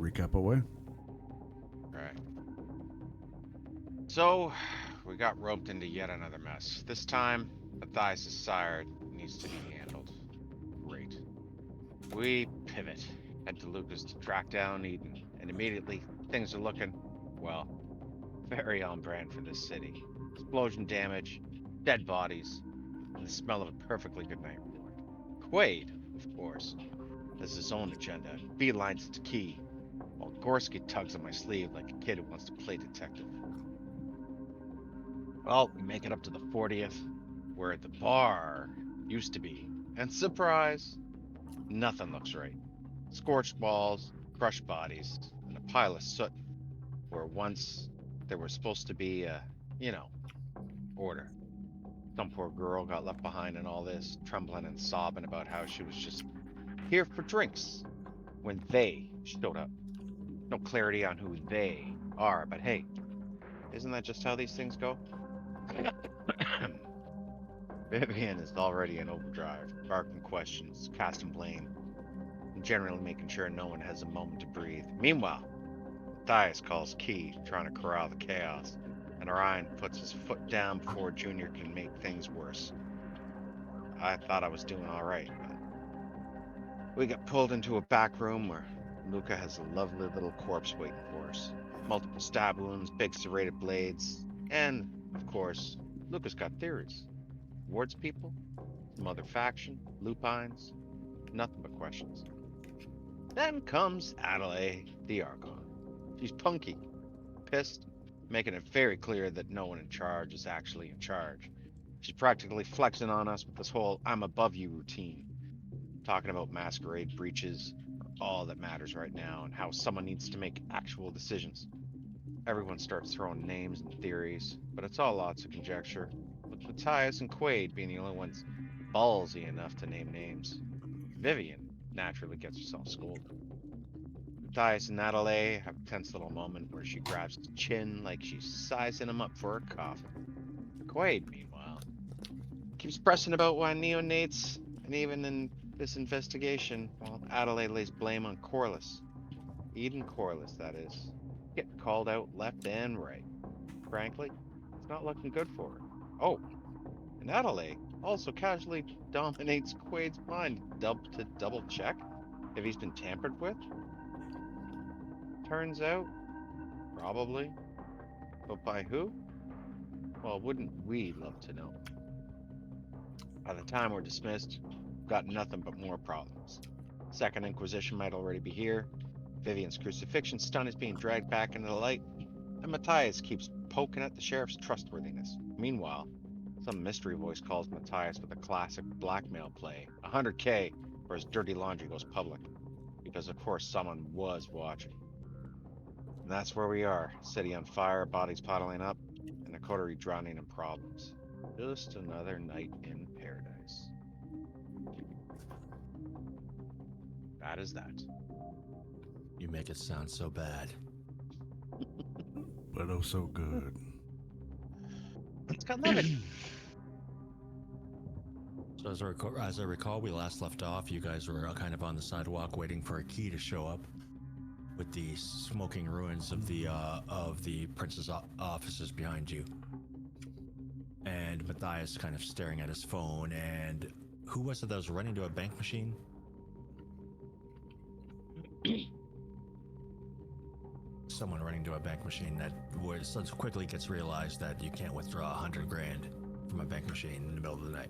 recap away. Right. So, we got roped into yet another mess. This time, Matthias' sire needs to be handled. Great. We pivot, head to Lucas to track down Eden, and immediately things are looking, well, very on brand for this city. Explosion damage, dead bodies, and the smell of a perfectly good night report. Quaid, of course, has his own agenda and beelines it to Key, while Gorski tugs on my sleeve like a kid who wants to play detective. Well, we make it up to the 40th, where the bar used to be, and surprise, nothing looks right. Scorched walls, crushed bodies, and a pile of soot where once there was supposed to be you know, order. Some poor girl got left behind in all this, trembling and sobbing about how she was just here for drinks when they showed up. No clarity on who they are, but hey, isn't that just how these things go? Vivian is already in overdrive, barking questions, casting blame, and generally making sure no one has a moment to breathe. Meanwhile, Matthias calls Key, trying to corral the chaos, and Orion puts his foot down before Junior can make things worse. I thought I was doing all right, but we got pulled into a back room where Luca has a lovely little corpse waiting for us. Multiple stab wounds, big serrated blades, and, of course, Luca's got theories. Wards people, some other faction, lupines, nothing but questions. Then comes Adelaide the Archon. She's punky, pissed, making it very clear that no one in charge is actually in charge. She's practically flexing on us with this whole I'm above you routine, talking about masquerade breaches are all that matters right now and how someone needs to make actual decisions. Everyone starts throwing names and theories, but it's all lots of conjecture, with Matthias and Quaid being the only ones ballsy enough to name names. Vivian naturally gets herself scolded. Matthias and Adelaide have a tense little moment where she grabs his chin like she's sizing him up for a coffin. Quaid, meanwhile, keeps pressing about why neonates, and even in this investigation, while Adelaide lays blame on Corliss. Eden Corliss, that is. Getting called out left and right. Frankly, it's not looking good for her. Oh, and Adelaide also casually dominates Quaid's mind to double check if he's been tampered with. Turns out, probably. But by who? Well, wouldn't we love to know? By the time we're dismissed, we've got nothing but more problems. Second Inquisition might already be here. Vivian's crucifixion stun is being dragged back into the light, and Matthias keeps poking at the sheriff's trustworthiness. Meanwhile, some mystery voice calls Matthias with a classic blackmail play, 100K, or his dirty laundry goes public, because of course someone was watching. And that's where we are, city on fire, bodies puddling up, and a coterie drowning in problems. Just another night in paradise. That is that. You make it sound so bad. But oh, so good. It's got levity. So as I recall, we last left off. You guys were kind of on the sidewalk waiting for a key to show up, with the smoking ruins of the prince's offices behind you, and Matthias kind of staring at his phone. And who was it that was running to a bank machine? Someone running to a bank machine that so quickly gets realized that you can't withdraw 100 grand from a bank machine in the middle of the night.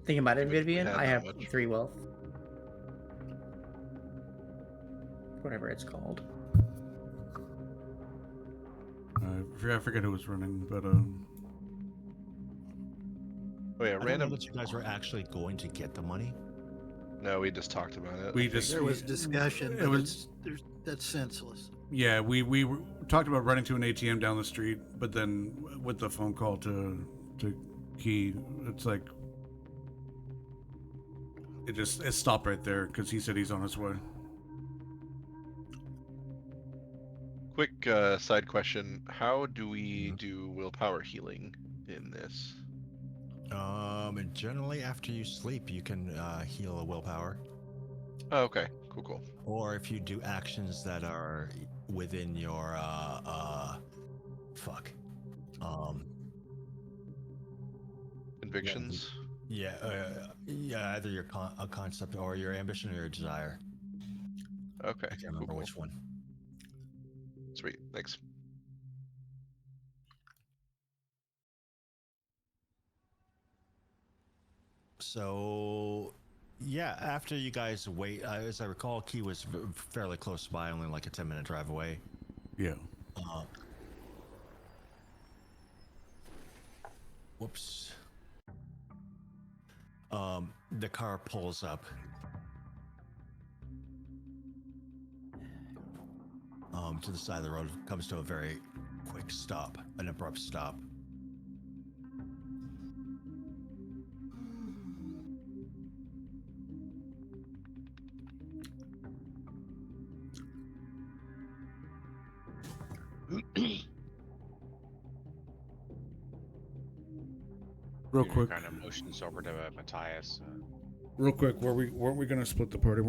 Think about it, Vivian. have I that have much. 3 wealth. Whatever it's called. I forget who was running, but Oh yeah, I don't know random. that you guys were actually going to get the money. No, we just talked about it. we I think. just There was discussion, It but was- that's senseless. yeah, we talked about running to an ATM down the street, but then with the phone call to Key, it's like it stopped right there because he said he's on his way. Quick side question: how do we do willpower healing in this? And generally after you sleep, you can heal a willpower. Oh, okay. Cool. Or if you do actions that are within your fuck. Convictions. Yeah, either your a concept or your ambition or your desire. Okay. I can't remember which one. Sweet. Thanks. So, yeah, after you guys wait, as I recall, Key was fairly close by, only like a 10-minute drive away. Yeah. Whoops. The car pulls up. To the side of the road, comes to a very quick stop, an abrupt stop. Real Junior quick. kind of motions over to Matthias. Real quick, weren't we gonna split the party?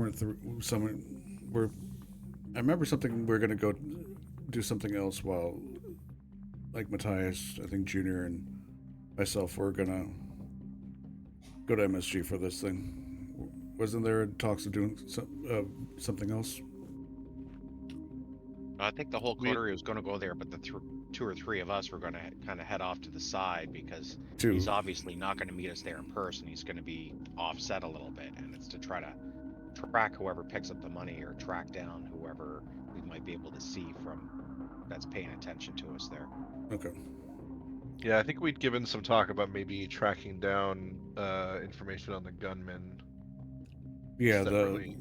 I remember something. We're gonna go do something else while, like Matthias, I think Junior and myself were gonna go to MSG for this thing. Wasn't there talks of doing something else? I think the whole coterie was going to go there, but the two or three of us were going to kind of head off to the side because he's obviously not going to meet us there in person. He's going to be offset a little bit, and it's to try to track whoever picks up the money or track down whoever we might be able to see from that's paying attention to us there. Okay. Yeah, I think we'd given some talk about maybe tracking down information on the gunman. Yeah, separately.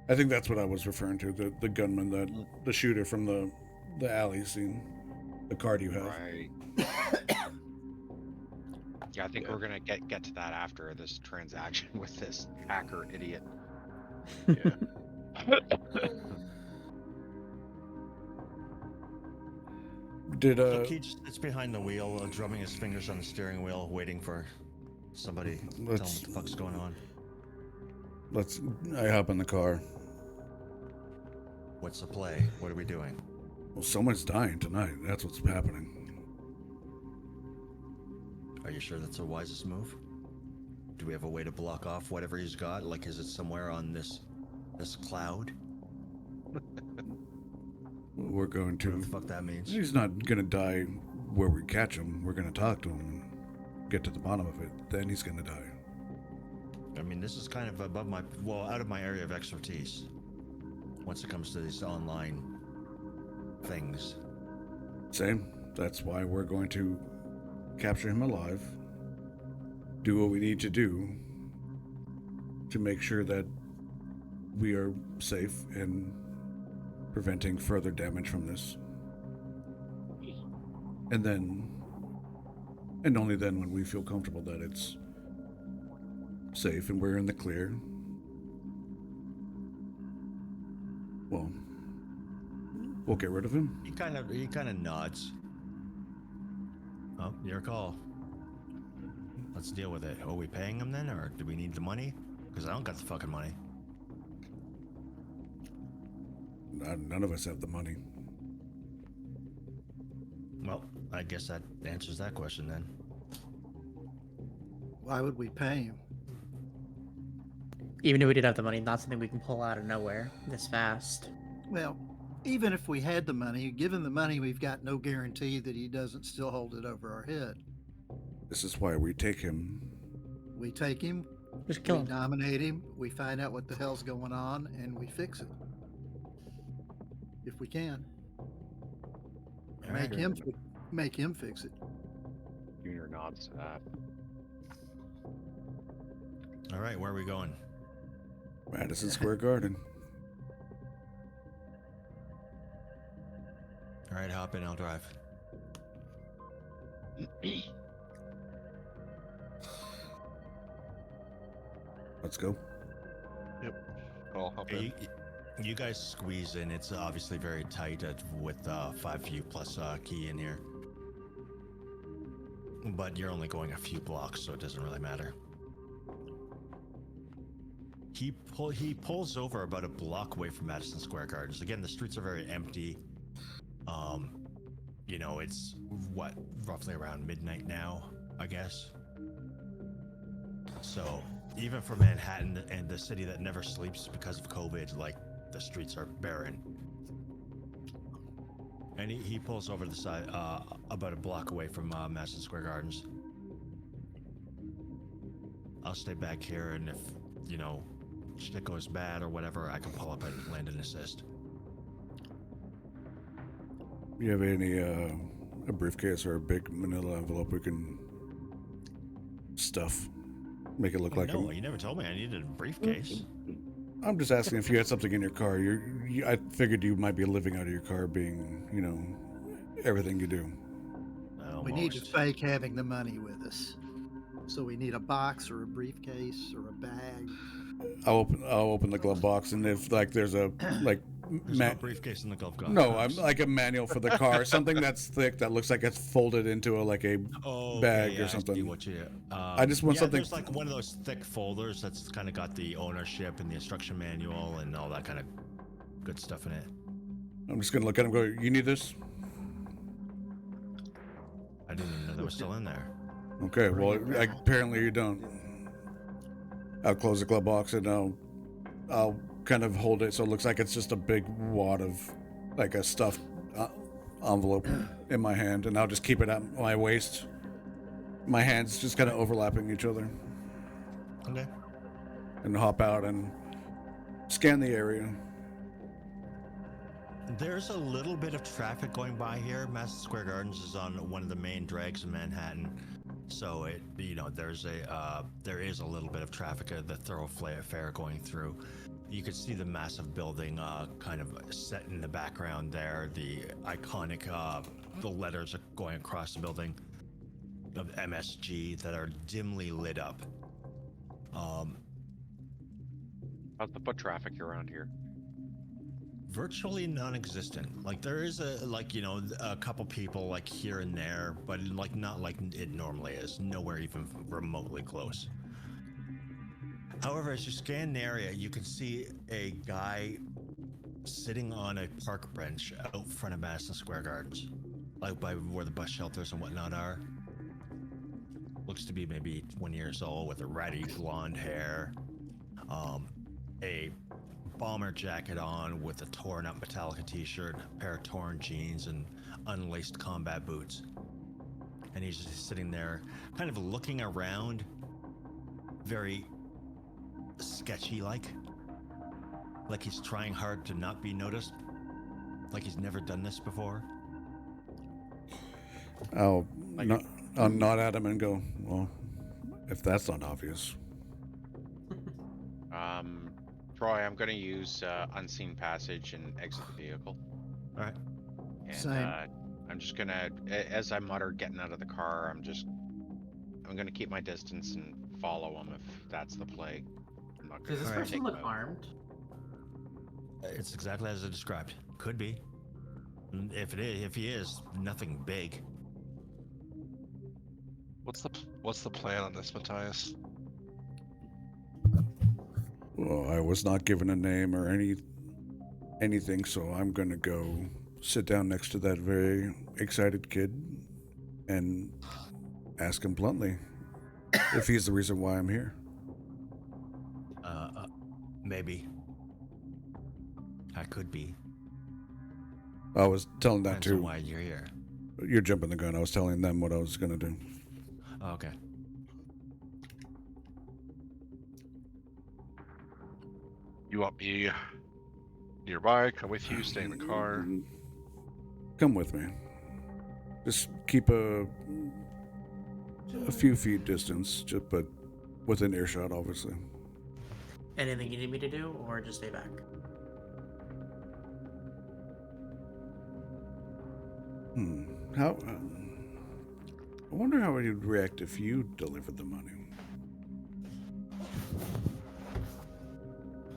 I think that's what I was referring to. The gunman, the shooter from the alley scene, the card you have. Right. Yeah, I think we're gonna get to that after this transaction with this hacker idiot. Yeah. Did He just sits behind the wheel, drumming his fingers on the steering wheel, waiting for somebody to tell him what the fuck's going on. I hop in the car. What's the play? What are we doing? Well, someone's dying tonight. That's what's happening. Are you sure that's the wisest move? Do we have a way to block off whatever he's got? Like, is it somewhere on this cloud? We're going to. What the fuck that means? He's not gonna die where we catch him. We're gonna talk to him and get to the bottom of it. Then he's gonna die. I mean, this is kind of above out of my area of expertise. Once it comes to these online things. Same. That's why we're going to capture him alive. Do what we need to do to make sure that we are safe and preventing further damage from this. And only then when we feel comfortable that it's safe and we're in the clear, well, we'll get rid of him. He kind of nods. Oh, your call. Let's deal with it. Are we paying him then, or do we need the money? Because I don't got the fucking money. None of us have the money. Well, I guess that answers that question then. Why would we pay him? Even if we did have the money, not something we can pull out of nowhere this fast. Well, even if we had the money, given the money, we've got no guarantee that he doesn't still hold it over our head. This is why we take him. We take him, Just kill we him. nominate him, we find out what the hell's going on, and we fix it. If we can. Make him fix it. Junior nods to that. All right, where are we going? Madison Square Garden. All right, hop in, I'll drive. Let's go. I'll hop in. You guys squeeze in. It's obviously very tight with 5 of you plus Key in here. But you're only going a few blocks, so it doesn't really matter. He pulls over about a block away from Madison Square Gardens. Again, the streets are very empty. You know, it's what, roughly around midnight now, I guess. So even for Manhattan and the city that never sleeps because of COVID, like, the streets are barren. And he pulls over to the side, about a block away from Madison Square Gardens. I'll stay back here, and if, you know, shit goes bad or whatever, I can pull up and land and assist. You have any a briefcase or a big manila envelope we can stuff? Make it look like no, you never told me I needed a briefcase. I'm just asking if you had something in your car. I figured you might be living out of your car, being, you know, everything you do. We need to fake having the money with us. So we need a box or a briefcase or a bag. I'll open the glove box, and if like there's a like There's no briefcase in the glove box. no, I'm like a manual for the car, something that's thick that looks like it's folded into a bag or something. I see what you, I just want something. There's like one of those thick folders that's kind of got the ownership and the instruction manual and all that kind of good stuff in it. I'm just gonna look at him and go, you need this? I didn't even know they were still in there. Okay, well, apparently you don't. I'll close the glove box and I'll kind of hold it so it looks like it's just a big wad of like a stuffed envelope in my hand, and I'll just keep it at my waist. My hands just kind of overlapping each other. Okay. And hop out and scan the area. There's a little bit of traffic going by here. Madison Square Gardens is on one of the main drags in Manhattan, so it, you know, there is a little bit of traffic, the thoroughfare going through. You could see the massive building kind of set in the background there. The iconic, the letters are going across the building of MSG that are dimly lit up. How's the foot traffic around here? Virtually non-existent. Like there is a couple people like here and there, but like not like it normally is. Nowhere even remotely close. However, as you scan the area, you can see a guy sitting on a park bench out front of Madison Square Gardens, like by where the bus shelters and whatnot are. Looks to be maybe 20 years old with a ratty blonde hair, a bomber jacket on with a torn up Metallica t-shirt, a pair of torn jeans, and unlaced combat boots. And he's just sitting there, kind of looking around, very sketchy like he's trying hard to not be noticed, like he's never done this before. I'll nod at him and go, well, if that's not obvious. Troy, I'm going to use unseen passage and exit the vehicle. All right. And Same. I'm just going to, as I mutter getting out of the car, I'm going to keep my distance and follow him if that's the play. I'm not Does gonna this take person look him out. armed? It's exactly as I described. Could be. If he is, nothing big. What's the plan on this, Matthias? Well, I was not given a name or anything, so I'm going to go sit down next to that very excited kid and ask him bluntly if he's the reason why I'm here. Maybe. I could be. I was telling that Depends on too. why you're here. You're jumping the gun. I was telling them what I was going to do. Oh, okay. You want me nearby? Come with you? Stay in the car? Come with me. Just keep a few feet distance, but within earshot, obviously. Anything you need me to do, or just stay back? How? I wonder how he'd react if you delivered the money.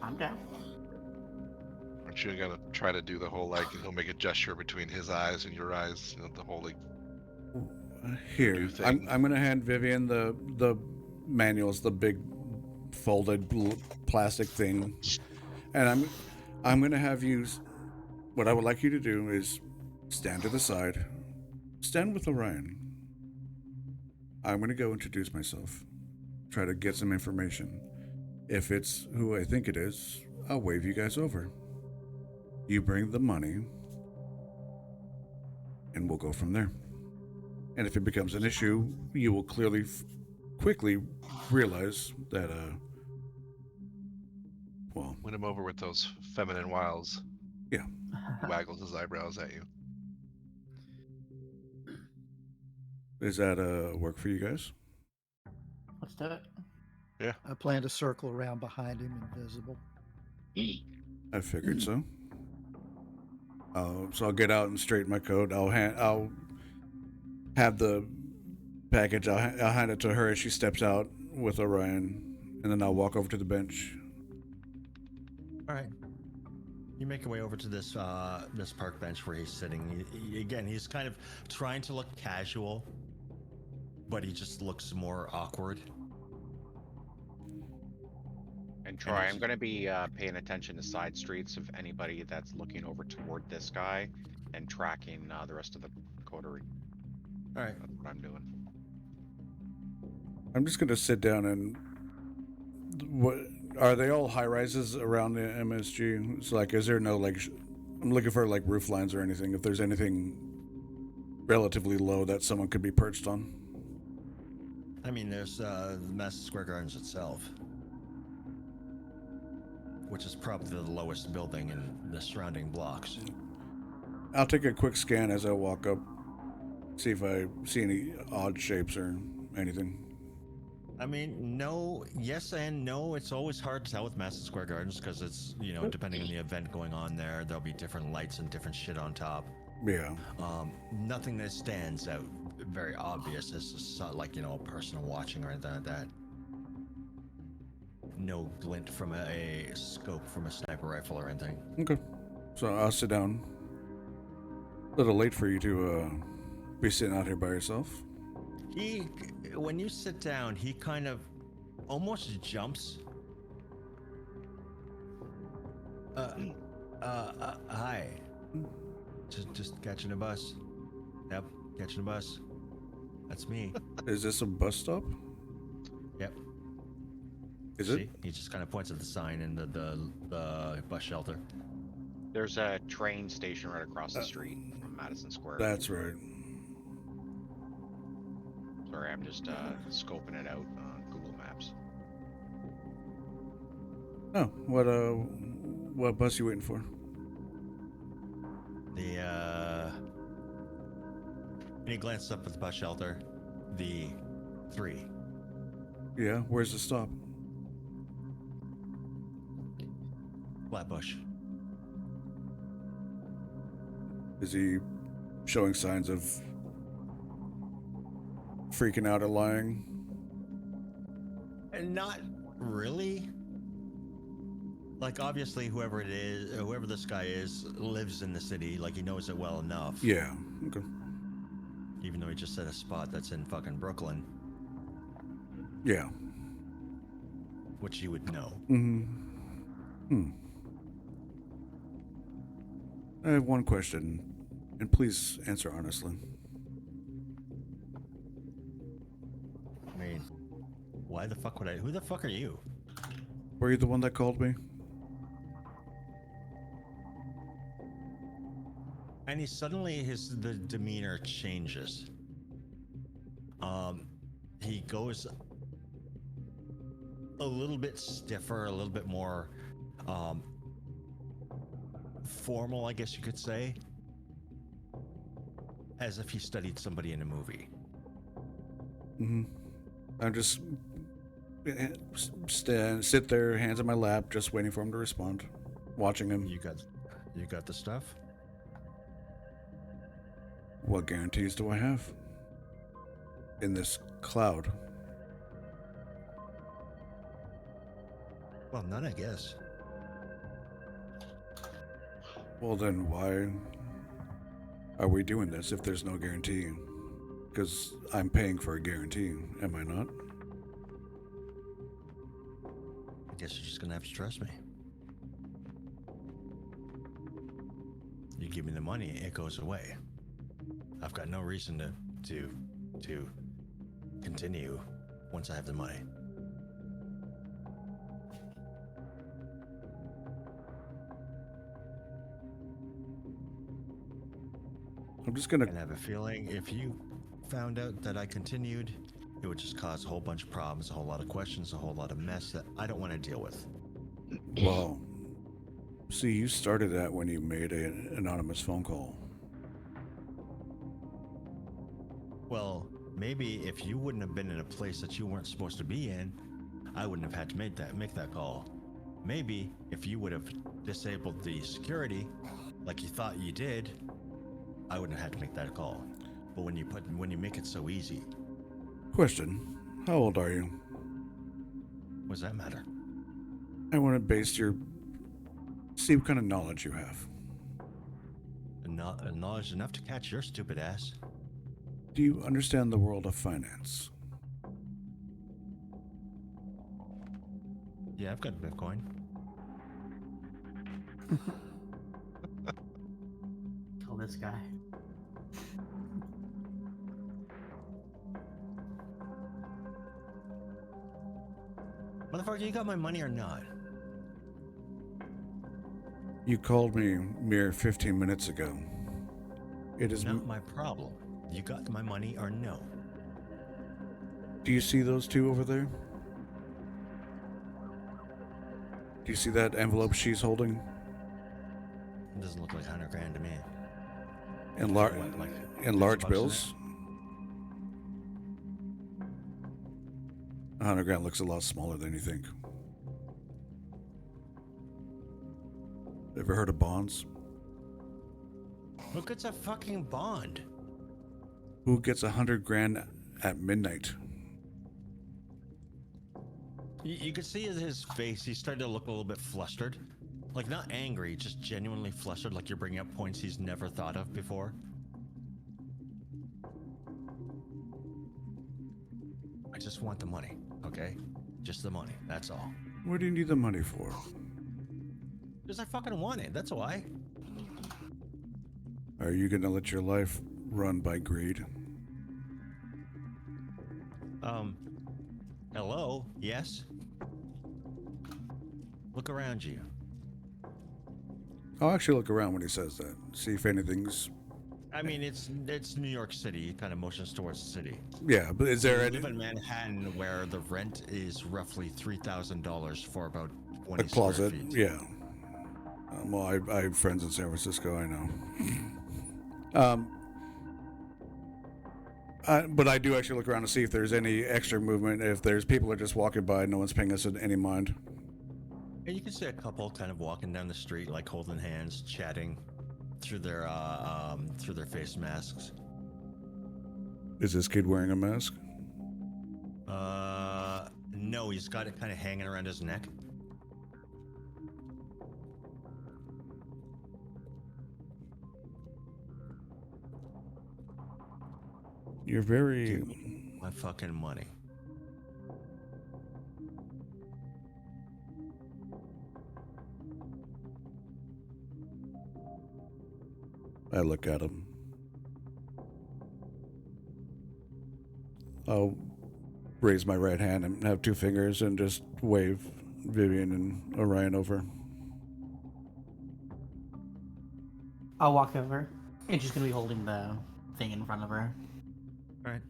I'm down. Aren't you gonna try to do the whole like, and he'll make a gesture between his eyes and your eyes, you know, the whole like. Here, do thing. I'm gonna hand Vivian the manuals, the big folded plastic thing, and I'm gonna have you. What I would like you to do is stand to the side, stand with Orion. I'm gonna go introduce myself, try to get some information. If it's who I think it is, I'll wave you guys over. You bring the money, and we'll go from there. And if it becomes an issue, you will quickly realize that, well, Win him over with those feminine wiles. yeah. He waggles his eyebrows at you. Does that work for you guys? Let's do it. I plan to circle around behind him, invisible. I figured so. So I'll get out and straighten my coat. I'll have the package. I'll hand it to her as she steps out with Orion, and then I'll walk over to the bench. All right. You make your way over to this this park bench where he's sitting. Again, he's kind of trying to look casual, but he just looks more awkward. And Troy, I'm going to be paying attention to side streets of anybody that's looking over toward this guy and tracking the rest of the coterie. All right. That's what I'm doing. I'm just gonna sit down and. What are they all high rises around the MSG? It's like, is there no like? I'm looking for like roof lines or anything. If there's anything relatively low that someone could be perched on. I mean, there's the Madison Square Gardens itself, which is probably the lowest building in the surrounding blocks. I'll take a quick scan as I walk up, see if I see any odd shapes or anything. I mean, no, yes and no. It's always hard to tell with Madison Square Gardens because it's, you know, depending on the event going on there, there'll be different lights and different shit on top. Yeah. Nothing that stands out very obvious as like, you know, a person watching or anything like that. No glint from a scope from a sniper rifle or anything. Okay. So I'll sit down. A little late for you to be sitting out here by yourself. When you sit down, he kind of almost jumps. Hi. Just catching a bus. Yep, catching a bus. That's me. Is this a bus stop? Yep. Is See? it? He just kind of points at the sign in the bus shelter. There's a train station right across the street from Madison Square. That's right. Sorry, I'm just scoping it out on Google Maps. Oh, what bus you waiting for? And he glanced up at the bus shelter. The 3. Yeah, where's the stop? Flatbush. Is he showing signs of freaking out or lying? And not really. Like, obviously, whoever it is, whoever this guy is, lives in the city. Like, he knows it well enough. Yeah. Okay. Even though he just said a spot that's in fucking Brooklyn, Yeah. which you would know. I have one question, and please answer honestly. I mean, why the fuck would I? Who the fuck are you? Were you the one that called me? And suddenly the demeanor changes. He goes a little bit stiffer, a little bit more formal, I guess you could say, as if he studied somebody in a movie. I'm just sit there, hands in my lap, just waiting for him to respond, watching him. You got the stuff? What guarantees do I have in this cloud? Well, none, I guess. Well, then why are we doing this if there's no guarantee? Because I'm paying for a guarantee, am I not? Guess you're just gonna have to trust me. You give me the money, it goes away. I've got no reason to continue once I have the money. I'm just gonna. And I have a feeling if you found out that I continued, it would just cause a whole bunch of problems, a whole lot of questions, a whole lot of mess that I don't want to deal with. Well, see, you started that when you made an anonymous phone call. Well, maybe if you wouldn't have been in a place that you weren't supposed to be in, I wouldn't have had to make that call. Maybe if you would have disabled the security like you thought you did, I wouldn't have had to make that call. But when you make it so easy, Question: how old are you? what does that matter? I want to see what kind of knowledge you have. Knowledge enough to catch your stupid ass. Do you understand the world of finance? Yeah, I've got Bitcoin. Kill this guy. Motherfucker, you got my money or not? You called me mere 15 minutes ago. It is. Not my problem. You got my money or no? Do you see those two over there? Do you see that envelope she's holding? It doesn't look like 100 grand to me. In, What, in large $50 in bills? 100 grand looks a lot smaller than you think. Ever heard of bonds? Who gets a fucking bond? Who gets 100 grand at midnight? You could see his face. He started to look a little bit flustered. Like, not angry, just genuinely flustered, like you're bringing up points he's never thought of before. I just want the money, okay? Just the money, that's all. What do you need the money for? Because I fucking want it, that's why. Are you gonna let your life run by greed? Hello? Yes? Look around you. I'll actually look around when he says that. See if anything's... I mean, it's New York City. He kind of motions towards the city. Yeah, but is there I any... live in Manhattan, where the rent is roughly $3,000 for about 20 A closet? square feet. Yeah. Well, I have friends in San Francisco, I know. But I do actually look around to see if there's any extra movement, if there's people are just walking by, no one's paying us any mind. And you can see a couple kind of walking down the street, like holding hands, chatting through their face masks. Is this kid wearing a mask? No, he's got it kind of hanging around his neck. You're very... Give me my fucking money. I look at him. I'll raise my right hand and have two fingers and just wave Vivian and Orion over. I'll walk over. And she's gonna be holding the thing in front of her. All right.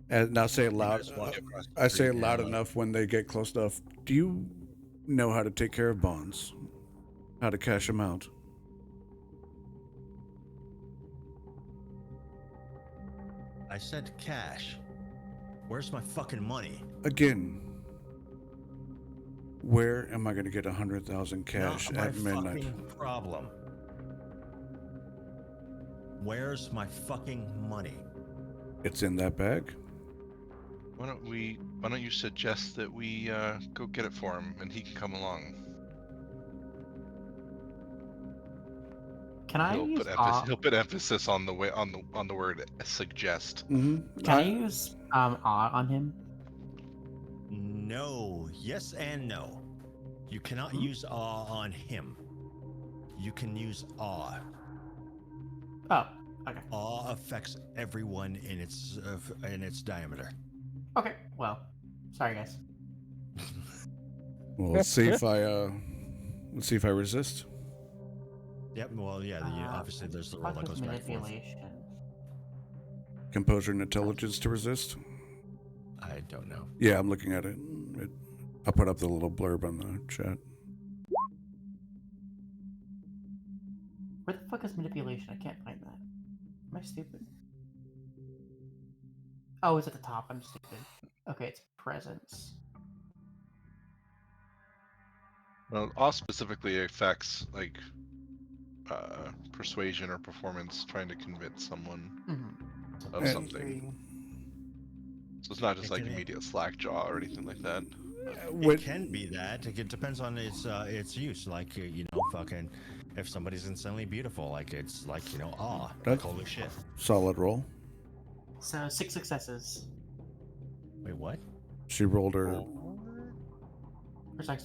And now say it loud. just walk across the I say street it loud and, enough when they get close enough. Do you know how to take care of bonds? How to cash them out? I said cash. Where's my fucking money? Again, where am I going to get 100,000 cash Not my at midnight? fucking problem. Where's my fucking money? It's in that bag. Why don't you suggest that we go get it for him and he can come along? Can I He'll use he'll put emphasis on the word suggest. Mm-hmm. Can I use awe on him? No. Yes and no. You cannot use awe on him. You can use awe. Oh, okay. Awe affects everyone in its diameter. Okay, well, sorry guys. Well, let's see if I resist. Yep. Well, yeah. Obviously, there's the roll that Focus goes back and forth. manipulation. Composure and intelligence to resist. I don't know. Yeah, I'm looking at it. I'll put up the little blurb on the chat. Where the fuck is manipulation? I can't find that. Am I stupid? Oh, it's at the top. I'm stupid. Okay, it's presence. Well, awe specifically affects like persuasion or performance, trying to convince someone Mm-hmm. of something. So it's not just It like can- immediate slack jaw or anything like that. It can be that. It depends on its use. Like fucking, if somebody's insanely beautiful, like it's like awe. Like, That's- holy shit. Solid roll. So 6 successes. Wait, what? She rolled her. Or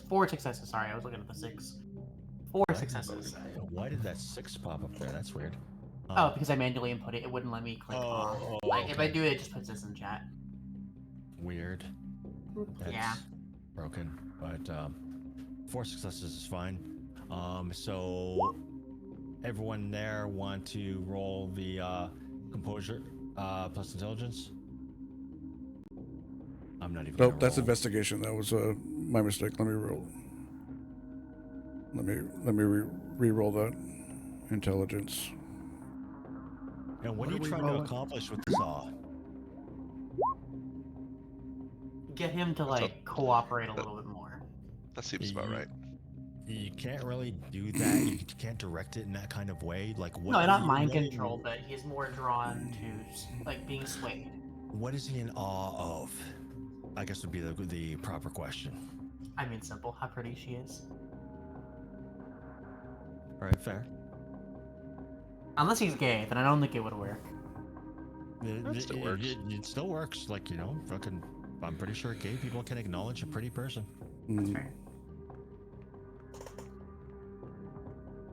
4 successes. Sorry, I was looking at the 6. 4 successes. Why did that 6 pop up there? That's weird. Oh, because I manually input it. It wouldn't let me click off. Like if I okay. do it, it just puts this in chat. Weird. That's Yeah. broken. But 4 successes is fine. So everyone there want to roll the composure plus intelligence? I'm not even. Oh, gonna that's roll. investigation. That was my mistake. Let me roll. Let me re-roll that. Intelligence. And what What are are you we trying to rolling? accomplish with this awe? Get him to That's like cooperate a little bit more. That seems about right. You can't really do that. You can't direct it in that kind of way. Like what? No, not mind what- control, but he's more drawn to like being swayed. What is he in awe of? I guess would be the proper question. I mean, simple. How pretty she is. All right, fair. Unless he's gay, then I don't think it would work. It, still works. It still works. Like fucking. I'm pretty sure gay people can acknowledge a pretty person. That's Mm, fair.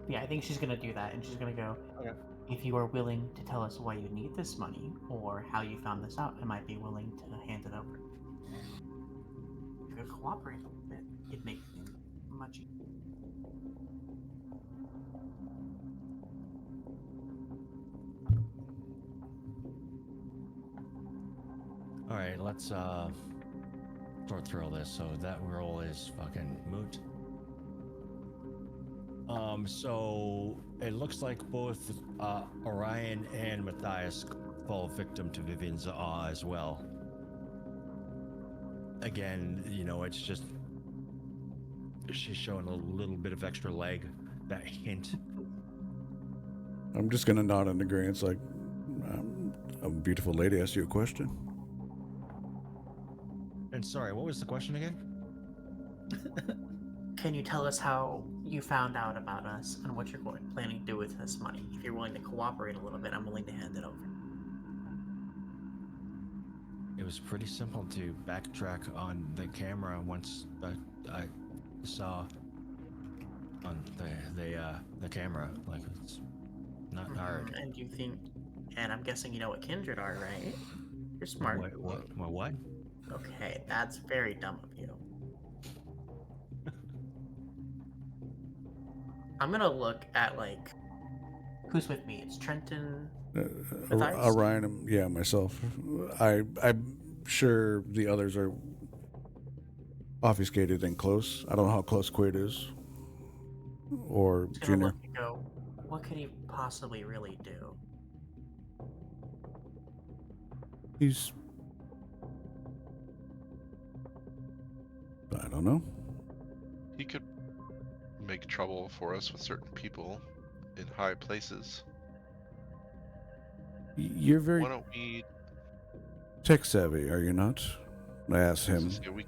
Yeah, I think she's gonna do that, and she's gonna go. Okay. If you are willing to tell us why you need this money or how you found this out, I might be willing to hand it over. If you could cooperate a little bit, it'd make things much easier. All right, let's sort through all this. So that roll is fucking moot. So it looks like both Orion and Matthias fall victim to Vivian's awe as well. Again, it's just she's showing a little bit of extra leg, that hint. I'm just gonna nod in agreement. It's like, a beautiful lady asked you a question. And sorry, what was the question again? Can you tell us how you found out about us and what you're planning to do with this money? If you're willing to cooperate a little bit, I'm willing to hand it over. It was pretty simple to backtrack on the camera once I saw on the camera. Like, it's not hard. And you think, and I'm guessing you know what kindred are, right? You're smart. What? Okay, that's very dumb of you. I'm gonna look at like who's with me. It's Trenton. Matthias? Orion, yeah, myself. I'm sure the others are obfuscated and close. I don't know how close Quaid is, or Just gonna Junior. look and go, what could he possibly really do? He's. I don't know. He could make trouble for us with certain people in high places. You're very Why don't we tech savvy, are you not? I asked him. yeah, we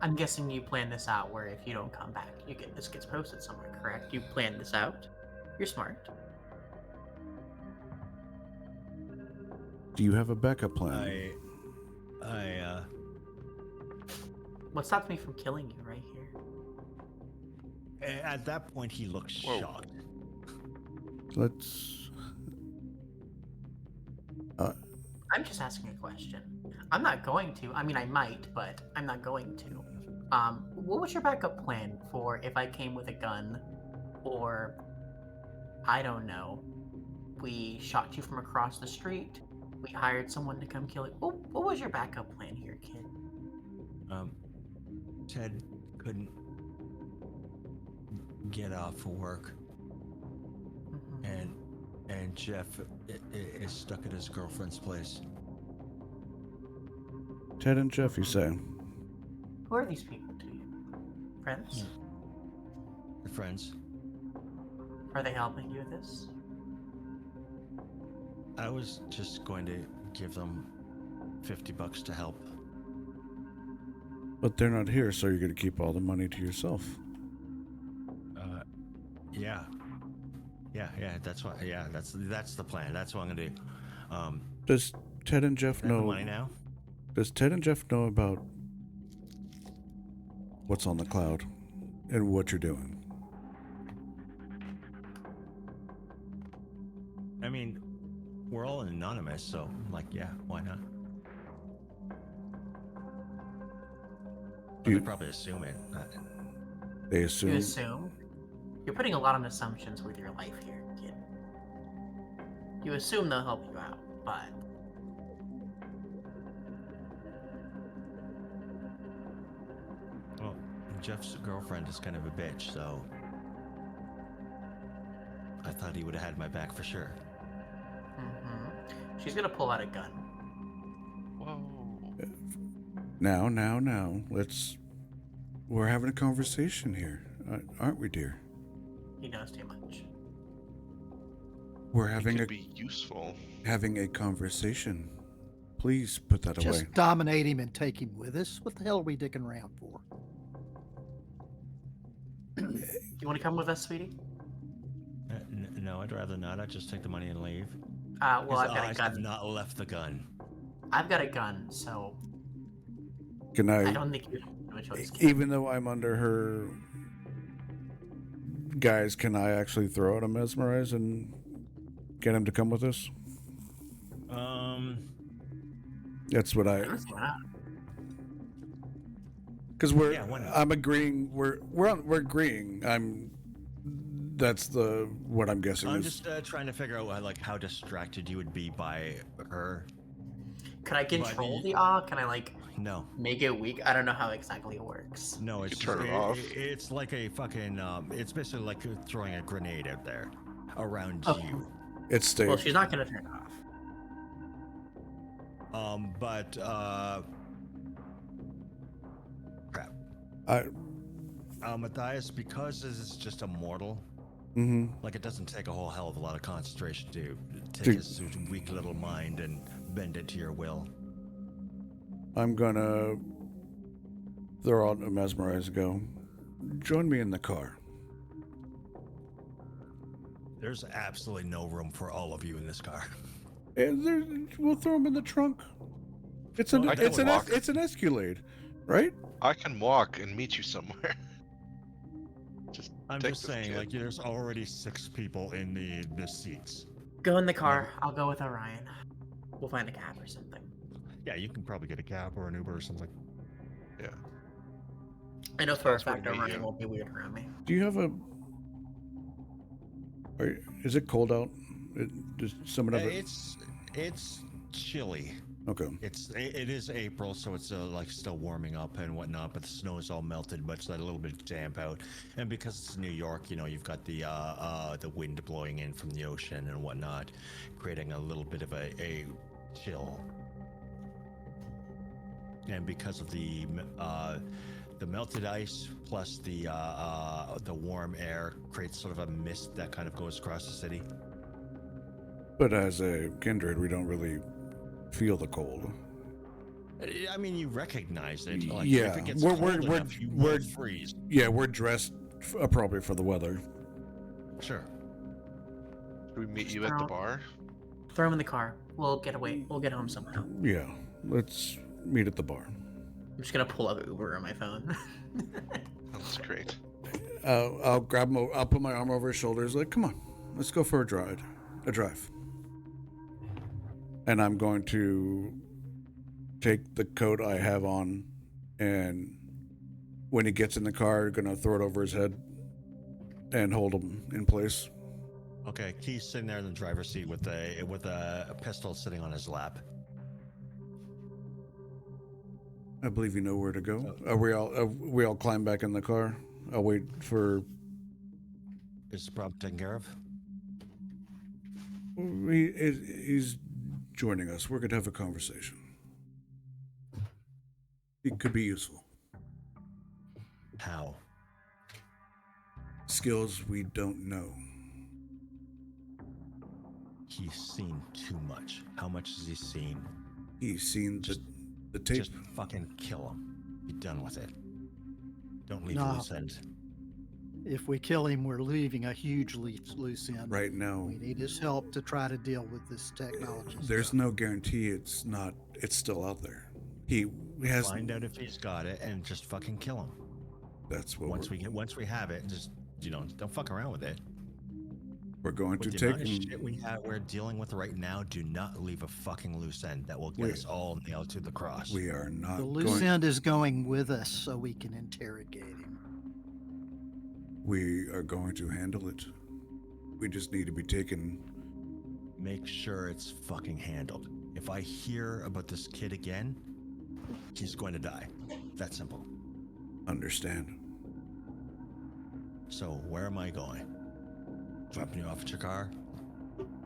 I'm guessing you planned this out where if you don't come back, this gets posted somewhere, correct? You planned this out. You're smart. Do you have a backup plan? What stops me from killing you right here? At that point, he looks Whoa. shocked. Let's. I'm just asking a question. I'm not going to. I mean, I might, but I'm not going to. What was your backup plan for if I came with a gun, or I don't know, we shot you from across the street, we hired someone to come kill you. What was your backup plan here, kid? Ted couldn't get off of work, Mhm. and Jeff is stuck at his girlfriend's place. Ted and Jeff, you say? Who are these people to you? Friends? They're friends. Are they helping you with this? I was just going to give them $50 to help. But they're not here, so you're going to keep all the money to yourself. Yeah. That's what. Yeah, that's the plan. That's what I'm gonna do. Does Ted and Jeff Have the know? money now? Does Ted and Jeff know about what's on the cloud and what you're doing? I mean, we're all anonymous, so like, yeah, why not? Do They you, probably assume it. they You assume. assume? You're putting a lot of assumptions with your life here, kid. You assume they'll help you out, but Well, Jeff's girlfriend is kind of a bitch, so I thought he would have had my back for sure. she's gonna pull out a gun. Whoa. Now. We're having a conversation here, aren't we, dear? He knows too much. We're It having could be useful. a conversation. Please put that Just away. dominate him and take him with us. What the hell are we dicking around for? You want to come with us, sweetie? No, I'd rather not. I'd just take the money and leave. Well, His I've got a eyes have gun. not left the gun. I've got a gun, so Can I don't think you have a choice. kid. even though I'm under her guys, can I actually throw out a mesmerize and get him to come with us? That's what I don't see why not. because Yeah, why not? I'm agreeing. We're agreeing. That's what I'm guessing I'm is. just trying to figure out like how distracted you would be by her. Could I control But- the awe? Can I like No, make it weak? I don't know how exactly it works. no, it's could turn just- it off. It's like a fucking. It's basically like throwing a grenade out there around Oh. you. It's staying. Well, she's not gonna turn it off. But crap. Matthias, because this is just a mortal, like it doesn't take a whole hell of a lot of concentration to take Dude. his weak little mind and bend it to your will. I'm gonna throw out a mesmerize and go. Join me in the car. There's absolutely no room for all of you in this car. And we'll throw him in the trunk. It's an Well, I it's can an walk. it's an Escalade, right? I can walk and meet you somewhere. Just I'm take just this saying, kid. like, there's already 6 people in the seats. Go in the car. I'll go with Orion. We'll find a cab or something. Yeah, you can probably get a cab or an Uber or something. Yeah. I know for a That's what fact we Orion do. won't be weird around me. Do you have a? Is it cold out? Does someone have a? It's chilly. Okay. It is April, so it's like still warming up and whatnot, but the snow is all melted, but it's a little bit damp out. And because it's New York, you know, you've got the wind blowing in from the ocean and whatnot, creating a little bit of a chill. And because of the melted ice plus the warm air creates sort of a mist that kind of goes across the city. But as a kindred, we don't really feel the cold. I mean, you recognize it. Like, Yeah, if it gets we're- cold we're- enough, you we're- will freeze. Yeah, we're dressed appropriate for the weather. Sure. Should we meet you at the bar? Throw him in the car. We'll get away. We'll get home somehow. Yeah, let's meet at the bar. I'm just gonna pull up Uber on my phone. That's great. I'll grab him. I'll put my arm over his shoulders. Like, come on, let's go for a drive. And I'm going to take the coat I have on, and when he gets in the car, gonna throw it over his head and hold him in place. Okay, Key's sitting there in the driver's seat with a pistol sitting on his lap. I believe you know where to go. We all climb back in the car. I'll wait for. Is the problem taken care of? He's joining us. We're gonna have a conversation. It could be useful. How? Skills we don't know. He's seen too much. How much has he seen? He's seen the tape. Just fucking kill him. Be done with it. Don't leave No. a loose end. If we kill him, we're leaving a huge loose end. Right now, We need his help to try to deal with this technology. there's stuff. no guarantee it's still out there. He has. Find out if he's got it and just fucking kill him. That's what Once we have it, just don't fuck around with it. we're going to With the take amount of him. shit we're dealing with right now, do not leave a fucking loose end. That will get We- us all nailed to the cross. We are not The loose going. end is going with us so we can interrogate him. We are going to handle it. We just need to be taken. Make sure it's fucking handled. If I hear about this kid again, he's going to die. That simple. Understand. So where am I going? Dropping you off at your car?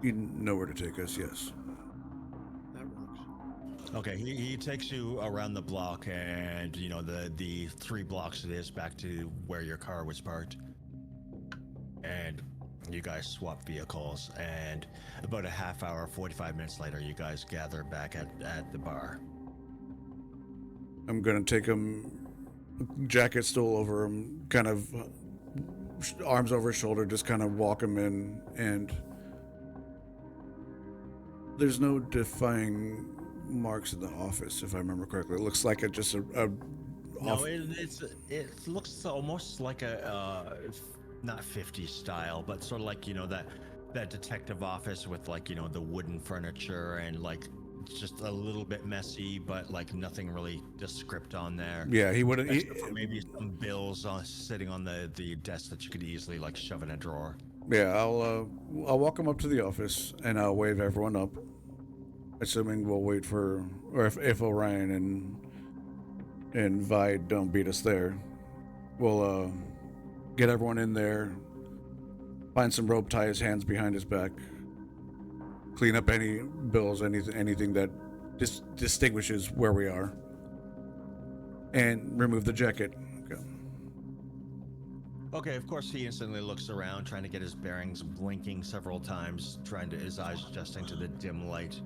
You know where to take us. Yes. That works. Okay, he takes you around the block, and the 3 blocks it is back to where your car was parked. And you guys swap vehicles, and about a half hour, 45 minutes later, you guys gather back at the bar. I'm gonna take him, jacket still over him, kind of arms over his shoulder, just kind of walk him in, and there's no defying marks in the office, if I remember correctly. It looks like it just a No, it looks almost like a not 50s style, but sort of like that detective office with the wooden furniture and just a little bit messy, but nothing really descript on there. yeah, he wouldn't. Except for maybe some bills sitting on the desk that you could easily shove in a drawer. Yeah, I'll walk him up to the office and I'll wave everyone up, assuming we'll wait for, or if Orion and Vi don't beat us there, we'll get everyone in there, find some rope, tie his hands behind his back, clean up any bills, anything that distinguishes where we are, and remove the jacket. Okay. Okay, of course he instantly looks around, trying to get his bearings, blinking several times, his eyes adjusting to the dim light.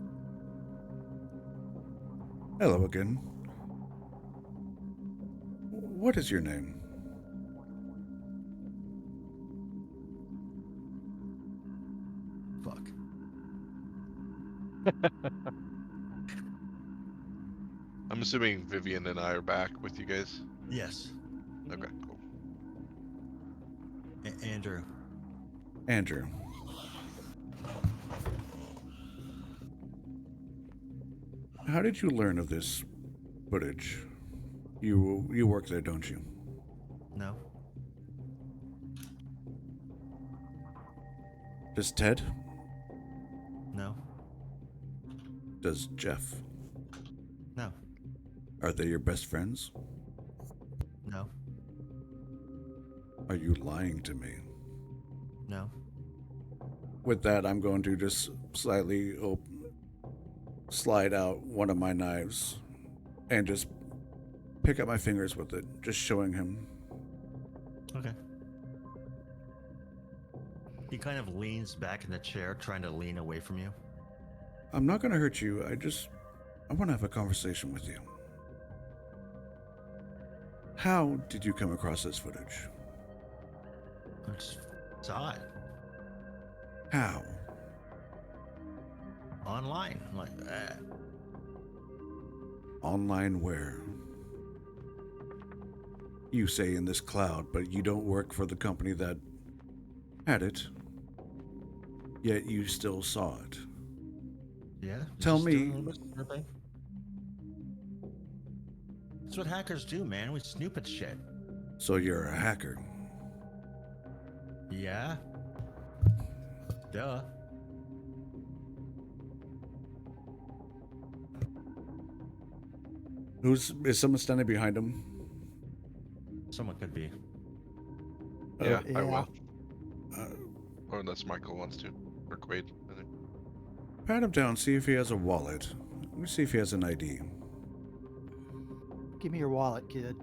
Hello again. What is your name? Fuck. I'm assuming Vivian and I are back with you guys. Yes. Okay, cool. Andrew. Andrew. How did you learn of this footage? You work there, don't you? No. Does Ted? No. Does Jeff? No. Are they your best friends? No. Are you lying to me? No. With that, I'm going to just slightly slide out one of my knives and just pick up my fingers with it, just showing him. Okay. He kind of leans back in the chair, trying to lean away from you. I'm not going to hurt you. I want to have a conversation with you. How did you come across this footage? I just saw it How? online. Online where? You say in this cloud, but you don't work for the company that had it. Yet you still saw it. Yeah. Tell just doing me- a little bit of snooping. That's what hackers do, man. We snoop at shit. So you're a hacker. Yeah. Duh. Is someone standing behind him? Someone could be. Yeah, I yeah. will. Uh, Or unless Michael wants to. Or Quaid. I think. pat him down, see if he has a wallet. Let me see if he has an ID. Give me your wallet, kid.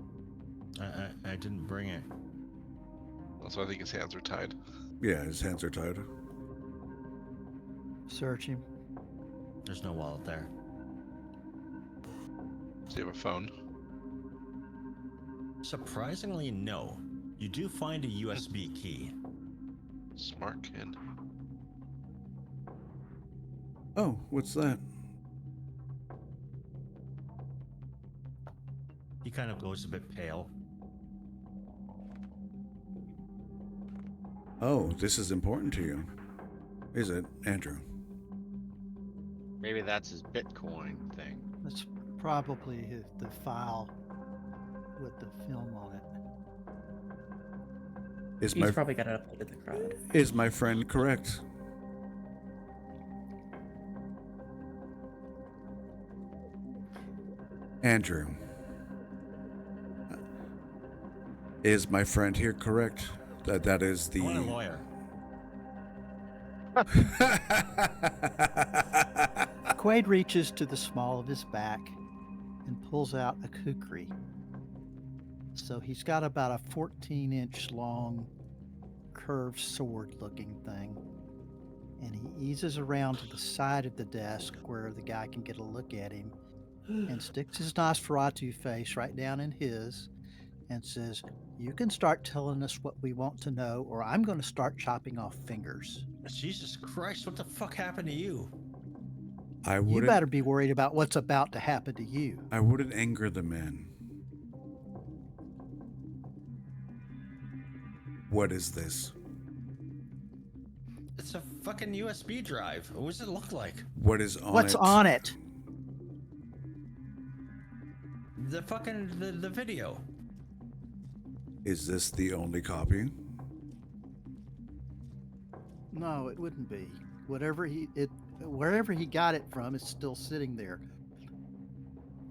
I didn't bring it. Also, I think his hands are tied. Yeah, his hands are tied. Search him. There's no wallet there. Does he have a phone? Surprisingly, no. You do find a USB key. Smart kid. Oh, what's that? He kind of goes a bit pale. Oh, this is important to you. Is it, Andrew? Maybe that's his Bitcoin thing. That's probably the file with the film on it. Is He's my probably got it uploaded to the crowd. is my friend correct? Andrew. Is my friend here correct? That is I want a the lawyer. Quaid reaches to the small of his back and pulls out a kukri. So he's got about a 14-inch long curved sword looking thing. And he eases around to the side of the desk where the guy can get a look at him and sticks his Nosferatu face right down in his and says, "You can start telling us what we want to know, or I'm going to start chopping off fingers. Jesus Christ, what the fuck happened to you? I You wouldn't better be worried about what's about to happen to you." I wouldn't anger the man. What is this? It's a fucking USB drive. What does it look like? What is on What's it? on it? The fucking the video. Is this the only copy? No, it wouldn't be. Wherever he got it from, it's still sitting there.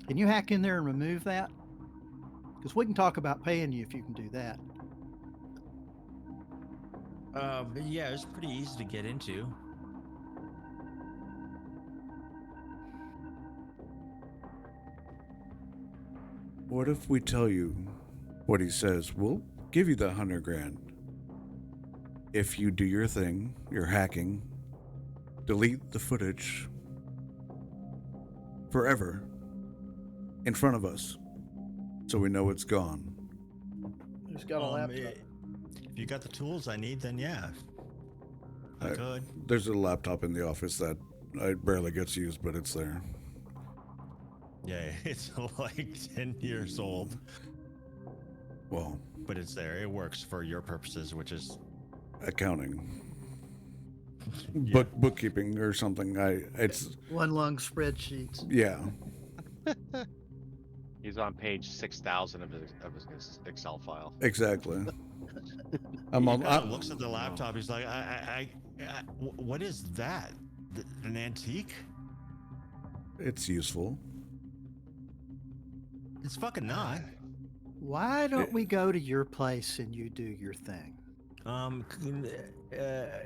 Can you hack in there and remove that? Because we can talk about paying you if you can do that. But yeah, it's pretty easy to get into. What if we tell you what he says? We'll give you the $100,000. If you do your thing, your hacking, delete the footage forever in front of us so we know it's gone. Who's got a laptop? If you got the tools I need, then yeah. I I- could. There's a laptop in the office that barely gets used, but it's there. Yeah, it's like 10 years old, Well, but it's there. It works for your purposes, which is accounting, yeah. bookkeeping or something. It's One lung spreadsheets. yeah. He's on page 6,000 of his Excel file. Exactly. He I'm kind on. of looks at the laptop. He's like, what is that? An antique? It's useful. It's fucking not. Why don't we go to your place and you do your thing?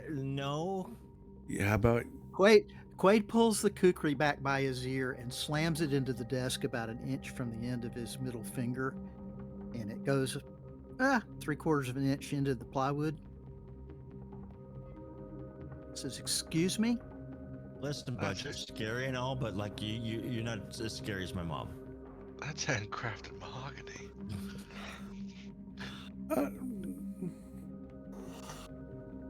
No. Yeah, how about Quaid pulls the kukri back by his ear and slams it into the desk about an inch from the end of his middle finger, and it goes 3/4 of an inch into the plywood. Says, "Excuse me." Listen, bud, you're scary and all, but like you're not as scary as my mom. That's handcrafted mahogany.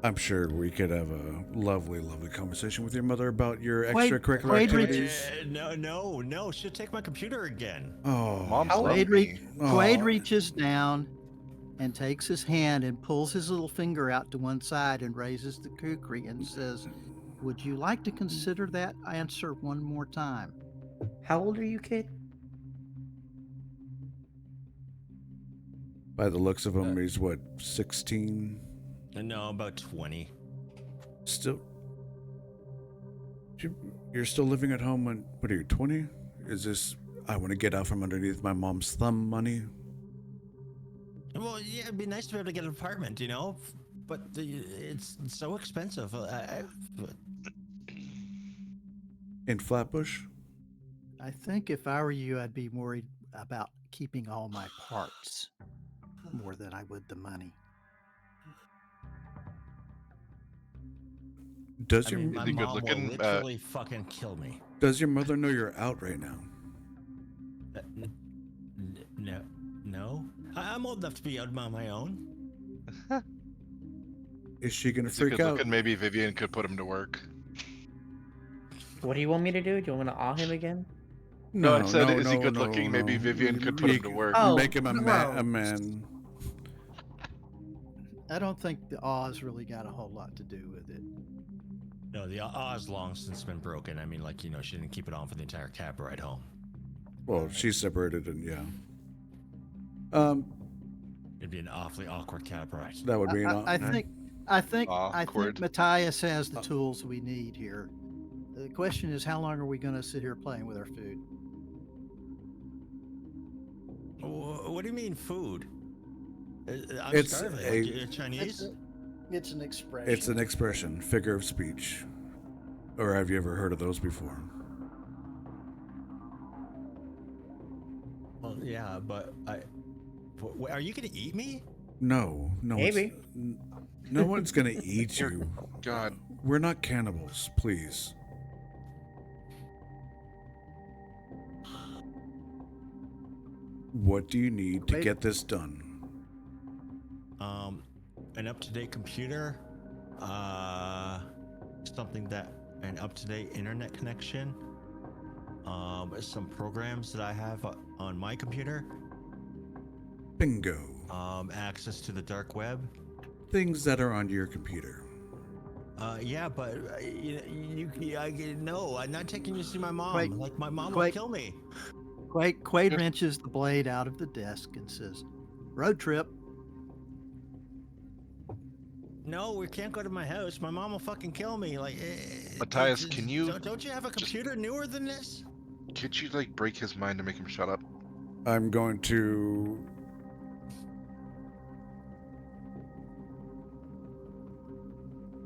I'm sure we could have a lovely, lovely conversation with your mother about your Wait, extracurricular wait, activities. No, she'll take my computer again. Oh, Mom's How- love Quaid, me. Quaid Oh. reaches down and takes his hand and pulls his little finger out to one side and raises the kukri and says, "Would you like to consider that answer one more time?" How old are you, kid? By the looks of him, he's what, 16? No, about 20. Still. You're still living at home when, what are you, 20? Is this, I want to get out from underneath my mom's thumb money? Well, yeah, it'd be nice to be able to get an apartment, you know? But it's so expensive. In Flatbush? I think if I were you, I'd be worried about keeping all my parts more than I would the money. Does I your mean, my Is he good mom looking? will literally fucking kill me. does your mother know you're out right now? No. I'm old enough to be out on my own. Is she gonna Is he freak good out? looking? Maybe Vivian could put him to work. What do you want me to do? Do you want me to awe him again? No, I said, is he good looking? Maybe no. Vivian could put him to work. Oh, Make him a gross. man. I don't think the Oz really got a whole lot to do with it. No, the Oz long since been broken. I mean, like, you know, she didn't keep it on for the entire cab ride home. Well, she's separated, and yeah. It'd be an awfully awkward cab ride. That would be I think Awkward. Matthias has the tools we need here. The question is, how long are we going to sit here playing with our food? What do you mean food? I'm It's starving. a- You're Chinese? It's an expression. It's an expression, figure of speech. Or have you ever heard of those before? Well, yeah, but are you gonna eat me? No, Maybe. No one's gonna eat you. God, We're not cannibals, please. What do you need to Wait. get this done? An up-to-date computer, an up-to-date internet connection, some programs that I have on my computer, Bingo. access to the dark web. Things that are on your computer. Yeah, but no, I'm not taking you to see my mom. Wait, like my mom will wait. kill me. Quaid wrenches the blade out of the desk and says, "Road trip." No, we can't go to my house. My mom will fucking kill me. Like, Matthias, can you Don't you have a computer newer than this? could you like break his mind to make him shut up? I'm going to.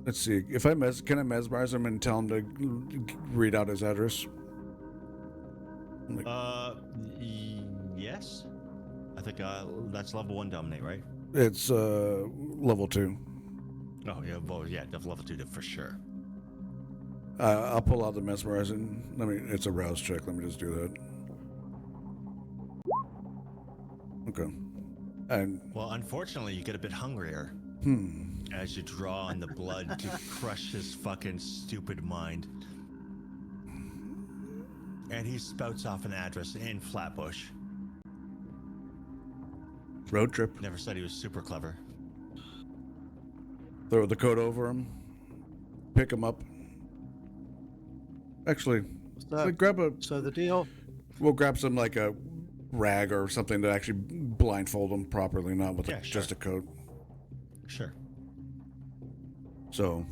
Let's see. If can I mesmerize him and tell him to read out his address? Yes. I think that's level 1 dominate, right? It's level 2. Oh yeah, well yeah, level 2 for sure. I'll pull out the mesmerizing. It's a rouse check. Let me just do that. Okay. And Well, unfortunately, you get a bit hungrier as you draw on the blood to crush his fucking stupid mind. And he spouts off an address in Flatbush. road trip. Never said he was super clever. Throw the coat over him. Pick him up. Actually, So, grab a. so the deal. We'll grab some like a rag or something to actually blindfold him properly, not with Yeah, just a coat. Sure. So,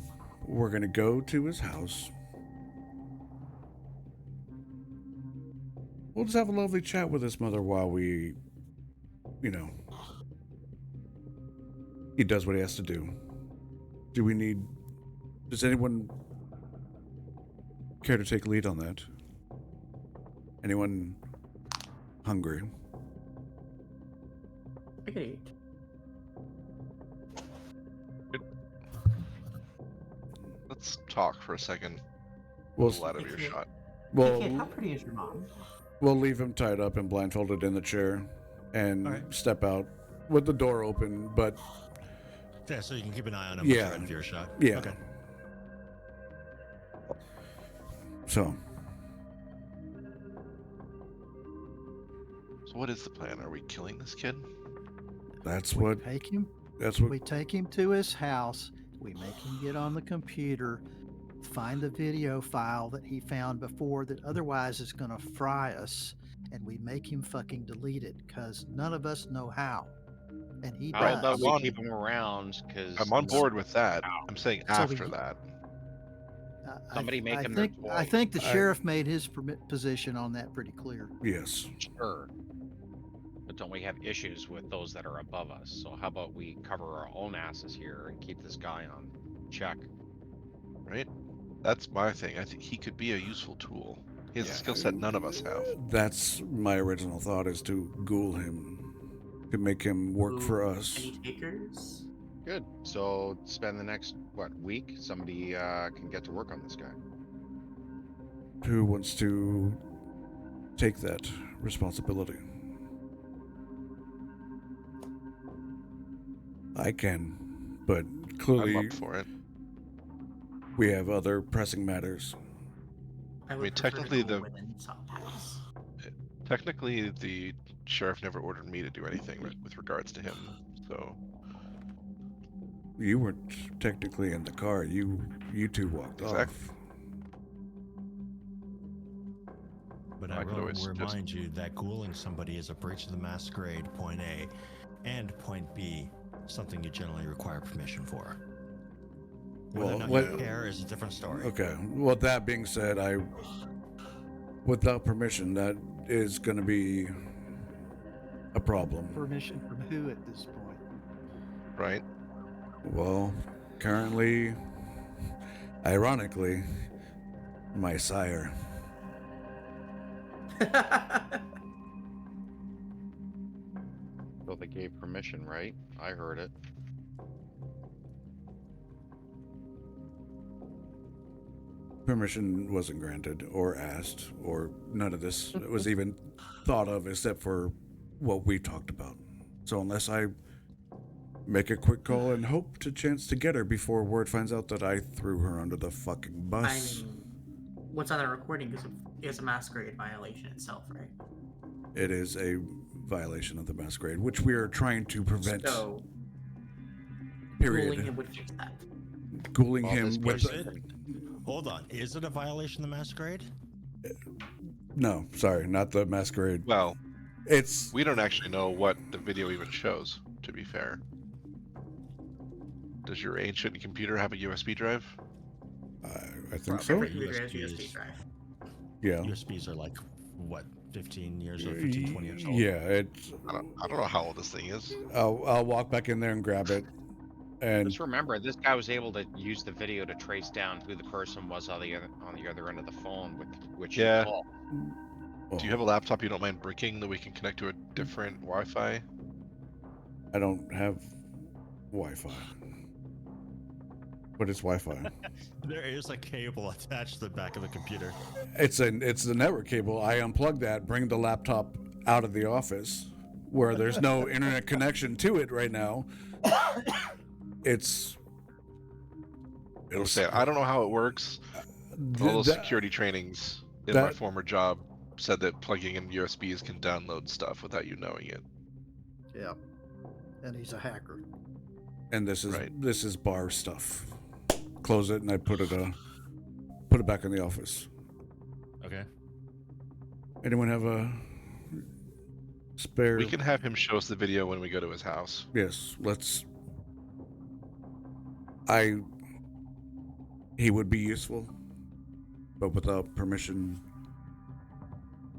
we're gonna go to his house. We'll just have a lovely chat with his mother while we, he does what he has to do. Does anyone care to take lead on that? Anyone hungry? I could eat. Let's talk for a second. We'll, Pull out of your shot. Hey, kid, how we'll, pretty is your mom? we'll leave him tied up and blindfolded in the chair and All right. step out with the door open, but Yeah, so you can keep an eye on him. Yeah. With your shot. Yeah. Okay. So, So what is the plan? Are we killing this kid? that's We what. take him. That's what. We take him to his house. We make him get on the computer, find the video file that he found before that otherwise is going to fry us, and we make him fucking delete it because none of us know how. And he How does. about I'm we on- keep him around? Because I'm on board with that. I'm saying So after we- that. Somebody make I him their think, I toy. think the sheriff made his position on that pretty clear. Yes. Sure. But don't we have issues with those that are above us? So how about we cover our own asses here and keep this guy on check? Right? That's my thing. I think he could be a useful tool. He has a skill set none of us have. That's my original thought, is to ghoul him, to make him work for us. Any takers? Good. So spend the next week? Somebody can get to work on this guy. Who wants to take that responsibility? I can, but clearly I'm up for it. we have other pressing matters. I would mean, prefer to technically go the- within sometimes. Technically, the sheriff never ordered me to do anything with regards to him. So You weren't technically in the car. You two walked Exactly. off. But I I could will always just- remind you that ghouling somebody is a breach of the masquerade, point A, and point B, something you generally require permission for. Whether Well, or not what- you care is a different story. Okay. Well, that being said, without permission, that is going to be a problem. Permission from who at this point? right? Well, currently, ironically, my sire. So they gave permission, right? I heard it. Permission wasn't granted or asked, or none of this was even thought of except for what we talked about. So unless I make a quick call and hope to chance to get her before word finds out that I threw her under the fucking I bus, mean, what's on the recording is a masquerade violation itself, right? it is a violation of the masquerade, which we are trying to prevent. So, Period. ruling him would fix that. Ghouling Well, him this with. Is it? Hold on. Is it a violation of the masquerade? No, sorry, not the masquerade. Well, It's. we don't actually know what the video even shows, to be fair. Does your ancient computer have a USB drive? I think so. Every computer has USBs. USB drive. Yeah. USBs are like, what, 15 years old, 15, 20 years old? Yeah, it's. I don't know how old this thing is. I'll walk back in there and grab it, and Just remember, this guy was able to use the video to trace down who the person was on the other end of the phone with which he Yeah. called. Do you have a laptop you don't mind bricking that we can connect to a different Wi-Fi? I don't have Wi-Fi. What is Wi-Fi? There is a cable attached to the back of the computer. It's the network cable. I unplug that, bring the laptop out of the office where there's no internet connection to it right now. It'll say, I don't know how it works. All those that- security trainings in my that- former job said that plugging in USBs can download stuff without you knowing it. Yeah. And he's a hacker. and this is Right. this is bar stuff. Close it, and I put it back in the office. Okay. Anyone have a spare? We can have him show us the video when we go to his house. Yes, let's. He would be useful, but without permission.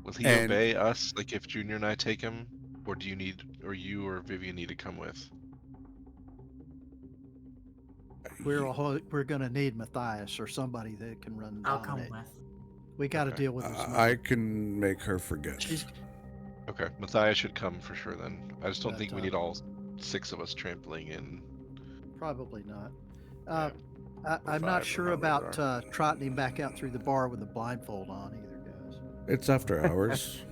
Will he And- obey us, like if Junior and I take him? Or do you need, or you or Vivian need to come with? We're going to need Matthias or somebody that can run. I'll come dominate. with. We got to Okay. deal with this. I can make her forget. She's Okay, Matthias should come for sure then. I just don't But, think we need all 6 of us trampling in. probably not. Yeah. I'm Five, not sure how many about trotting him back out through the bar with a blindfold on either, guys. It's after hours.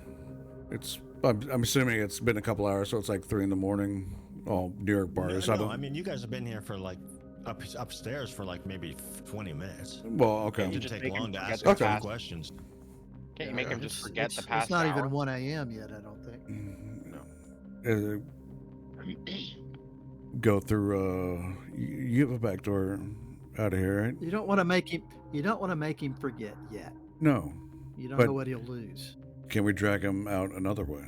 I'm assuming it's been a couple hours, so it's like 3 in the morning. all New York bars. No, I mean, you guys have been here for like upstairs for like maybe 20 minutes. Well, okay. It didn't just take make him long to forget ask the a few past. questions. Can't you make him just forget the It's past not hour? even 1 a.m. yet, I don't think. Go through. You have a back door out of here, right? You don't want to make him. You don't want to make him forget yet. No. You don't But- know what he'll lose. Can we drag him out another way?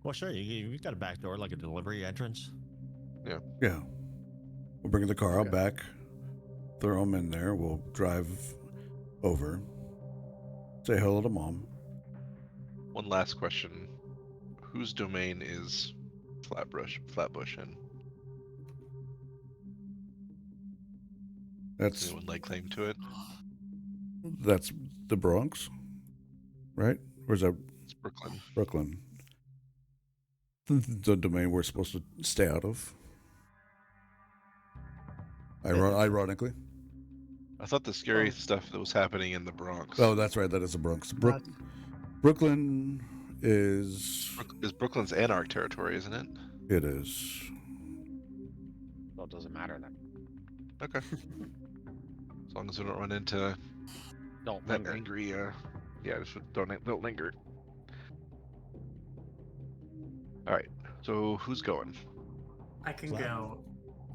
Well, sure, you got a back door, like a delivery entrance. Yeah. We'll bring the car out back, throw him in there. We'll drive over, say hello to Mom. One last question: whose domain is Flatbush in? Does That's anyone lay claim to it? that's the Bronx, right? Or is that It's Brooklyn. Brooklyn? The domain we're supposed to stay out of. Ironically. I thought the scary stuff that was happening in the Bronx. Oh, that's right. That is the Bronx. Brooklyn is. Is Brooklyn's Anarch territory, isn't it? It is. Well, it doesn't matter then. Okay. As long as we don't run into Don't that linger. angry, just don't linger. All right. So who's going? I can Flat- go.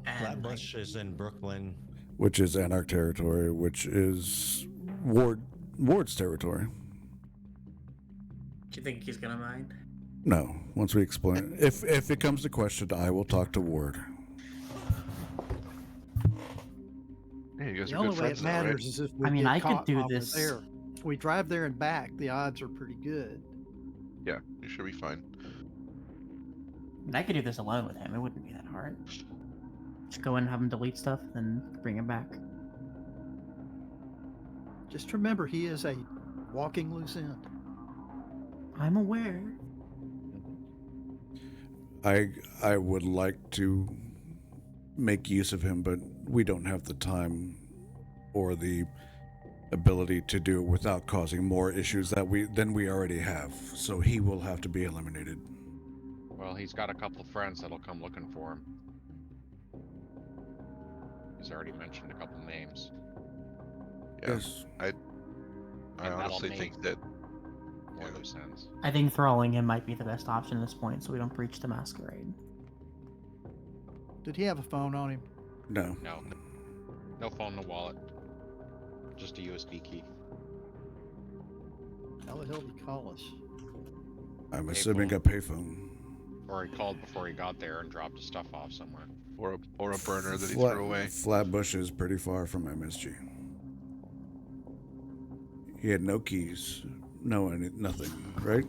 And Flatbush is in Brooklyn. Which is Anarch territory, which is Ward's territory. Do you think he's gonna mind? No, once we explain, if it comes to question, I will talk to Ward. Yeah, you guys The are good only way friends it now, right? matters is if we I mean, get I could caught do while we're this- there. If we drive there and back, the odds are pretty good. Yeah, you should be fine. And I could do this alone with him. It wouldn't be that hard. Just go in and have him delete stuff, then bring him back. Just remember, he is a walking loose end. I'm aware. I would like to make use of him, but we don't have the time or the ability to do it without causing more issues than we already have. So he will have to be eliminated. Well, he's got a couple friends that'll come looking for him. He's already mentioned a couple names. Yeah. Yes. I And that'll honestly make- think that More loose ends. I think thralling him might be the best option at this point, so we don't breach the masquerade. Did he have a phone on him? No. No. No phone, no wallet. Just a USB key. How the hell did he call us? I'm assuming a Payphone. payphone. Or he called before he got there and dropped his stuff off somewhere. or a burner that he Flat- threw away. Flatbush is pretty far from MSG. He had no keys, nothing, right?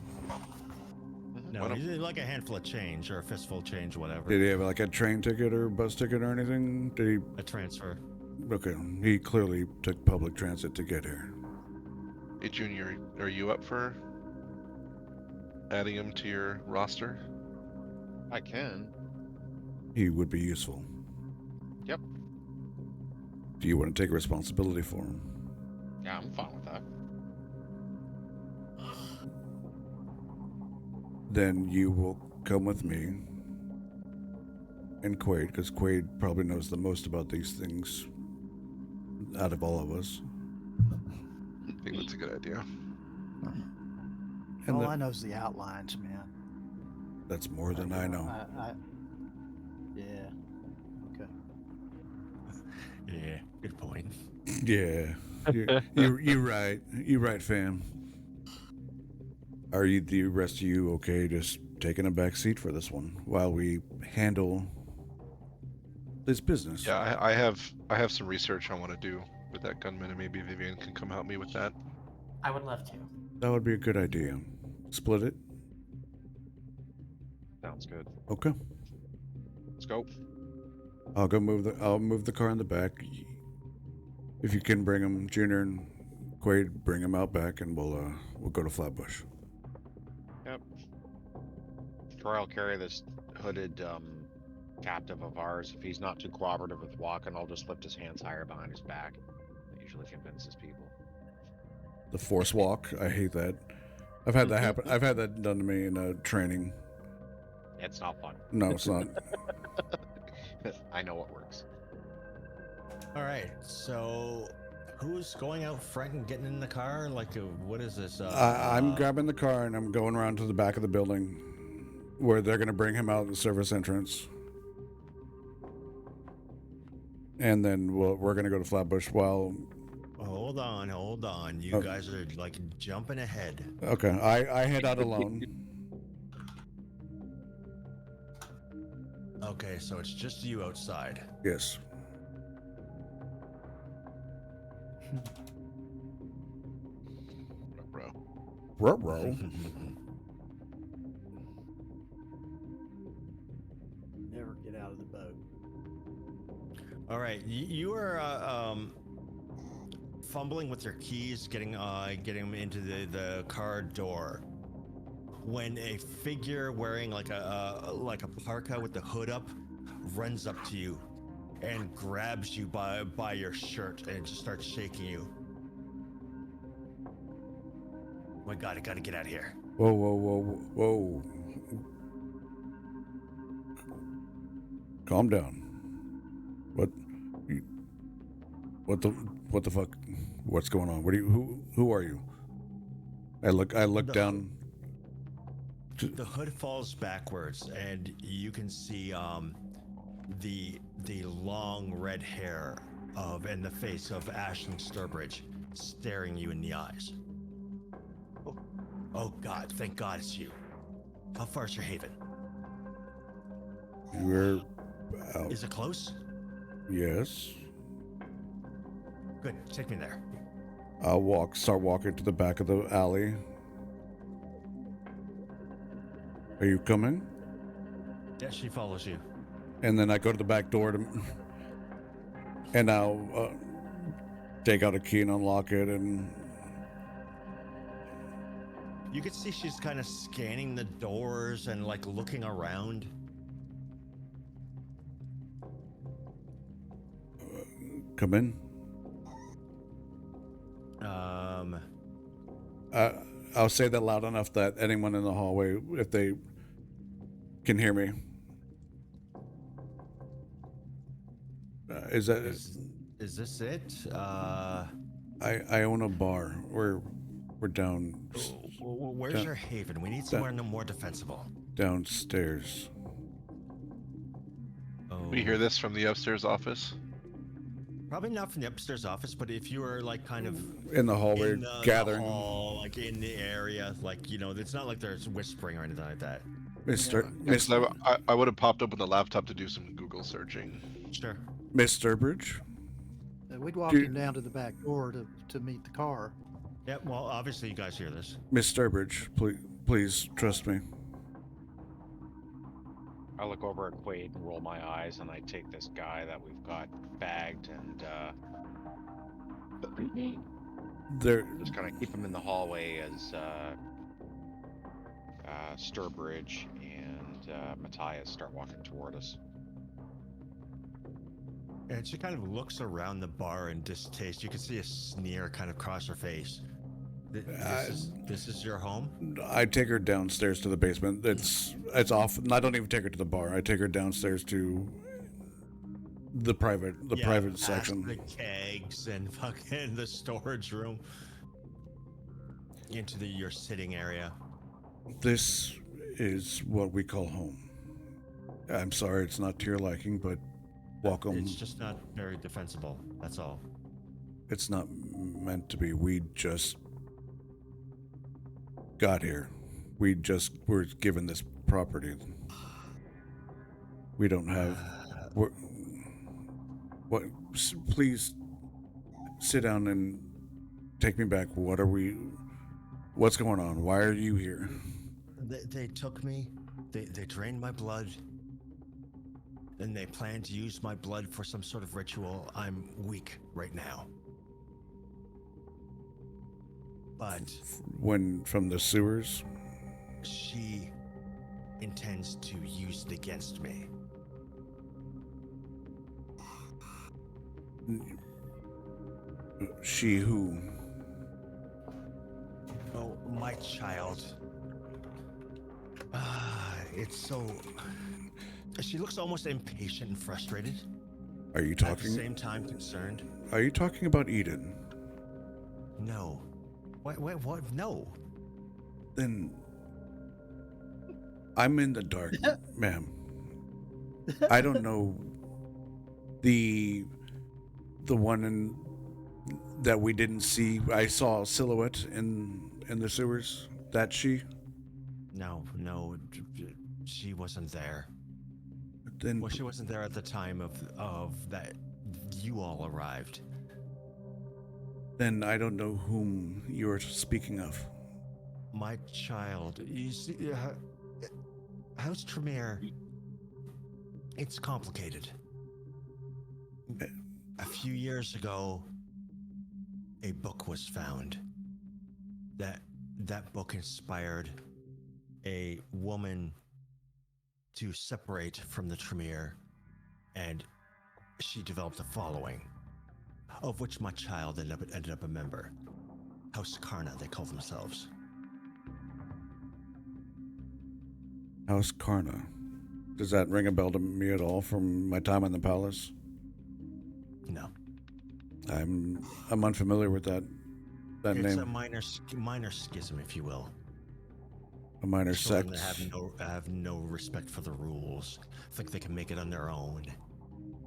No, Why don't- he's like a handful of change or a fistful of change, whatever. Did he have like a train ticket or bus ticket or anything? Did he? A transfer. Okay, he clearly took public transit to get here. Hey, Junior, are you up for adding him to your roster? I can. He would be useful. Yep. Do you want to take responsibility for him? Yeah, I'm fine with that. Then you will come with me and Quaid, because Quaid probably knows the most about these things out of all of us. I think that's a good idea. And All the- I know is the outlines, man. That's more than I know. Yeah. Okay. Yeah, good point. Yeah, you're right. You're right, fam. Are you the rest of you okay? Just taking a back seat for this one while we handle this business. Yeah, I have some research I want to do with that gunman, and maybe Vivian can come help me with that. I would love to. That would be a good idea. Split it. Sounds good. Okay. Let's go. I'll move the car in the back. If you can bring him, Junior and Quaid, bring him out back, and we'll go to Flatbush. Yep. Troy will carry this hooded captive of ours. If he's not too cooperative with walking, I'll just lift his hands higher behind his back. That usually convinces people. The force walk. I hate that. I've had that happen. I've had that done to me in training. It's not fun. No, it's not. I know what works. All right, so who's going out front and getting in the car? Like, what is this? I'm grabbing the car and I'm going around to the back of the building where they're going to bring him out the service entrance. And then we're going to go to Flatbush while... Hold on. You guys are like jumping ahead. Okay, I head out alone. Okay, so it's just you outside. Yes. Bro. Ruh-roh. Never get out of the boat. All right, you are fumbling with your keys, getting them into the car door, when a figure wearing like a parka with the hood up runs up to you and grabs you by your shirt and just starts shaking you. Oh my God, I gotta get out of here. Whoa. Calm down. What the fuck? What's going on? Who are you? I look down. The hood falls backwards, and you can see the long red hair and the face of Ashton Sturbridge staring you in the eyes. Oh God! Thank God it's you. How far is your haven? We're out. Is it close? Yes. Good. Take me there. I'll start walking to the back of the alley. Are you coming? Yeah, she follows you. And then I go to the back door and I'll take out a key and unlock it, and You can see she's kind of scanning the doors and like looking around. come in. I'll say that loud enough that anyone in the hallway, if they can hear me. Is this it? I own a bar. We're down. Where's your haven? We need somewhere no more defensible. Downstairs. Oh. We hear this from the upstairs office. Probably not from the upstairs office, but if you were like kind of In the hallway, in gathering. the hall, like in the area, like it's not like there's whispering or anything like that. Mr. I would have popped open the laptop to do some Google searching. Sure. Miss Sturbridge? We'd walk him down to the back door to meet the car. Yeah, well, obviously you guys hear this. Miss Sturbridge, please trust me. I look over at Quaid and roll my eyes, and I take this guy that we've got bagged and just kind of keep him in the hallway as Sturbridge and Matthias start walking toward us. And she kind of looks around the bar in distaste. You can see a sneer kind of cross her face. This is your home? I take her downstairs to the basement. It's off. I don't even take her to the bar. I take her downstairs to the private section. The kegs and fucking the storage room. Into your sitting area. This is what we call home. I'm sorry it's not to your liking, but welcome. It's just not very defensible. That's all. It's not meant to be. We just got here. We just were given this property. We don't have... Please sit down and take me back. What's going on? Why are you here? They took me. They drained my blood. And they plan to use my blood for some sort of ritual. I'm weak right now. But From the sewers? she intends to use it against me. She who? Oh, my child. It's so. She looks almost impatient and frustrated. Are you At the talking? same time, concerned. Are you talking about Eden? No. What? No. Then I'm in the dark, ma'am. I don't know the one that we didn't see. I saw a silhouette in the sewers. That she? No. She wasn't there. Then Well, she wasn't there at the time of that. You all arrived. then I don't know whom you're speaking of. My child. You see, House Tremere. It's complicated. A few years ago, a book was found. That book inspired a woman to separate from the Tremere, and she developed a following, of which my child ended up a member. House Karna, they call themselves. House Karna. Does that ring a bell to me at all from my time in the palace? No. I'm unfamiliar with that It's name. a minor schism, if you will. A minor Children sect. that have no respect for the rules. Think they can make it on their own.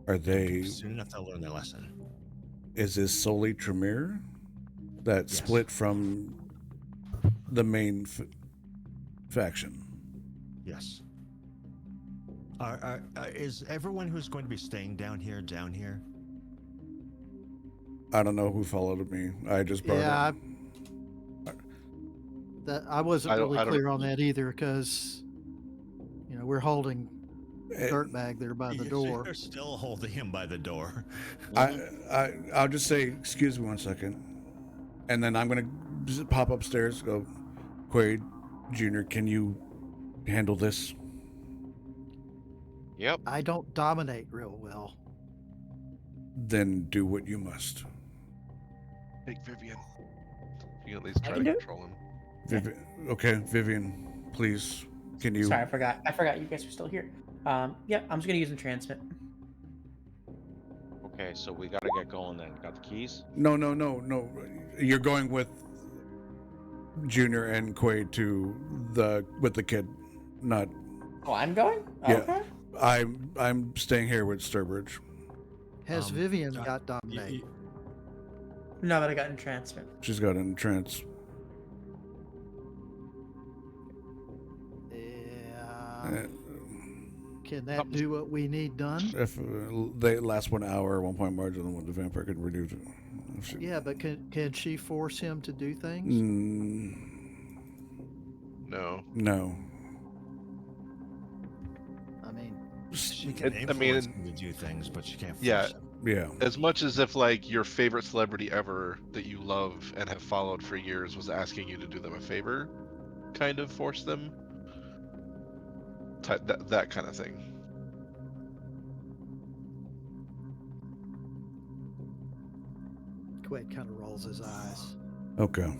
Are they? Soon enough, they'll learn their lesson. Is this solely Tremere that Yes. split from the main faction? Yes. Is everyone who's going to be staying down here? I don't know who followed me. I just brought Yeah, it. that I wasn't I don't- really I don't- clear on that either, because we're holding Eh, dirtbag there by the door. You're still holding him by the door. I'll just say, excuse me 1 second, and then I'm gonna just pop upstairs. Go, Quaid Jr. Can you handle this? Yep. I don't dominate real well. Then do what you must. Take Vivian. You can at least I try can to do it. control him. Okay, Vivian, please. Can you? Sorry, I forgot you guys are still here. Yeah, I'm just gonna use entrancement. Okay, so we gotta get going then. Got the keys? No. You're going with Junior and Quaid with the kid, not. Oh, I'm going? Yeah. Okay. I'm staying here with Sturbridge. Has Um, Vivian uh, got dominate? No, but I got entrancement. She's got in trance. Yeah. Uh, Can that do what we need done? If they last 1 hour, 1 point margin than what the vampire could reduce. Yeah, but can she force him to do things? No. No. I mean, She can I mean, influence him to do things, but she can't force Yeah. him. Yeah. As much as if like your favorite celebrity ever that you love and have followed for years was asking you to do them a favor, kind of force them. That kind of thing. Quaid kind of rolls his eyes. Okay.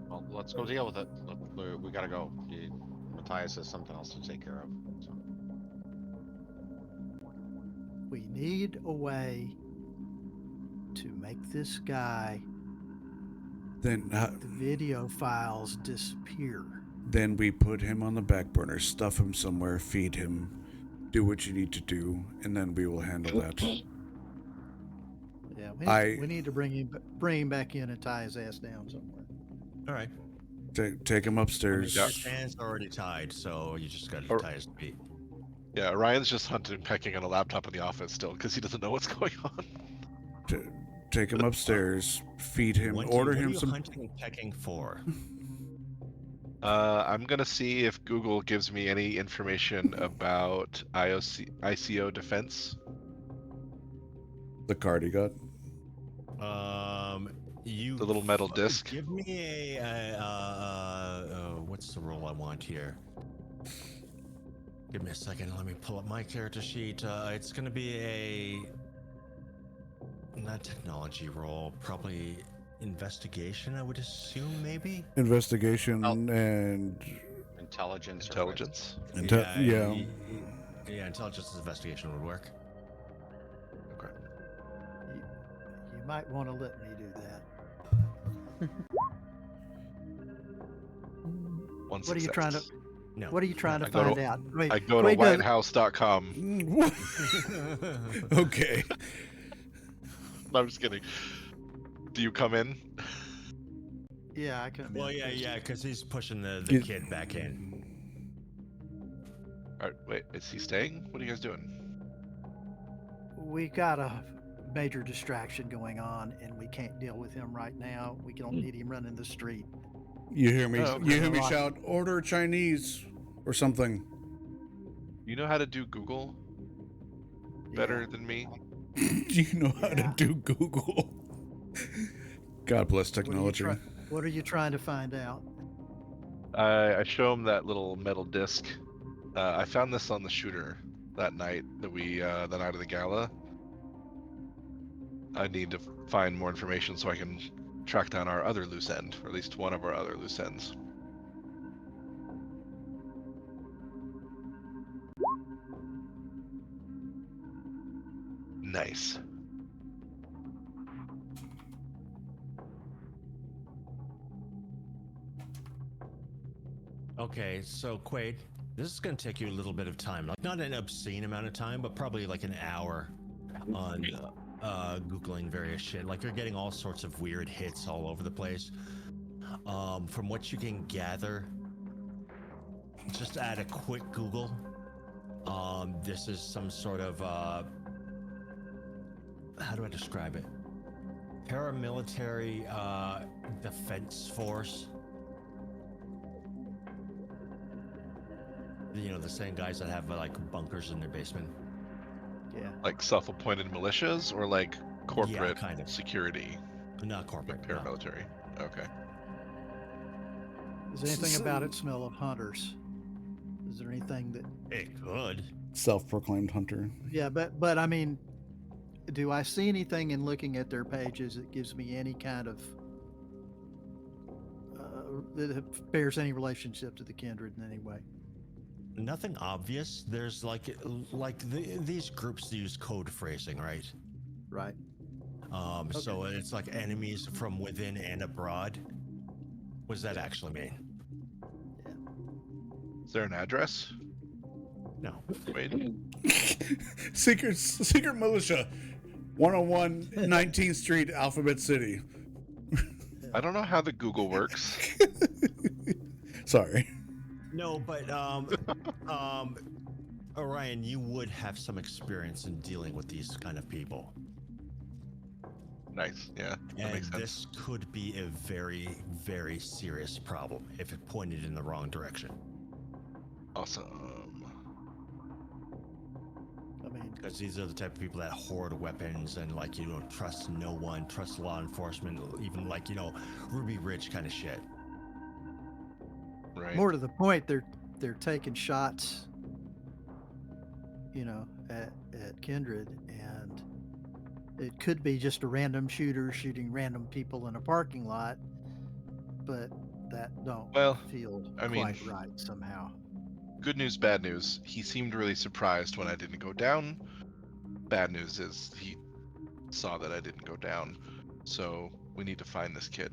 Well, let's go deal with it. We gotta go. Matthias has something else to take care of. So. We need a way to make this guy, Then the video files, disappear. then we put him on the back burner, stuff him somewhere, feed him, do what you need to do, and then we will handle that. Yeah, we need to bring him back in and tie his ass down somewhere. All right. Take him upstairs. His hands are already tied, so you just got to Or- tie his feet. Yeah, Ryan's just hunting, pecking on a laptop in the office still because he doesn't know what's going on. Take him upstairs, feed him, What order are him you some. hunting and pecking for? I'm gonna see if Google gives me any information about ICO defense. The card he got. You The little metal disc. Give me what's the roll I want here? Give me a second. Let me pull up my character sheet. It's gonna be a not technology roll, probably investigation. I would assume, maybe. Investigation Oh. and Intelligence. Intelligence. Yeah. Yeah, intelligence investigation would work. Okay. You might want to let me do that. One What are you trying to? success. No. What are you trying to I go to- find out? Wait, I go to Quaid does- whitehouse.com. Okay. No, I'm just kidding. Do you come in? Yeah, I can. Well, yeah, because he's pushing the You- kid back in. All right, wait, is he staying? What are you guys doing? We got a major distraction going on, and we can't deal with him right now. We don't need him running the street. You hear me? Oh, okay. You hear me shout, "Order Chinese" or something. You know how to do Google better than me? You know how to Yeah. do Google. God bless technology. What are you trying to find out? I show him that little metal disc. I found this on the shooter that night that the night of the gala. I need to find more information so I can track down our other loose end, or at least one of our other loose ends. Nice. Okay, so Quaid, this is going to take you a little bit of time. Like, not an obscene amount of time, but probably like an hour on Googling various shit. Like, you're getting all sorts of weird hits all over the place. From what you can gather, just add a quick Google. This is some sort of, how do I describe it? Paramilitary defense force. You know, the same guys that have like bunkers in their basement. Yeah. Like self-appointed militias or like corporate kind of. security? Not corporate. Like no. paramilitary. Okay. Does anything about it smell of hunters? Is there anything that? It could. Self-proclaimed hunter. Yeah, but I mean, do I see anything in looking at their pages that gives me any kind of that bears any relationship to the kindred in any way? Nothing obvious. There's these groups use code phrasing, right? Right. So it's like enemies from within and abroad. What does that actually mean? Is there an address? No. Wait. Secret militia, 101 19th Street, Alphabet City. I don't know how the Google works. Sorry. No, but Orion, you would have some experience in dealing with these kind of people. Nice. Yeah, that And makes sense. this could be a very, very serious problem if it pointed in the wrong direction. Awesome. I mean, Because these are the type of people that hoard weapons and, like, you don't trust no one, trust law enforcement, even, like, you know, Ruby Ridge kind of shit. Right. more to the point, they're taking shots, you know, at Kindred, and it could be just a random shooter shooting random people in a parking lot, but that don't feel I mean, quite right somehow. Good news, bad news. He seemed really surprised when I didn't go down. Bad news is he saw that I didn't go down. So we need to find this kid.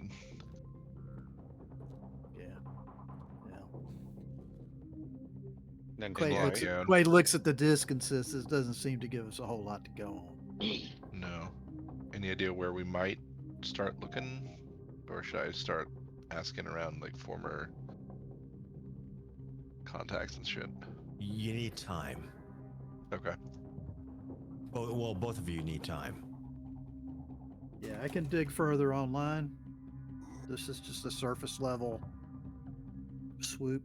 Yeah. Then Quite Quaid deploy. like- Quaid looks at the disc and says, "This doesn't seem to give us a whole lot to go on." No. Any idea where we might start looking? Or should I start asking around like former contacts and shit? You need time. Okay. Well, both of you need time. Yeah, I can dig further online. This is just a surface level swoop.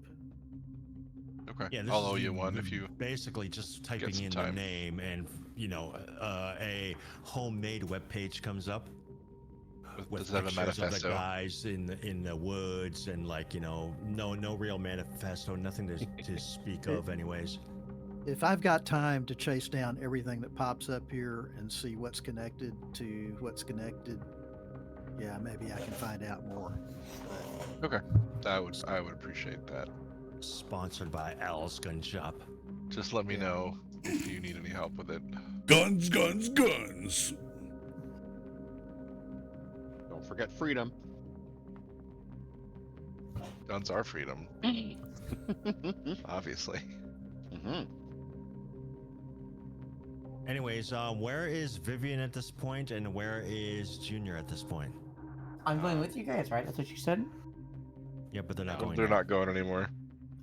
Okay. Yeah, this I'll is owe you one if you basically just typing some in time. the name, and you know, a homemade web page comes up with does it have a pictures of the manifesto? guys in the woods, and, like, you know, no real manifesto, nothing to speak of, anyways. If I've got time to chase down everything that pops up here and see what's connected to what's connected, yeah, maybe I can find out more. Okay. I would appreciate that. Sponsored by Al's Gun Shop. Just let me know if you need any help with it. Guns, guns, guns. Don't forget freedom. Guns are freedom, obviously. Mm-hmm. Anyways, where is Vivian at this point, and where is Junior at this point? I'm going with you guys, right? That's what you said? Yeah, but they're not No, going. They're yet. not going anymore.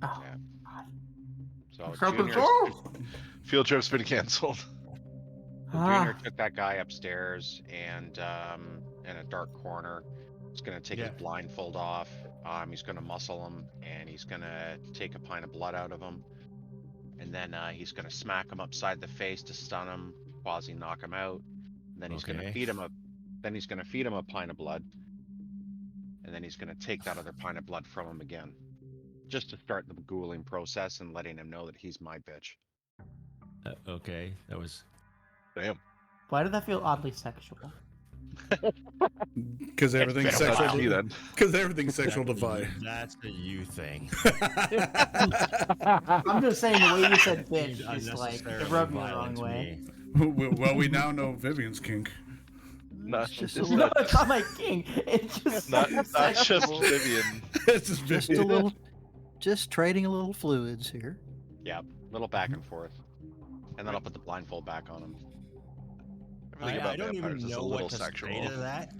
Oh, Yeah. God. So Help us Junior, all. Field trip's been canceled. Junior took that guy upstairs and in a dark corner. He's gonna take his Yeah. blindfold off. He's gonna muscle him, and he's gonna take a pint of blood out of him, and then he's gonna smack him upside the face to stun him, quasi knock him out. And then he's gonna Okay. feed him a. Then he's gonna feed him a pint of blood, and then he's gonna take that other pint of blood from him again, just to start the ghouling process and letting him know that he's my bitch. Okay, that was. Damn. Why did that feel oddly sexual? Because everything's It's better sexual. Me then. Because everything's sexual to Vi. That's a you thing. I'm just saying the way you said bitch, Being just like, it unnecessarily rubbed me the violent wrong to way. me. Well, we now know Vivian's kink. Not It's just just, a No, little, it's not my king. It's just not just sexual. Vivian. It's just just a Vivian. little, just trading a little fluids here. Yeah, little back and forth, and then I'll put the blindfold back on him. Everything I about don't vampires even is a know little what to sexual. say to that.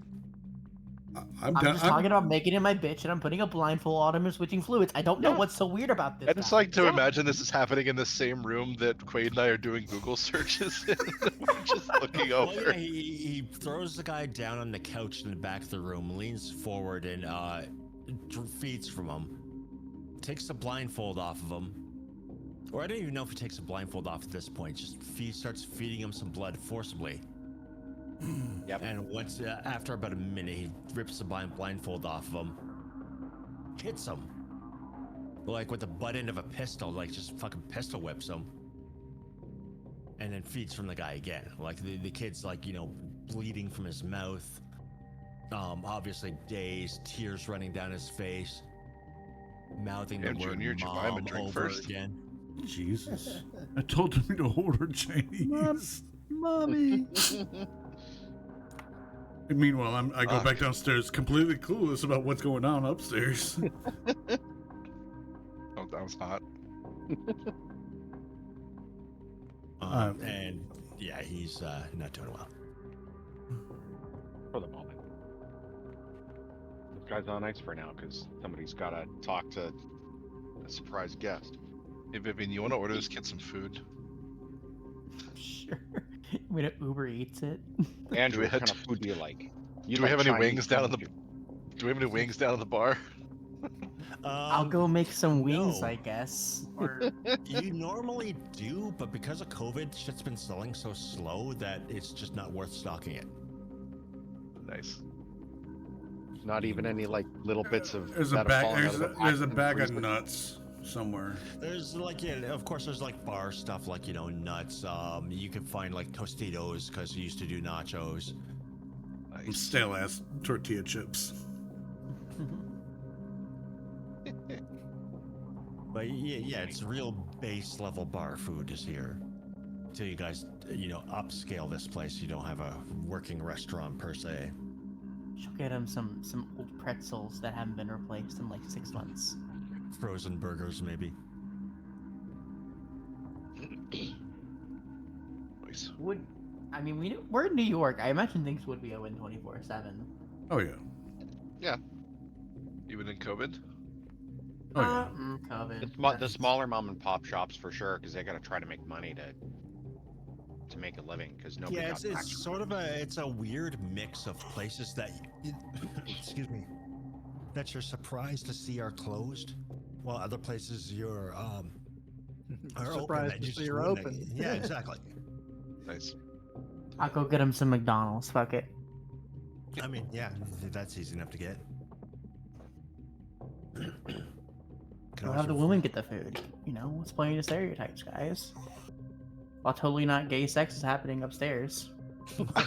I'm I'm down. just talking about making it my bitch, and I'm putting a blindfold on him and switching fluids. I don't know Yeah. what's so weird about this. I just guy. like to imagine this is happening in the same room that Quaid and I are doing Google searches in. We're just looking Well, over. yeah, he throws the guy down on the couch in the back of the room, leans forward, and feeds from him. Takes the blindfold off of him. Or I don't even know if he takes the blindfold off at this point. Just starts feeding him some blood forcibly. Yep. And once after about a minute, he rips the blindfold off of him, hits him, like with the butt end of a pistol, like just fucking pistol whips him, and then feeds from the guy again. Like the kid's like, you know, bleeding from his mouth, obviously dazed, tears running down his face, mouthing the Damn, word Junior, did you buy him a mom drink over first? again. Jesus. I told him to order Chinese. Mommy. And meanwhile, I go Fuck. back downstairs completely clueless about what's going on upstairs. Oh, that was hot. And yeah, he's not doing well. For the moment. This guy's on ice for now because somebody's got to talk to a surprise guest. Hey, Vivian, you want to order this kid some food? Sure. I'm gonna Uber Eats it. Andrew, we what have kind to- of food do you like? You Do we like have any Chinese wings down in the? food? Do we have any wings down at the bar? I'll go make some wings, no. I guess. Or You normally do, but because of COVID, shit's been selling so slow that it's just not worth stocking it. Nice. Not even any like little bits of. There's a that have bag. fallen out There's of the there's a pack bag of freezer. nuts somewhere. There's like, yeah, of course, there's like bar stuff like, you know, nuts. You can find like Tostitos because you used to do nachos. Nice. Stale ass tortilla chips. But yeah, it's real base level bar food is here. Until you guys, you know, upscale this place, you don't have a working restaurant per se. she'll get him some old pretzels that haven't been replaced in like 6 months. Frozen burgers, maybe. Nice. We're in New York. I imagine things would be open 24/7. Oh yeah. Even in COVID? Oh yeah. COVID. The smaller mom and pop shops for sure because they got to try to make money to make a living because nobody Yeah, got it's taxed. sort of it's a weird mix of places that, excuse me, that you're surprised to see are closed, while other places you're are open. Surprised that to you see just you're wouldn't- open. Yeah, exactly. Nice. I'll go get him some McDonald's. Fuck it. I mean, yeah, that's easy enough to get. Can I'll always have the refer- women get the food. You know, what's playing the stereotypes, guys? While totally not gay sex is happening upstairs. I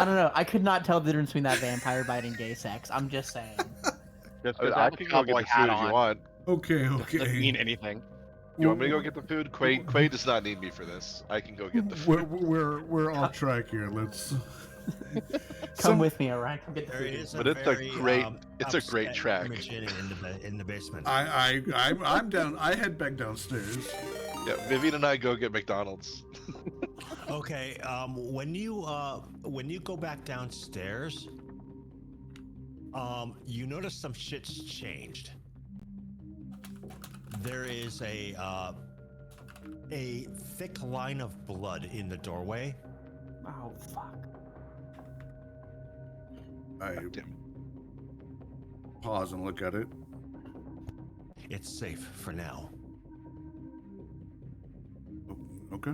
don't know. I could not tell the difference between that vampire bite and gay sex. I'm just saying. Just I mean, because I I have a can go get cowboy the hat food if you on want. Okay, doesn't mean okay. anything. You want me to go get the food? Quaid does not need me for this. I can go get the We're, food. we're off track here. Let's. Come with me, alright? Come get the There food. is a But it's a very great- it's a great upset track. Imogen in the basement. I'm down. I head back downstairs. Yeah, Vivian and I go get McDonald's. Okay, when you go back downstairs, you notice some shit's changed. There is a thick line of blood in the doorway. Oh, fuck. I God damn it. pause and look at it. It's safe for now. Okay.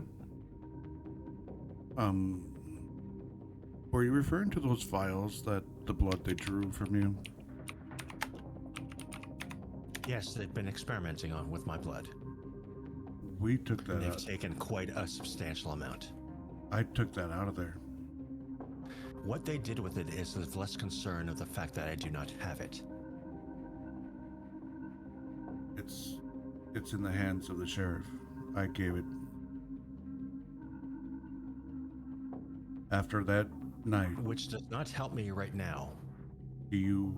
Were you referring to those vials that the blood they drew from you? Yes, they've been experimenting on with my blood. We took And that they've out. taken quite a substantial amount. I took that out of there. What they did with it is of less concern of the fact that I do not have it. It's in the hands of the sheriff. I gave it. After that night, Which does not help me right now. do you?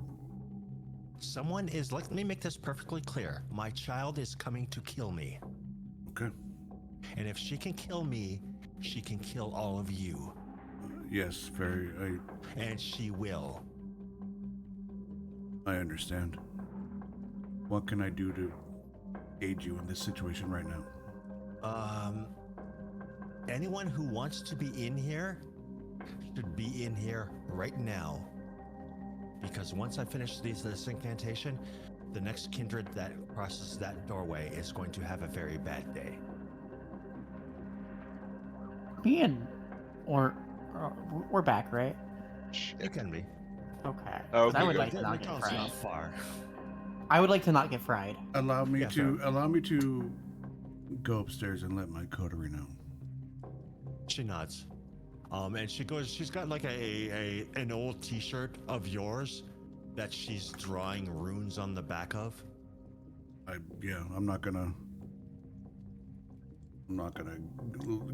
Someone is, let me make this perfectly clear. My child is coming to kill me. Okay. And if she can kill me, she can kill all of you. Yes, very. And she will. I understand. What can I do to aid you in this situation right now? Anyone who wants to be in here should be in here right now. Because once I finish this incantation, the next kindred that crosses that doorway is going to have a very bad day. We're back, right? It can be. Okay. Oh, 'Cause I okay, would good. like to not get McDonald's fried. not far. I would like to not get fried. Allow me Yeah, to fair. allow me to go upstairs and let my coterie know. She nods. And she goes, she's got like an old t-shirt of yours that she's drawing runes on the back of. I'm not gonna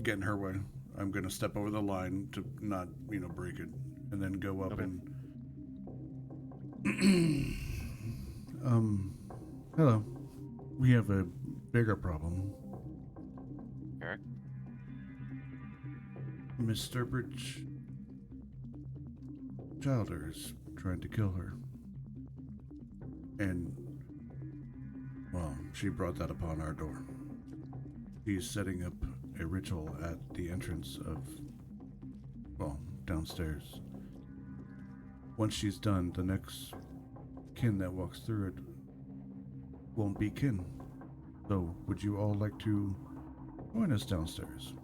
get in her way. I'm gonna step over the line to not, break it, and then go up Okay. and. Hello. We have a bigger problem. Okay. Miss Sturbridge Childer is trying to kill her. And, well, she brought that upon our door. He's setting up a ritual at the entrance of, downstairs. Once she's done, the next kin that walks through it won't be kin. So, would you all like to join us downstairs?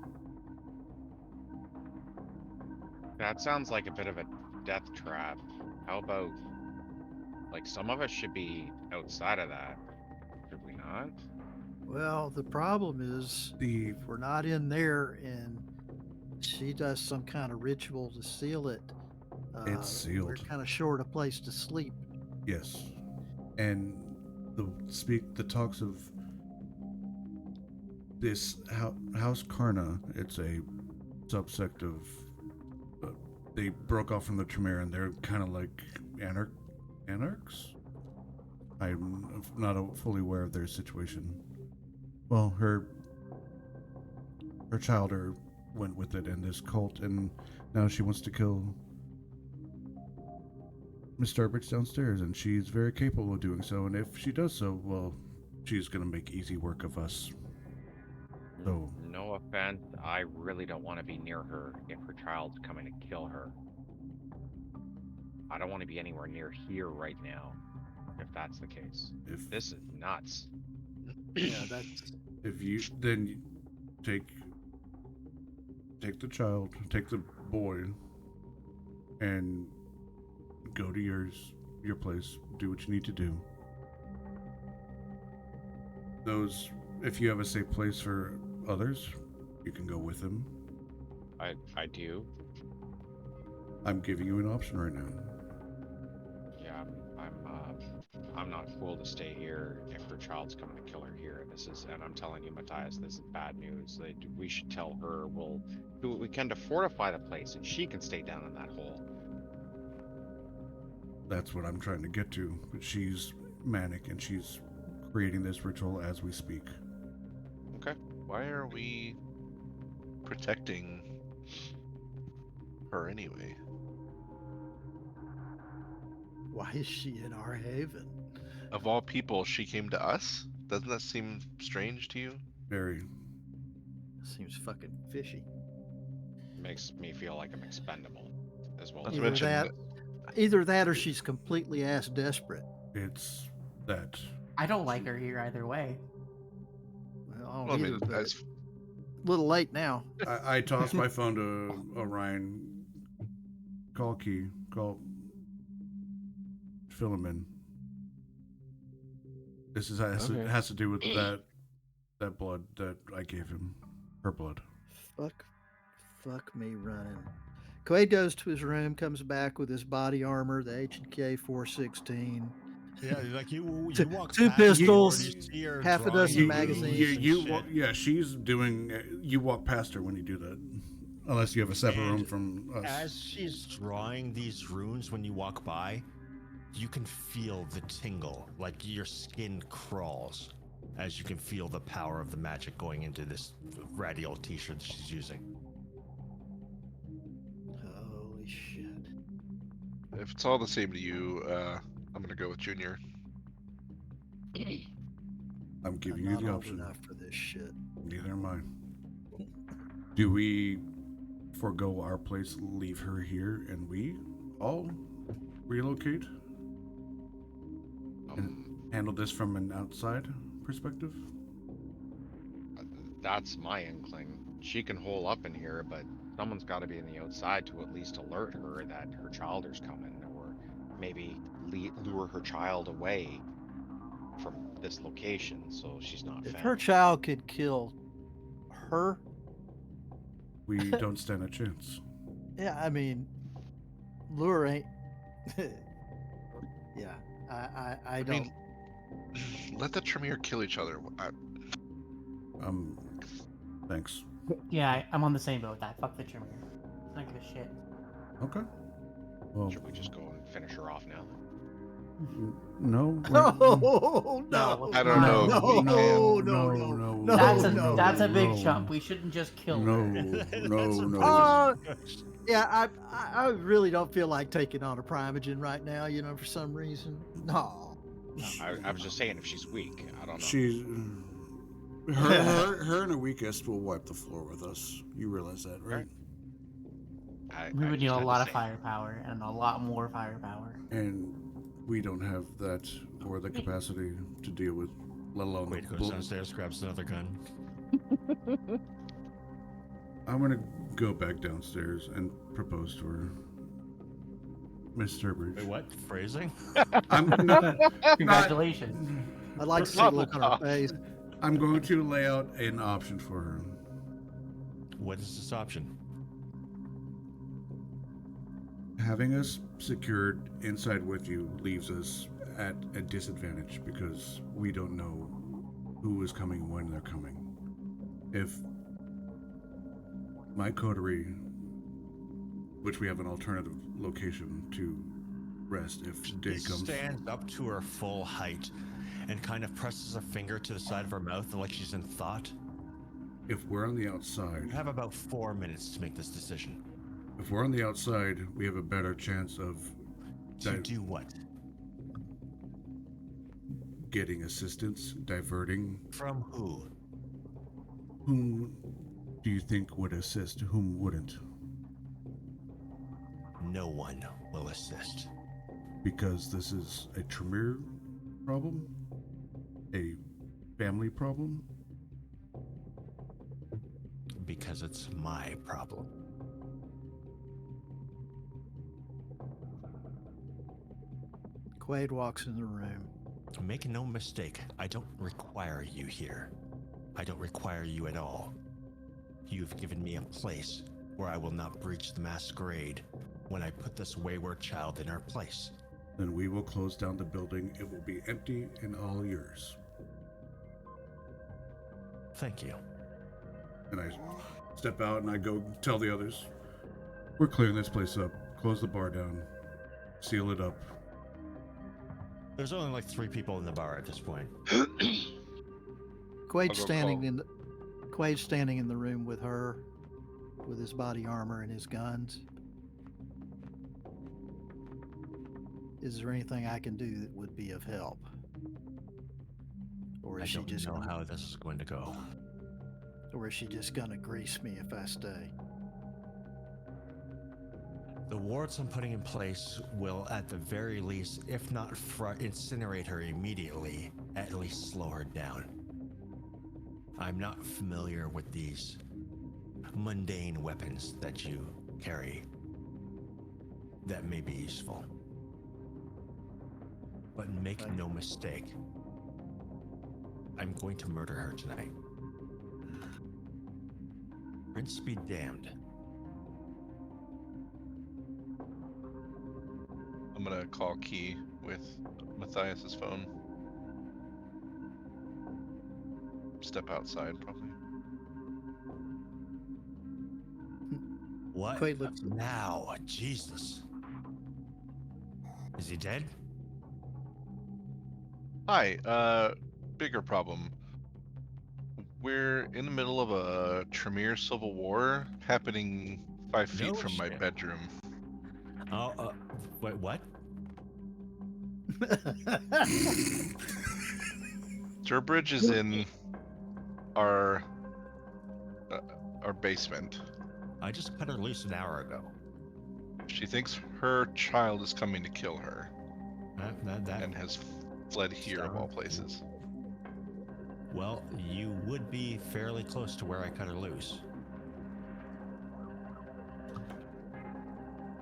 That sounds like a bit of a death trap. How about, some of us should be outside of that? Should we not? Well, the problem is The if we're not in there and she does some kind of ritual to seal it, It's sealed. we're kind of short a place to sleep. Yes, and the talks of this House Karna. It's a subsect of. They broke off from the Tremere, and they're kind of like anarchs. I'm not fully aware of their situation. Well, her childer went with it in this cult, and now she wants to kill Miss Sturbridge downstairs, and she's very capable of doing so. And if she does so, well, she's gonna make easy work of us. So, No offense, I really don't want to be near her if her child's coming to kill her. I don't want to be anywhere near here right now, if that's the case. if This is nuts. Yeah, that's if you then you take the child, take the boy, and go to your place. Do what you need to do. If you have a safe place for others, you can go with them. I do. I'm giving you an option right now. Yeah, I'm fool to stay here if her child's coming to kill her here. And I'm telling you, Matthias, this is bad news. We should tell her we'll do what we can to fortify the place, and she can stay down in that hole. That's what I'm trying to get to. But she's manic, and she's creating this ritual as we speak. Okay. Why are we protecting her anyway? Why is she in our haven? Of all people, she came to us? Doesn't that seem strange to you? Very. Seems fucking fishy. Makes me feel like I'm expendable as well. Not to Either mention that, either that, or she's completely ass desperate. It's that. I don't like her here either way. Well, I don't Well, I either, mean, but that's a little late now. I tossed my phone to Orion. Call Philemon. This has to do with that blood that I gave him. Her blood. Fuck me running. Quaid goes to his room, comes back with his body armor, the H&K 416. Yeah, like you walk Two past her, pistols, you see her half a drawing dozen runes magazines. and shit. Yeah, she's doing. You walk past her when you do that, unless you have a separate room And from us. As she's drawing these runes, when you walk by, you can feel the tingle, like your skin crawls, as you can feel the power of the magic going into this radial t-shirt that she's using. Holy shit. if it's all the same to you, I'm gonna go with Junior. I'm giving I'm you not the old option. enough for this shit. Neither am I. Do we forego our place, leave her here, and we all relocate and handle this from an outside perspective? That's my inkling. She can hole up in here, but someone's got to be on the outside to at least alert her that her child is coming, or maybe lure her child away from this location so she's not If found. her child could kill her, We don't stand a chance. yeah, I mean, lure ain't. Yeah, I don't. mean, let the Tremere kill each other. Thanks. Yeah, I'm on the same boat with that. Fuck the Tremere. I don't give a shit. Okay. Well, Should we just go and finish her off now? no. Oh no! No, I don't know. That's a big chump. We shouldn't just kill her. No. Yeah, I really don't feel like taking on a Primogen right now. You know, for some reason. No. I was just saying if she's weak. I don't know. She's her and her weakest will wipe the floor with us. You realize that, right? We would need just a had to lot of say. firepower and a lot more firepower. And we don't have that or the capacity to deal with, let alone Wait, goes downstairs, grabs another gun. I'm gonna go back downstairs and propose to her. Miss Sturbridge. Wait, what? Phrasing? I'm not, Congratulations. I'd like to see the look on her face. I'm going to lay out an option for her. What is this option? Having us secured inside with you leaves us at a disadvantage because we don't know who is coming when they're coming. If my coterie, which we have an alternative location to rest if day She comes. stands up to her full height and kind of presses a finger to the side of her mouth like she's in thought. If we're on the outside, You have about 4 minutes to make this decision. if we're on the outside, we have a better chance of To do what? getting assistance, diverting. From who? Whom do you think would assist? Whom wouldn't? No one will assist. Because this is a Tremere problem? A family problem? Because it's my problem. Quaid walks in the room. Make no mistake, I don't require you here. I don't require you at all. You've given me a place where I will not breach the masquerade when I put this wayward child in her place. then we will close down the building. It will be empty and all yours. Thank you. And I step out and I go tell the others, we're clearing this place up. Close the bar down. Seal it up. There's only like 3 people in the bar at this point. Quaid's go standing call. in the Quaid's standing in the room with her, with his body armor and his guns. Is there anything I can do that would be of help? Or I is she don't just know gonna, how this is going to go. or is she just gonna grease me if I stay? The wards I'm putting in place will, at the very least, if not incinerate her immediately, at least slow her down. I'm not familiar with these mundane weapons that you carry that may be useful. But make Okay. no mistake, I'm going to murder her tonight. Prince be damned. I'm gonna call Key with Matthias's phone. Step outside, probably. What? Quaid looks Now? Jesus. Is he dead? Hi, bigger problem. We're in the middle of a Tremere civil war happening 5 feet No from my shit. bedroom. Oh, wait, what? Durbridge is in our basement. I just cut her loose an hour ago. She thinks her child is coming to kill her That and has fled here of all sounds- places. Well, you would be fairly close to where I cut her loose.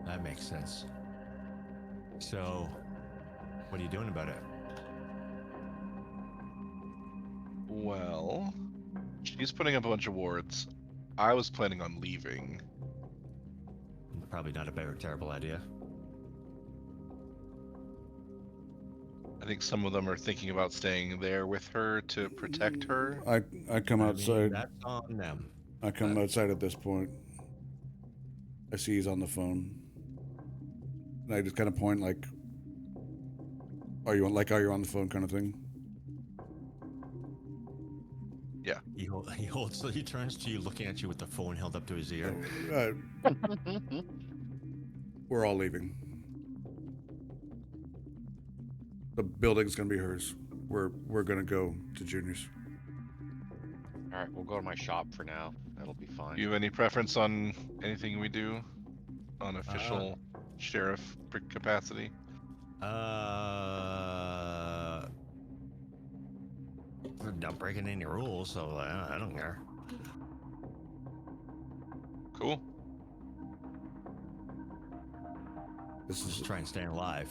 That makes sense. So, what are you doing about it? Well, she's putting up a bunch of wards. I was planning on leaving. Probably not a terrible idea. I think some of them are thinking about staying there with her to protect her. I come I mean, outside. that's on them. I come outside at this point. I see he's on the phone. And I just kind of point like, are you on the phone kind of thing? Yeah. He turns to you, looking at you with the phone held up to his ear. We're all leaving. The building's gonna be hers. We're gonna go to Junior's. All right, we'll go to my shop for now. That'll be fine. Do you have any preference on anything we do on official sheriff capacity? We're not breaking any rules, so I don't care. Cool. This is Just try and stay alive.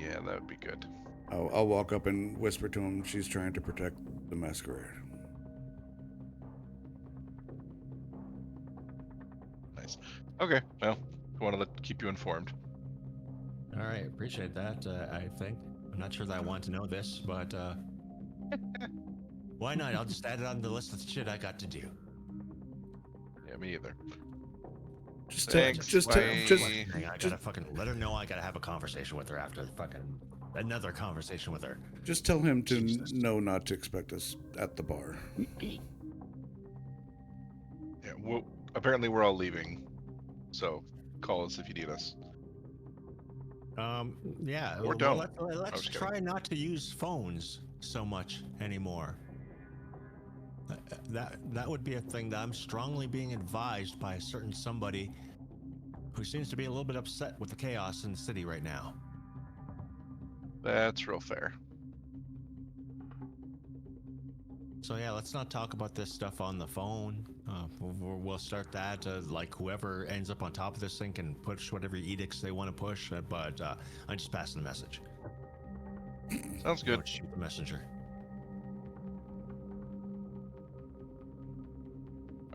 Yeah, that would be good. I'll walk up and whisper to him. She's trying to protect the masquerade. Nice. Okay. Well, I wanted to keep you informed. All right, appreciate that. I think I'm not sure that I want to know this, but why not? I'll just add it on the list of shit I got to do. Yeah, me either. Just Thanks, just Wayne. just I gotta just- fucking let her know I gotta have a conversation with her after fucking another conversation with her. just tell him to Jesus. know not to expect us at the bar. Yeah. Well, apparently we're all leaving, so call us if you need us. Yeah. Or well, don't. Let's just try not to use phones so much anymore. That would be a thing that I'm strongly being advised by a certain somebody who seems to be a little bit upset with the chaos in the city right now. That's real fair. So yeah, let's not talk about this stuff on the phone. We'll start that. Like whoever ends up on top of this thing can push whatever edicts they want to push. But I'm just passing the message. Sounds good. Don't shoot the messenger.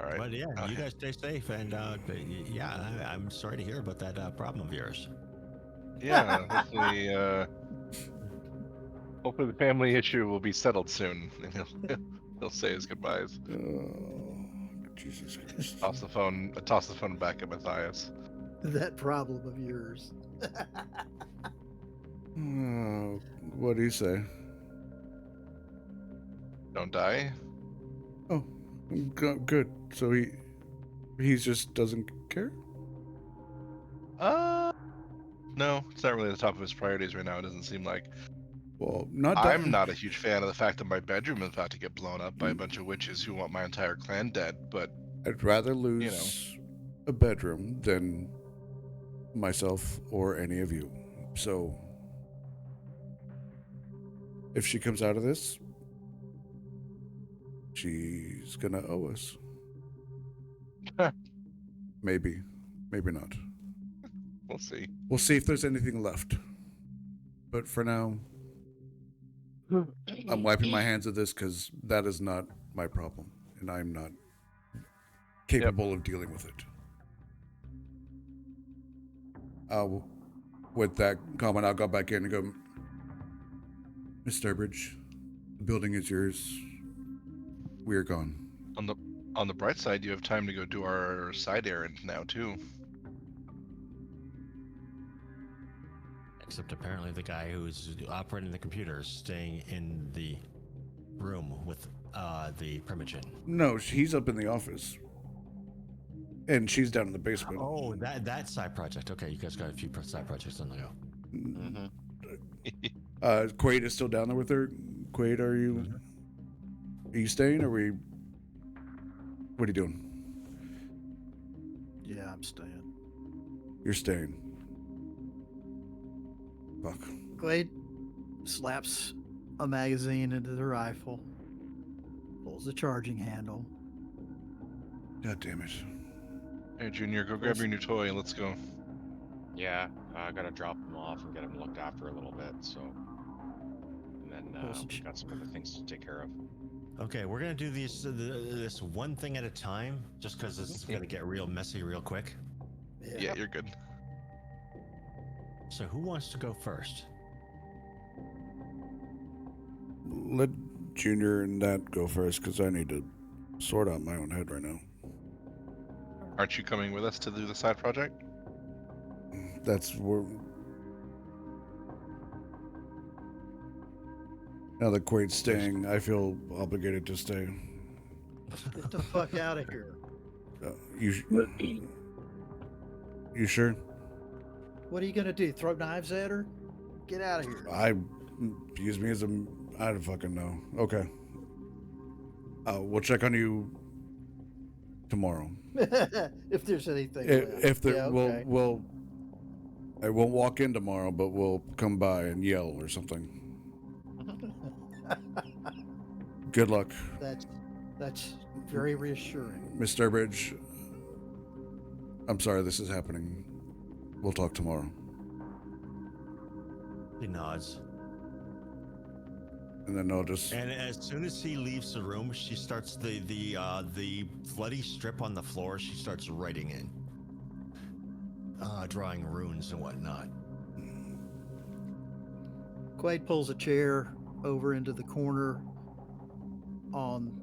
All right. But yeah, you guys stay safe, and yeah, I'm sorry to hear about that problem of yours. Yeah. Hopefully the family issue will be settled soon, and he'll say his goodbyes. Oh, Jesus Christ. Toss the phone back at Matthias. That problem of yours. Oh, what do you say? Don't die. Oh, good. So he just doesn't care? No, it's not really the top of his priorities right now. It doesn't seem like. Well, not I'm dying. not a huge fan of the fact that my bedroom is about to get blown up by a bunch of witches who want my entire clan dead, but I'd rather lose a bedroom than myself or any of you. So, if she comes out of this, she's gonna owe us. Maybe. Maybe not. we'll see. We'll see if there's anything left. But for now, I'm wiping my hands of this because that is not my problem. And I'm not capable of dealing with it. With that comment, I'll go back in and go, Miss Sturbridge, the building is yours. We're gone. On the bright side, you have time to go do our side errand now too. Except apparently the guy who's operating the computer is staying in the room with the Primogen. No, he's up in the office. And she's down in the basement. Oh, that side project. Okay, you guys got a few side projects on the go. Mm-hmm. Quaid is still down there with her. Quaid, are you staying, or what are you doing? Yeah, I'm staying. You're staying. Fuck. Glade slaps a magazine into the rifle, pulls the charging handle. God damn it. Hey, Junior, go grab your new toy and let's go. Yeah, I gotta drop him off and get him looked after a little bit. So, and then we've got some other things to take care of. Okay, we're gonna do this one thing at a time, just because this is gonna get real messy real quick. Yeah, you're good. So who wants to go first? Let Junior and that go first, because I need to sort out my own head right now. Aren't you coming with us to do the side project? That's where. Now that Quaid's staying, I feel obligated to stay. Get the fuck out of here. You sure? What are you gonna do? Throw knives at her? Get out of here. Use me as I don't fucking know. Okay. We'll check on you tomorrow. If there's anything left. If there, Yeah, okay. we'll. I won't walk in tomorrow, but we'll come by and yell or something. Good luck, That's very reassuring. Miss Sturbridge. I'm sorry this is happening. We'll talk tomorrow. He nods. And then I'll just. And as soon as he leaves the room, she starts the bloody strip on the floor. She starts writing in, drawing runes and whatnot. Quaid pulls a chair over into the corner on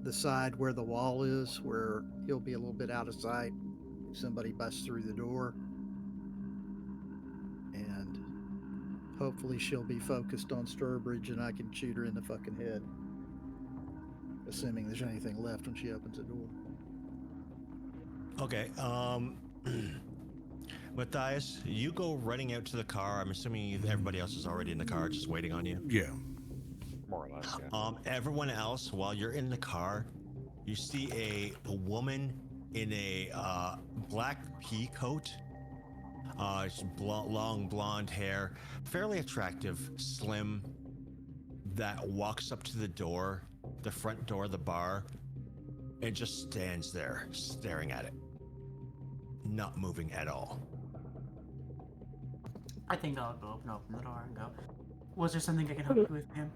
the side where the wall is, where he'll be a little bit out of sight if somebody busts through the door. And hopefully she'll be focused on Sturbridge and I can shoot her in the fucking head. Assuming there's anything left when she opens the door. Okay, Matthias, you go running out to the car. I'm assuming everybody else is already in the car, just waiting on you. Yeah. More or less, yeah. Everyone else, while you're in the car, you see a woman in a black pea coat, long blonde hair, fairly attractive, slim, that walks up to the door, the front door of the bar, and just stands there staring at it, not moving at all. I think I'll go open the door and go. Was there something I can help you with, ma'am?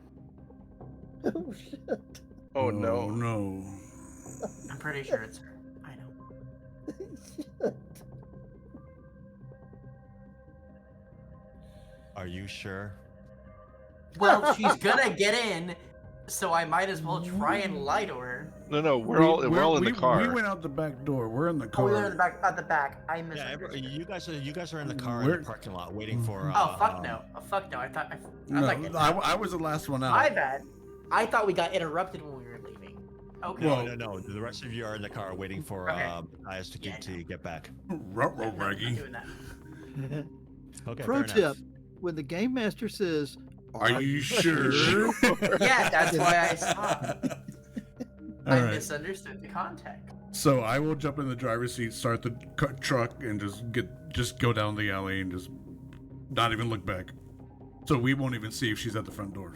Oh shit. Oh no. No. I'm pretty sure it's her. I know. Are you sure? Well, she's gonna get in, so I might as well try and lie to her. No, we're all in the car. We went out the back door. We're in the Oh, car. we were in the back. At the back. I Yeah, misunderstood. you guys are in the car in We're- the parking lot waiting for. Oh fuck no! Oh fuck no! I'm No, not getting I was the last one out. My bad. I thought we got interrupted when we were leaving. Okay. Well- No. The rest of you are in the car waiting for Okay. Matthias to get back. Ruh-roh, I'm not Raggy. doing that. Okay. Pro fair tip: enough. when the game master says, Are you sure? Yeah, that's why I stopped. All I right. misunderstood the context. So I will jump in the driver's seat, start the truck, and just go down the alley and just not even look back. So we won't even see if she's at the front door.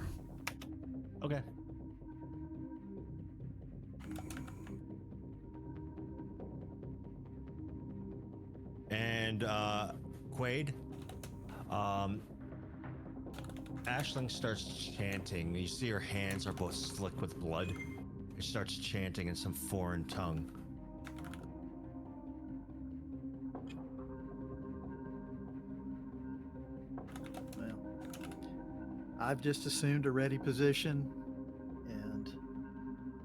Okay. And Quaid, Aisling starts chanting. You see her hands are both slick with blood. She starts chanting in some foreign tongue. well, I've just assumed a ready position, and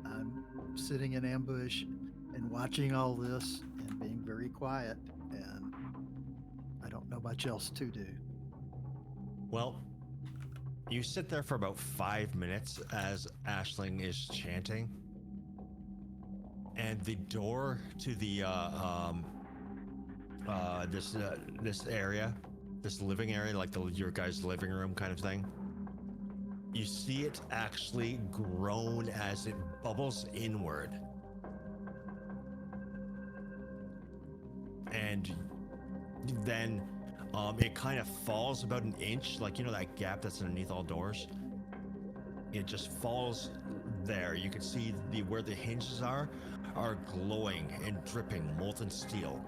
I'm sitting in ambush and watching all this and being very quiet, and I don't know much else to do. Well, you sit there for about 5 minutes as Aisling is chanting, and the door to the this area, this living area, like your guys' living room kind of thing, you see it actually groan as it bubbles inward, and then it kind of falls about an inch, like that gap that's underneath all doors. It just falls there. You can see where the hinges are glowing and dripping molten steel.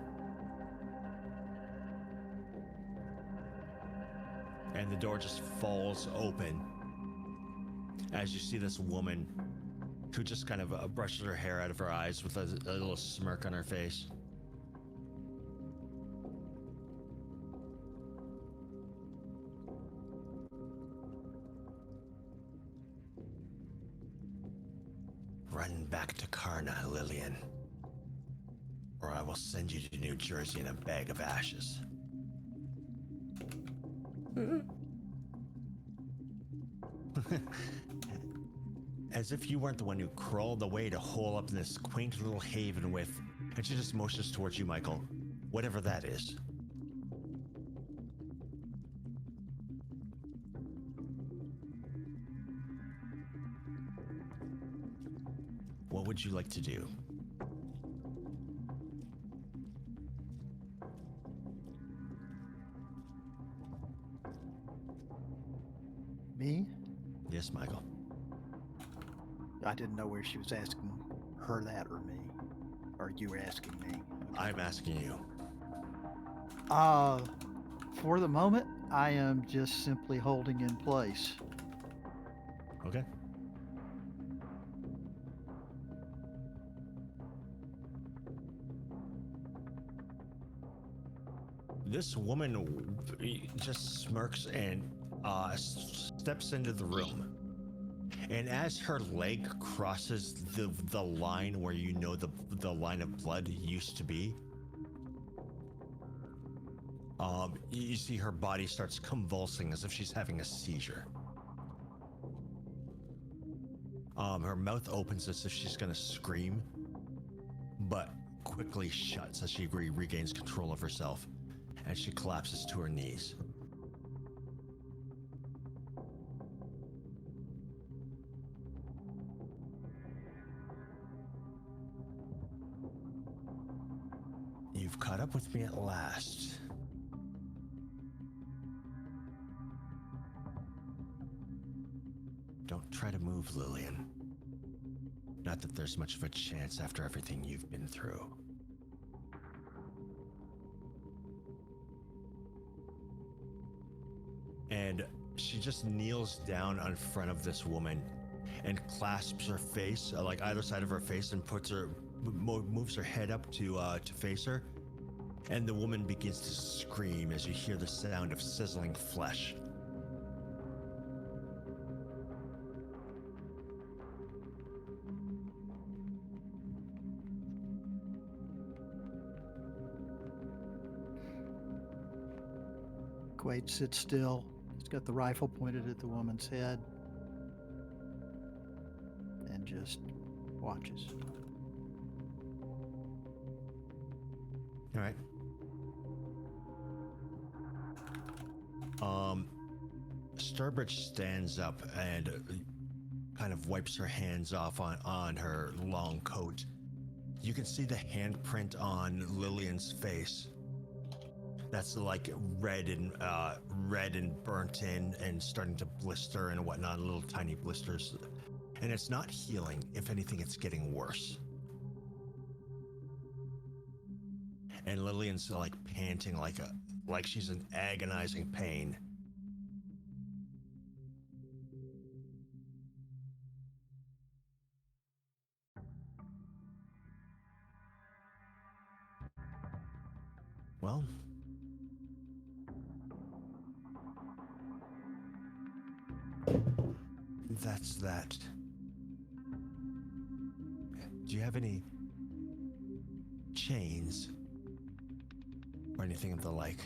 And the door just falls open as you see this woman who just kind of brushes her hair out of her eyes with a little smirk on her face. Run back to Karna, Lillian, or I will send you to New Jersey in a bag of ashes. As if you weren't the one who crawled away to hole up in this quaint little haven with, and she just motions towards you, Michael, whatever that is. What would you like to do? Me? Yes, Michael. I didn't know where she was asking her that or me. Or you were asking me. I'm asking you. For the moment, I am just simply holding in place. Okay. This woman just smirks and steps into the room. And as her leg crosses the line where the line of blood used to be, you see her body starts convulsing as if she's having a seizure. Her mouth opens as if she's gonna scream, but quickly shuts as she regains control of herself, and she collapses to her knees. You've caught up with me at last. Don't try to move, Lillian. Not that there's much of a chance after everything you've been through. And she just kneels down in front of this woman and clasps her face, like either side of her face, and moves her head up to face her. And the woman begins to scream as you hear the sound of sizzling flesh. Quaid sits still. He's got the rifle pointed at the woman's head and just watches. All right. Sturbridge stands up and kind of wipes her hands off on her long coat. You can see the handprint on Lillian's face. That's like red and burnt in and starting to blister and whatnot, little tiny blisters. And it's not healing. If anything, it's getting worse. And Lillian's like panting like she's in agonizing pain. Well, that's that. Do you have any chains or anything of the like?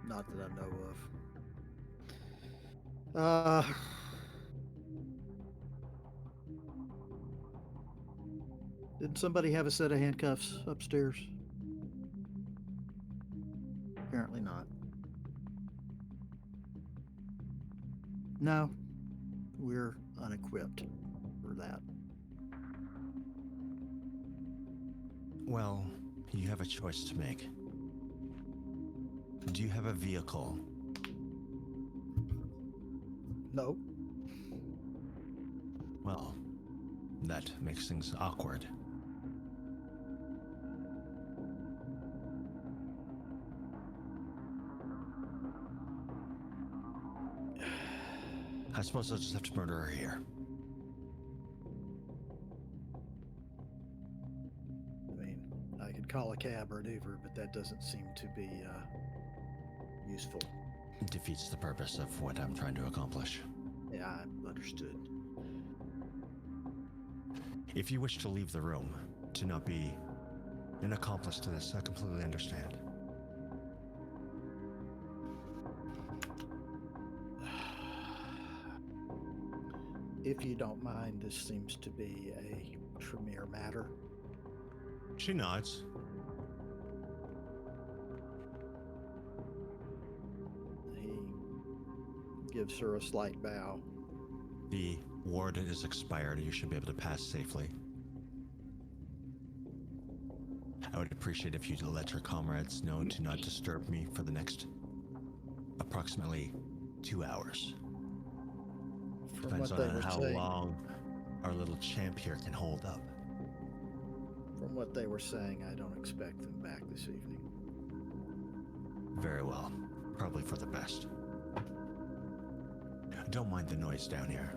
Not that I know of. Did somebody have a set of handcuffs upstairs? Apparently not. No, we're unequipped for that. Well, you have a choice to make. Do you have a vehicle? No. Well, that makes things awkward. I suppose I'll just have to murder her here. I mean, I could call a cab or an Uber, but that doesn't seem to be useful. It defeats the purpose of what I'm trying to accomplish. Yeah, I understood. If you wish to leave the room, to not be an accomplice to this, I completely understand. If you don't mind, this seems to be a Tremere matter. She nods. He gives her a slight bow. The warrant is expired. You should be able to pass safely. I would appreciate if you'd let your comrades know to not disturb me for the next approximately 2 hours. From Depends what they on were how saying, long our little champ here can hold up. From what they were saying, I don't expect them back this evening. Very well. Probably for the best. Don't mind the noise down here.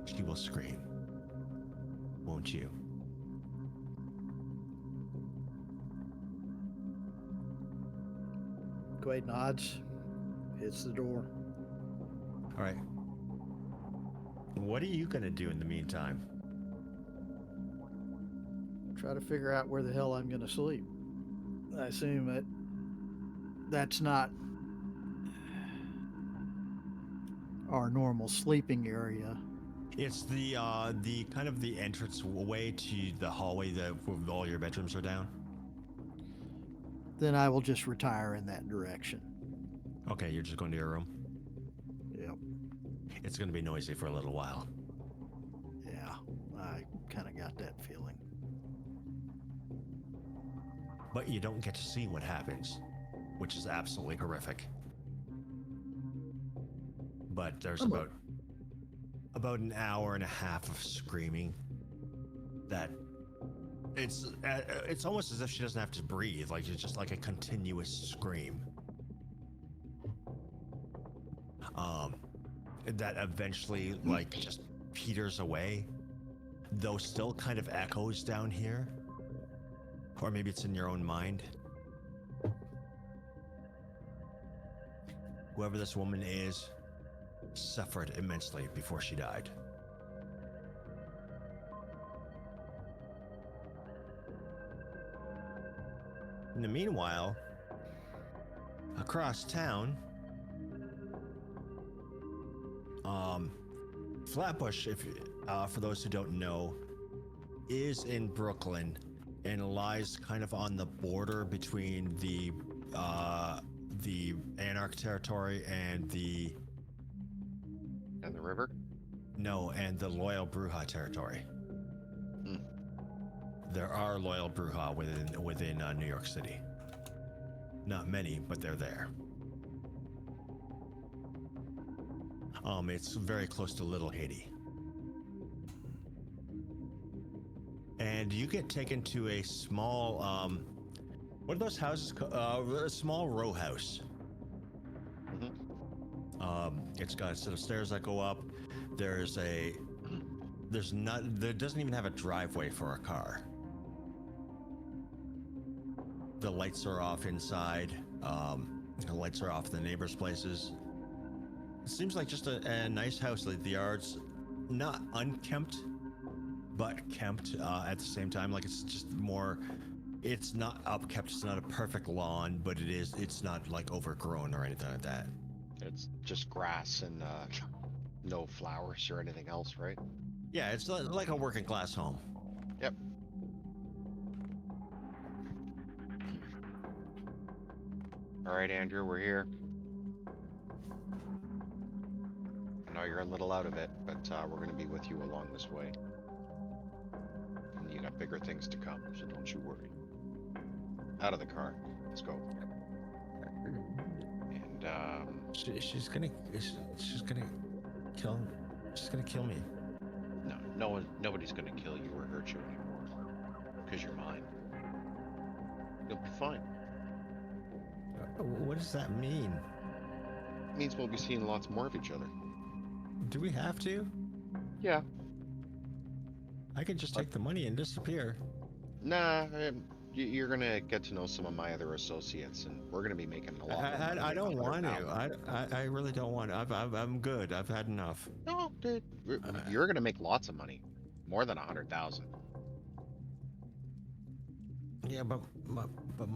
She will scream. Won't you? Quaid nods, hits the door. All right. What are you gonna do in the meantime? Try to figure out where the hell I'm going to sleep. I assume that's not our normal sleeping area. It's the kind of the entrance way to the hallway that where all your bedrooms are down. Then I will just retire in that direction. Okay, you're just going to your room. Yep. It's going to be noisy for a little while. Yeah, I kind of got that feeling. But you don't get to see what happens, which is absolutely horrific. But there's about an hour and a half of screaming that it's almost as if she doesn't have to breathe, like it's just like a continuous scream. that eventually like just peters away, though still kind of echoes down here. Or maybe it's in your own mind. Whoever this woman is suffered immensely before she died. In the meanwhile, across town, Flatbush, for those who don't know, is in Brooklyn and lies kind of on the border between the Anarch territory and the river. and the Loyal Bruja territory. Hmm. There are Loyal Bruja within New York City. Not many, but they're there. It's very close to Little Haiti. And you get taken to a small, what are those houses called? A small row house. It's got a set of stairs that go up. There doesn't even have a driveway for a car. The lights are off inside. The lights are off in the neighbors' places. It seems like just a nice house. Like the yard's not unkempt, but kempt at the same time. Like it's just more. It's not upkept. It's not a perfect lawn, but it's not like overgrown or anything like that. It's just grass and no flowers or anything else, right? Yeah, it's like a working class home. Yep. All right, Andrew, we're here. I know you're a little out of it, but we're going to be with you along this way. And you got bigger things to come, so don't you worry. Out of the car. Let's go. And She's gonna kill me. no, nobody's going to kill you or hurt you anymore, because you're mine. You'll be fine. What does that mean? It means we'll be seeing lots more of each other. Do we have to? Yeah. I can just take the money and disappear. Nah, you're gonna get to know some of my other associates, and we're gonna be making a lot. I don't want to. I really don't want to. I'm good. I've had enough. No, dude, you're gonna make lots of money, more than 100,000. Yeah, but my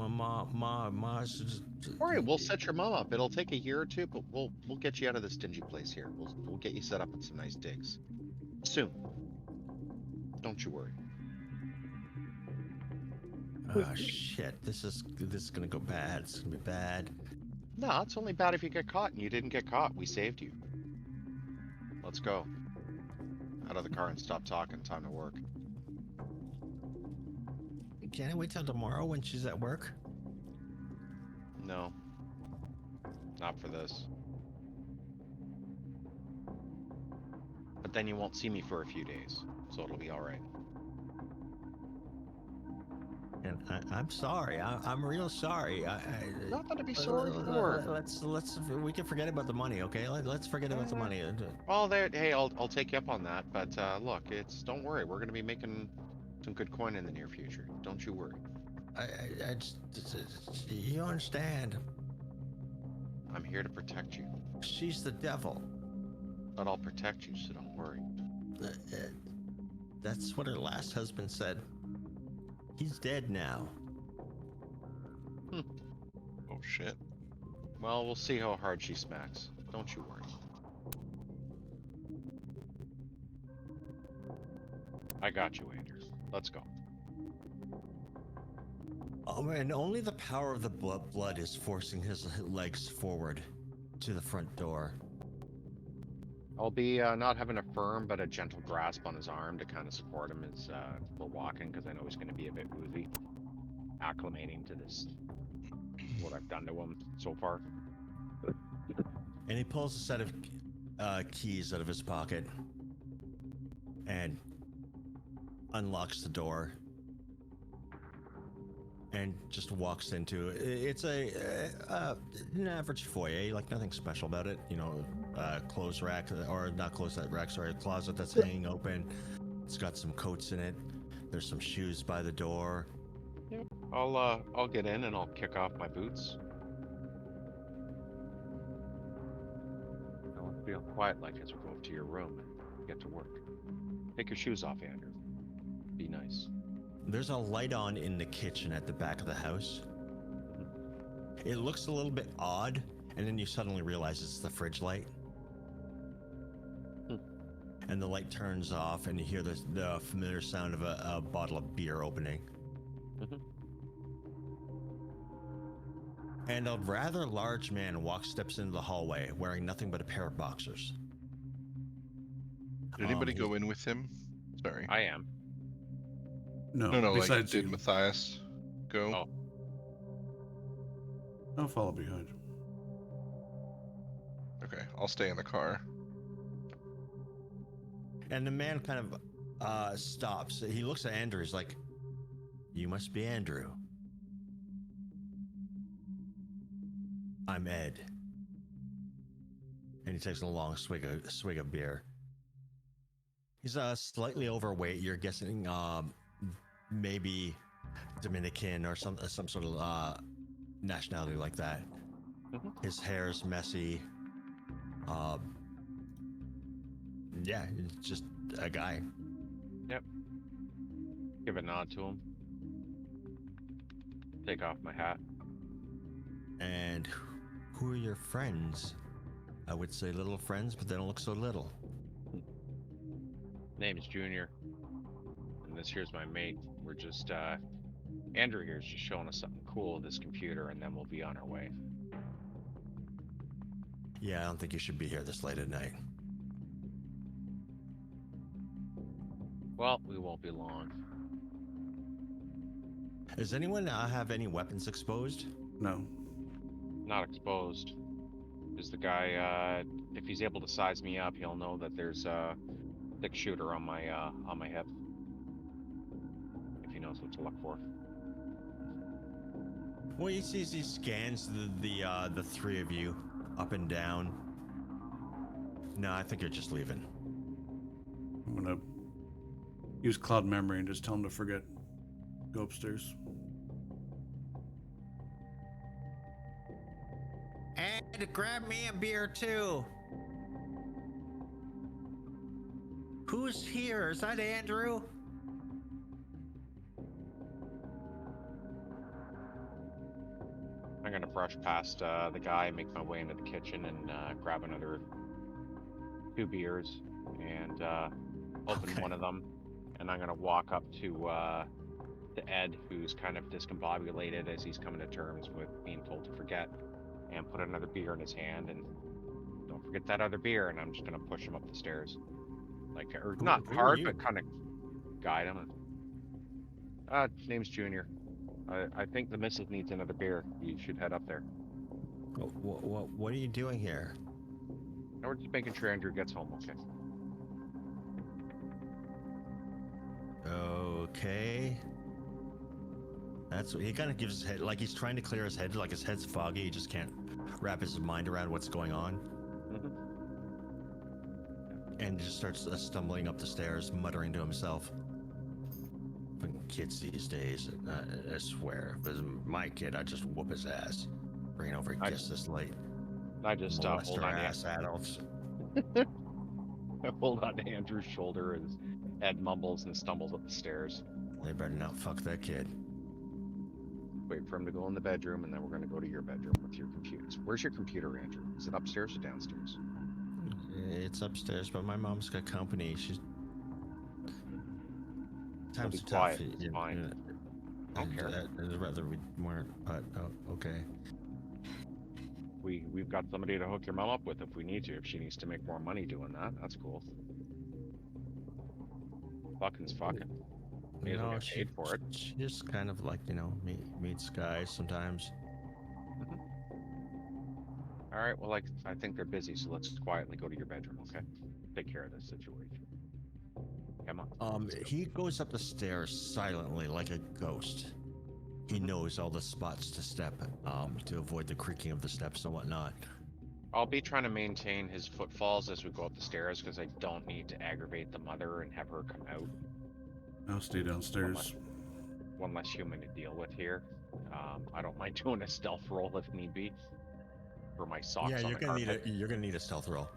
mom's just. Don't worry, we'll set your mom up. It'll take a year or two, but we'll get you out of this dingy place here. We'll get you set up in some nice digs soon. Don't you worry. Oh shit! This is gonna go bad. It's gonna be bad. No, it's only bad if you get caught, and you didn't get caught. We saved you. Let's go. Out of the car and stop talking. Time to work. Can't I wait till tomorrow when she's at work? No. Not for this. But then you won't see me for a few days, so it'll be alright. And I'm sorry. I'm real sorry. Nothing to be sorry for. Let's we can forget about the money, okay? Let's forget about the money. Well, hey, I'll take you up on that. But look, don't worry. We're gonna be making some good coin in the near future. Don't you worry. I just you understand. I'm here to protect you. She's the devil. But I'll protect you, so don't worry. That's what her last husband said. He's dead now. Oh shit. Well, we'll see how hard she smacks. Don't you worry. I got you, Andrew. Let's go. And only the power of the blood is forcing his legs forward to the front door. I'll be not having a firm but a gentle grasp on his arm to kind of support him as we're walking, because I know he's going to be a bit woozy, acclimating to this, what I've done to him so far. And he pulls a set of keys out of his pocket and unlocks the door and just walks into it. It's an average foyer, like nothing special about it, you know. clothes rack, or not clothes rack, sorry, a closet that's hanging open. It's got some coats in it. There's some shoes by the door. I'll get in and I'll kick off my boots. I want to feel quiet like as we go up to your room and get to work. Take your shoes off, Andrew. Be nice. There's a light on in the kitchen at the back of the house. It looks a little bit odd, and then you suddenly realize it's the fridge light. And the light turns off, and you hear the familiar sound of a bottle of beer opening. And a rather large man steps into the hallway, wearing nothing but a pair of boxers. Did anybody go in with him? Sorry. I am. No, No, like, besides did you. Matthias go? Oh. I'll follow behind. Okay, I'll stay in the car. And the man kind of stops. He looks at Andrew. He's like, "You must be Andrew." "I'm Ed." And he takes a long swig of beer. He's slightly overweight. You're guessing maybe Dominican or some sort of nationality like that. His hair's messy. Yeah, it's just a guy. Yep. Give a nod to him. Take off my hat. And who are your friends? I would say little friends, but they don't look so little. Name's Junior. And this here's my mate. We're just, Andrew here's just showing us something cool with his computer, and then we'll be on our way. Yeah, I don't think you should be here this late at night. Well, we won't be long. Does anyone have any weapons exposed? No. Not exposed. Is the guy, if he's able to size me up, he'll know that there's a thick shooter on my hip. If he knows what to look for. Well, he sees he scans the three of you up and down. No, I think you're just leaving. I'm gonna use cloud memory and just tell him to forget. Go upstairs. And grab me a beer too. Who's here? Is that Andrew? I'm gonna brush past the guy, make my way into the kitchen, and grab another 2 beers, and open Okay. one of them. And I'm gonna walk up to Ed, who's kind of discombobulated as he's coming to terms with being told to forget, and put another beer in his hand, and don't forget that other beer. And I'm just gonna push him up the stairs, like, or not who are hard, you? but kind of guide him. Name's Junior. I think the missus needs another beer. You should head up there. What are you doing here? And we're just making sure Andrew gets home okay. Okay. That's what he kind of gives his head, like he's trying to clear his head, like his head's foggy. He just can't wrap his mind around what's going on. And just starts stumbling up the stairs, muttering to himself. Fucking kids these days, I swear, if it was my kid, I'd just whoop his ass. Bring over and kiss this late. I just Molest hold her on to ass adults. I hold on to Andrew's shoulder as Ed mumbles and stumbles up the stairs. They better not fuck that kid. Wait for him to go in the bedroom, and then we're going to go to your bedroom with your computers. Where's your computer, Andrew? Is it upstairs or downstairs? It's upstairs, but my mom's got company. She's times be are tough. quiet, it's fine. I don't care. I'd rather we weren't, but okay. We've got somebody to hook your mom up with if we need to. If she needs to make more money doing that, that's cool. Fucking's fucking. May as well get paid for it. She just kind of like, meets guys sometimes. All right. Well, I think they're busy, so let's quietly go to your bedroom, okay? Take care of this situation. Come on. He goes up the stairs silently like a ghost. He knows all the spots to step, to avoid the creaking of the steps and whatnot. I'll be trying to maintain his footfalls as we go up the stairs because I don't need to aggravate the mother and have her come out. I'll stay downstairs. One less human to deal with here. I don't mind doing a stealth roll if need be. For my socks Yeah, on you're the gonna carpet. you're gonna need a stealth roll.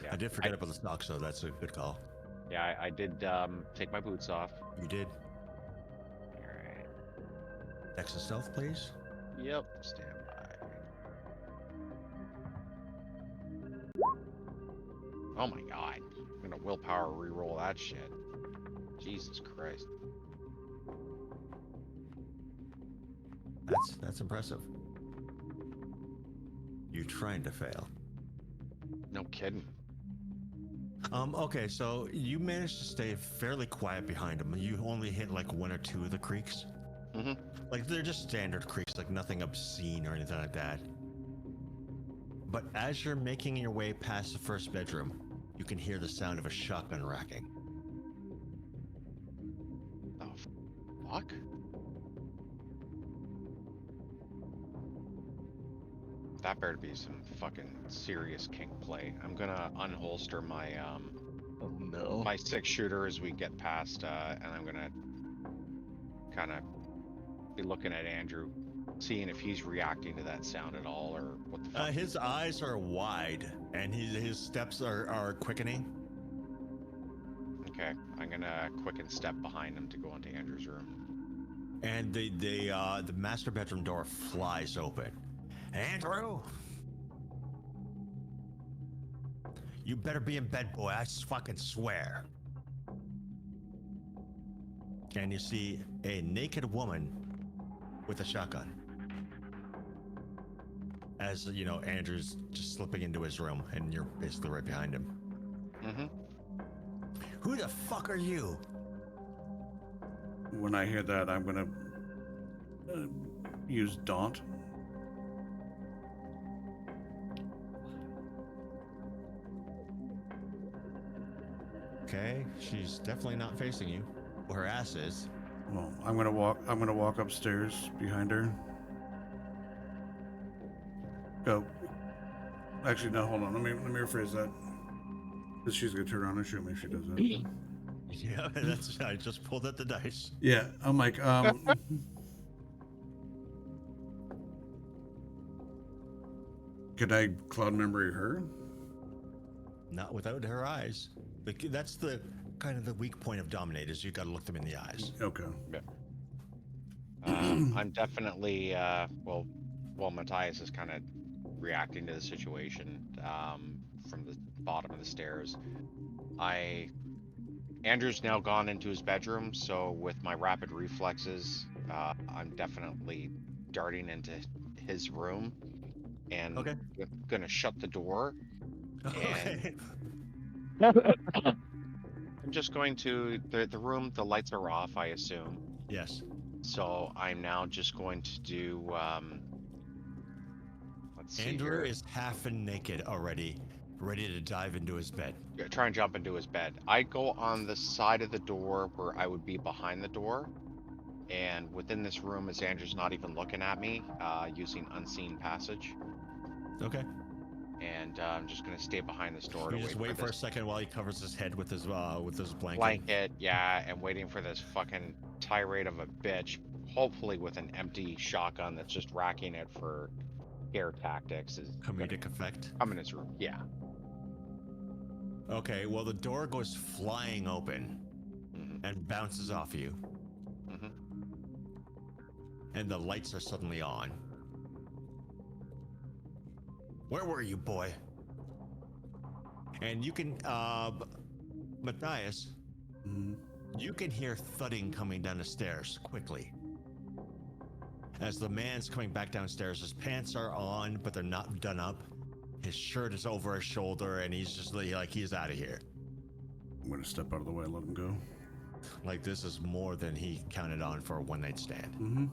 Yeah, I did forget about the socks, so that's a good call. Yeah, I did take my boots off. You did. Alright. Extra stealth, please. Yep, stand by. Oh my god. I'm gonna willpower re-roll that shit. Jesus Christ. That's impressive. You trying to fail. No kidding. Okay, so you managed to stay fairly quiet behind him. You only hit like one or two of the creaks. Mm-hmm. Like they're just standard creaks, like nothing obscene or anything like that. But as you're making your way past the first bedroom, you can hear the sound of a shotgun racking. Oh, fuck. That better be some fucking serious kink play. I'm gonna unholster my Oh no. my 6-shooter as we get past, and I'm gonna kind of be looking at Andrew, seeing if he's reacting to that sound at all, or what the fuck. His eyes are wide, and his steps are quickening. Okay, I'm gonna quicken step behind him to go into Andrew's room. And the master bedroom door flies open. Andrew, you better be in bed, boy. I fucking swear. And you see a naked woman with a shotgun. As you know, Andrew's just slipping into his room, and you're basically right behind him. Mm-hmm. Who the fuck are you? When I hear that, I'm gonna use Daunt. Okay, she's definitely not facing you. Well, her ass is. Well, I'm gonna walk upstairs behind her. Go. Actually, no. Hold on. Let me rephrase that. 'Cause she's gonna turn around and shoot me if she does that. Yeah, that's. I just pulled out the dice. Yeah, I'm like, could I cloud memory her? Not without her eyes. That's the kind of the weak point of dominators. You got to look them in the eyes. Okay. I'm definitely while Matthias is kind of reacting to the situation from the bottom of the stairs. Andrew's now gone into his bedroom, so with my rapid reflexes, I'm definitely darting into his room and Okay. gonna shut the door. Okay. I'm just going to the room. The lights are off, I assume. Yes. So I'm now just going to do. Let's see Andrew here. is half and naked already, ready to dive into his bed. Try and jump into his bed. I go on the side of the door where I would be behind the door, and within this room, as Andrew's not even looking at me, using unseen passage. Okay. And I'm just gonna stay behind this door You to just wait for a second while he covers his head with his blanket. blanket, yeah, and waiting for this fucking tirade of a bitch, hopefully with an empty shotgun that's just racking it for scare tactics. Is Comedic effect. I'm in his room, yeah. Okay. Well, the door goes flying open Mm-hmm. and bounces off you, Mm-hmm. and the lights are suddenly on. Where were you, boy? And you can, Matthias, you can hear thudding coming down the stairs quickly. As the man's coming back downstairs, his pants are on, but they're not done up. His shirt is over his shoulder, and he's just like he's out of here. I'm gonna step out of the way and let him go. Like this is more than he counted on for a one-night stand. I'm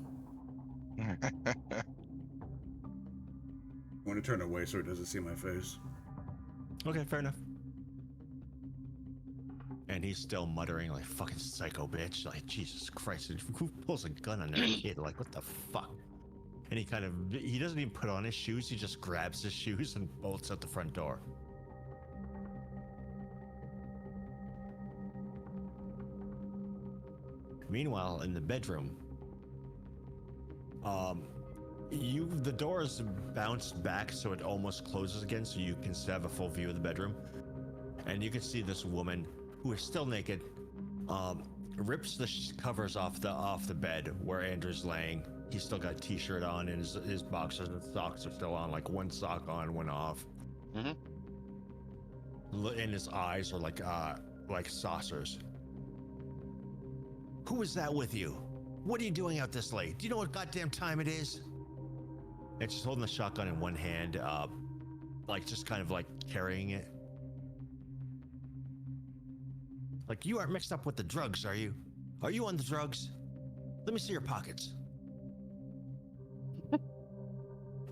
gonna turn away so he doesn't see my face. Okay, fair enough. And he's still muttering like fucking psycho bitch. Like Jesus Christ, who pulls a gun on their kid? Like what the fuck? And he doesn't even put on his shoes. He just grabs his shoes and bolts out the front door. Meanwhile, in the bedroom, the door is bounced back so it almost closes again, so you can have a full view of the bedroom. And you can see this woman who is still naked, rips the covers off the bed where Andrew's laying. He's still got a t-shirt on, and his boxers and socks are still on, like one sock on, one off. Mm-hmm. And his eyes are like saucers. Who is that with you? What are you doing out this late? Do you know what goddamn time it is? And she's holding the shotgun in one hand, just kind of like carrying it. Like, you aren't mixed up with the drugs, are you? Are you on the drugs? Let me see your pockets.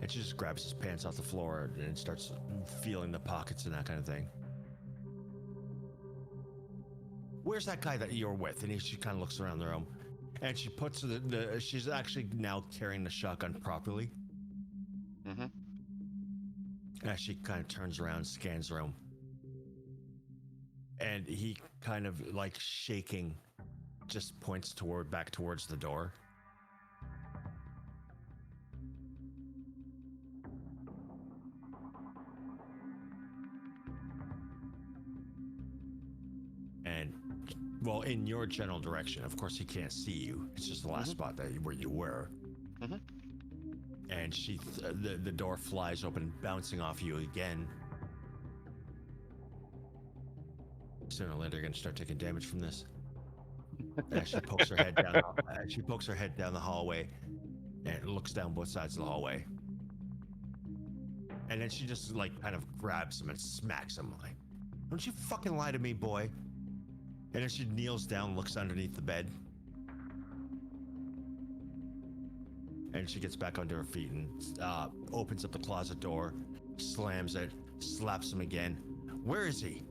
And she just grabs his pants off the floor and starts feeling the pockets and that kind of thing. Where's that guy that you're with? And she kind of looks around the room. And she puts she's actually now carrying the shotgun properly. Mm-hmm. As she kind of turns around, scans the room. And he kind of, like, shaking, just points back towards the door. And, well, in your general direction. Of course, he can't see you. It's just the last spot where you were. Mm-hmm. And the door flies open, bouncing off you again. Sooner or later, you're gonna start taking damage from this. And she pokes her head down. She pokes her head down the hallway, and looks down both sides of the hallway. And then she just kind of grabs him and smacks him like, "Don't you fucking lie to me, boy!" And then she kneels down, looks underneath the bed, and she gets back onto her feet and opens up the closet door, slams it, slaps him again. Where is he?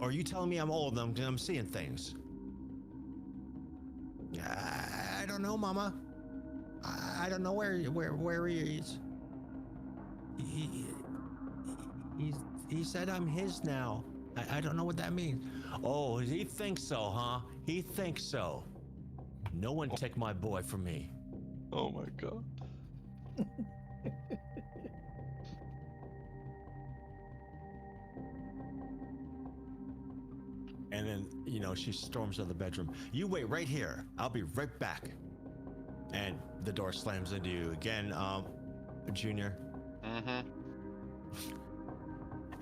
Are you telling me I'm old and I'm seeing things? I don't know, Mama. I don't know where he is. He said I'm his now. I don't know what that means. Oh, he thinks so, huh? He thinks so. No one take my boy from me. Oh my god. And then, she storms out of the bedroom. You wait right here. I'll be right back. And the door slams into you again, Junior. Mm-hmm.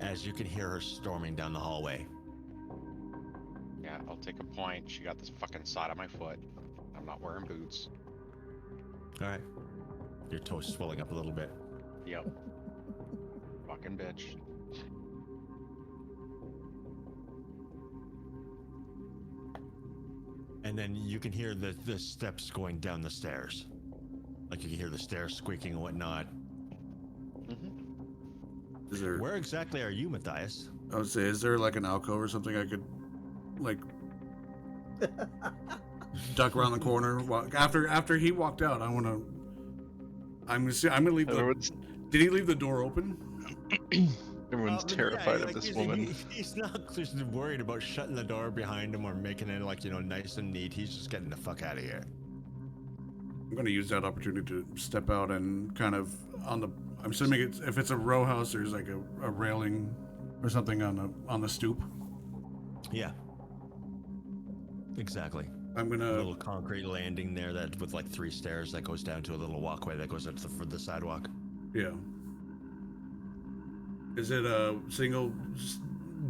As you can hear her storming down the hallway. Yeah, I'll take a point. She got this fucking side of my foot. I'm not wearing boots. All right. Your toe's swelling up a little bit. Yep. Fucking bitch. And then you can hear the steps going down the stairs. Like you can hear the stairs squeaking and whatnot. Mm-hmm. Is there? Where exactly are you, Matthias? I would say, is there like an alcove or something I could, like, duck around the corner? After he walked out, I'm gonna leave the. Did he leave the door open? Everyone's terrified of this woman. He's not just worried about shutting the door behind him or making it nice and neat. He's just getting the fuck out of here. I'm gonna use that opportunity to step out and kind of I'm assuming if it's a row house, there's like a railing or something on the stoop. Yeah. Exactly. I'm gonna a little concrete landing there with 3 stairs that goes down to a little walkway that goes up to the sidewalk. Yeah. Is it a single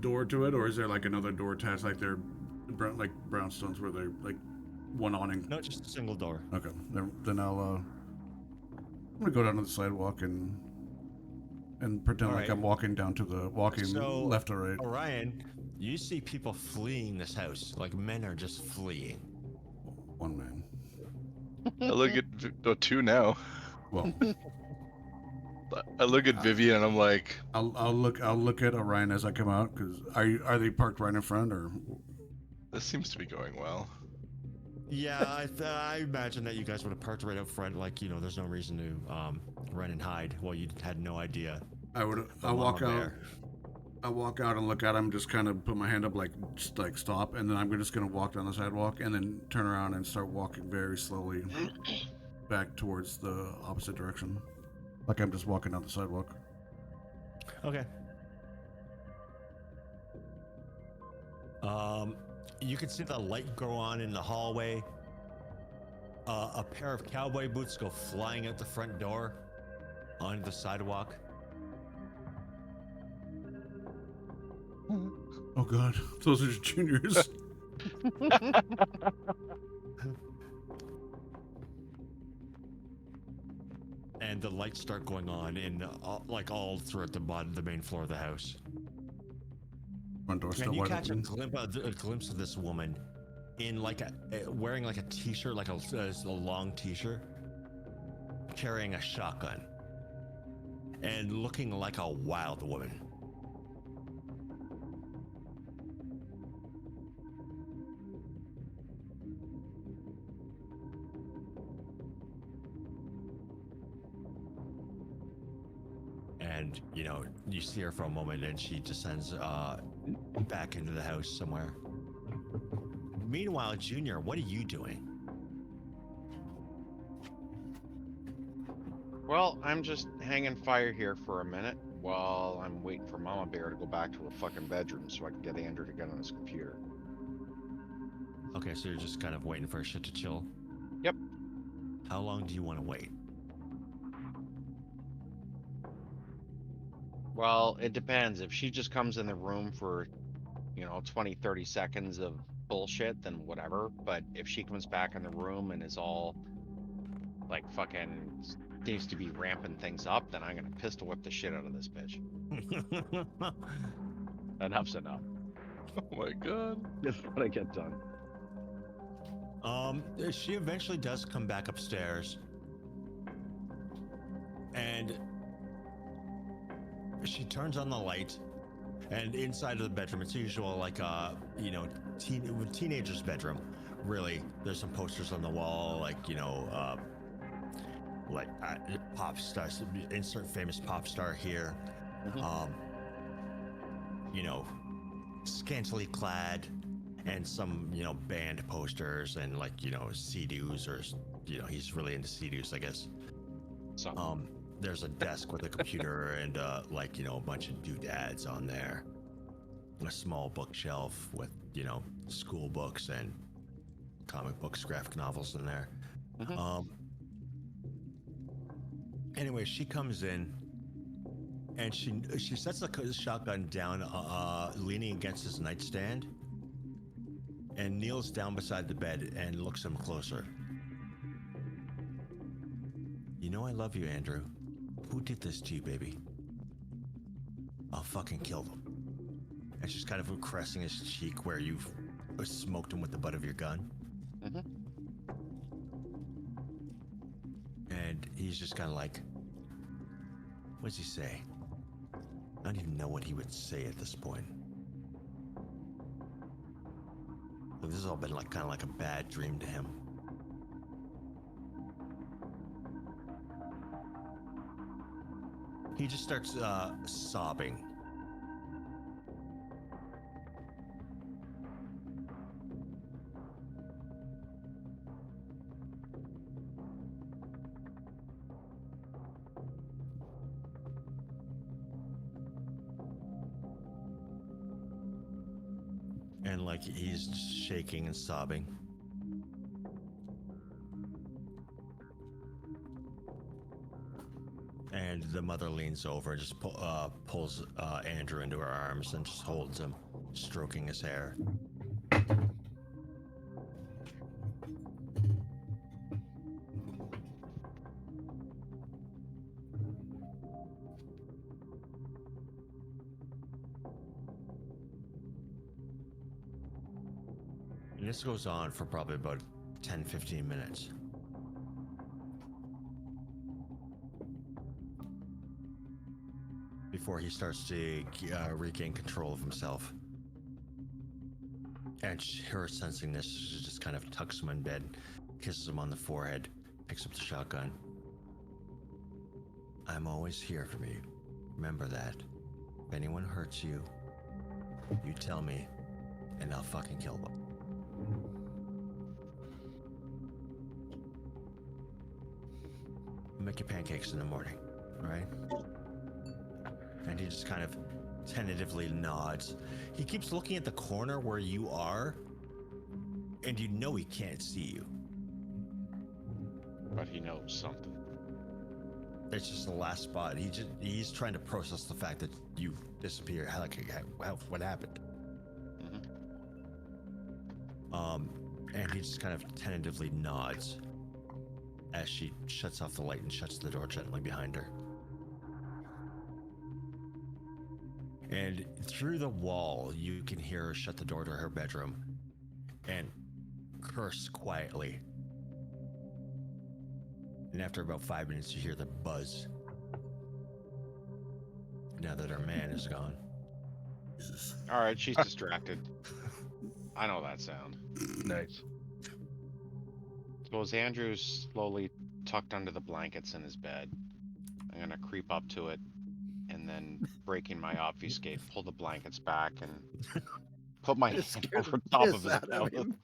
door to it, or is there like another door attached, like they're like brownstones where they're like one awning? No, just a single door. Okay, then I'm gonna go down to the sidewalk and pretend like I'm walking down to the left or right. Orion, you see people fleeing this house. Like men are just fleeing. One man. I look at 2 now. Well. I look at Vivian and I'm like, I'll look at Orion as I come out, because are they parked right in front, or? This seems to be going well. Yeah, I imagine that you guys would have parked right up front. Like, there's no reason to run and hide. Well, you had no idea. I'll walk out. I walk out and look at him, just kind of put my hand up, just like stop, and then I'm just gonna walk down the sidewalk and then turn around and start walking very slowly back towards the opposite direction, like I'm just walking down the sidewalk. Okay. You can see the light go on in the hallway. A pair of cowboy boots go flying out the front door onto the sidewalk. Oh god, those are juniors. And the lights start going on in all throughout the main floor of the house. Front door still And you wide catch open. a glimpse of this woman in wearing like a t-shirt, like a long t-shirt, carrying a shotgun, and looking like a wild woman. And you see her for a moment, and she descends back into the house somewhere. Meanwhile, Junior, what are you doing? Well, I'm just hanging fire here for a minute while I'm waiting for Mama Bear to go back to her fucking bedroom so I can get Andrew to get on his computer. Okay, so you're just kind of waiting for shit to chill? Yep. How long do you want to wait? Well, it depends. If she just comes in the room for, 20, 30 seconds of bullshit, then whatever. But if she comes back in the room and is all, like, fucking seems to be ramping things up, then I'm gonna pistol whip the shit out of this bitch. Enough's enough. Oh my god. Just gotta get done. She eventually does come back upstairs. And she turns on the light, and inside of the bedroom, it's usual, like teenager's bedroom. Really, there's some posters on the wall, pop stars. Insert famous pop star here. Scantily clad, and some band posters, and Sea-Doos, or he's really into Sea-Doos, I guess. So. There's a desk with a computer and a bunch of doodads on there. A small bookshelf with school books and comic books, graphic novels in there. Anyway, she comes in and she sets the shotgun down, leaning against his nightstand, and kneels down beside the bed and looks him closer. I love you, Andrew. Who did this to you, baby? I'll fucking kill them. And she's kind of caressing his cheek where you've smoked him with the butt of your gun. And he's just kind of like, what does he say? I don't even know what he would say at this point. This has all been kind of like a bad dream to him. He just starts sobbing. And he's shaking and sobbing. And the mother leans over and just pulls Andrew into her arms and just holds him, stroking his hair. And this goes on for probably about 10-15 minutes. Before he starts to regain control of himself. And her sensing this, she just kind of tucks him in bed, kisses him on the forehead, picks up the shotgun. I'm always here for you. Remember that. If anyone hurts you, you tell me, and I'll fucking kill them. Make your pancakes in the morning, all right? And he just kind of tentatively nods. He keeps looking at the corner where you are, and you know he can't see you. But he knows something. It's just the last spot. He's trying to process the fact that you disappeared. What happened? And he just kind of tentatively nods as she shuts off the light and shuts the door gently behind her. And through the wall, you can hear her shut the door to her bedroom and curse quietly. And after about 5 minutes, you hear the buzz. Now that her man is gone. All right, she's distracted. I know that sound. Nice. So as Andrew's slowly tucked under the blankets in his bed, I'm gonna creep up to it and then, breaking my obfuscate, pull the blankets back and put my Just hand scared over the top piss of his out of mouth. him.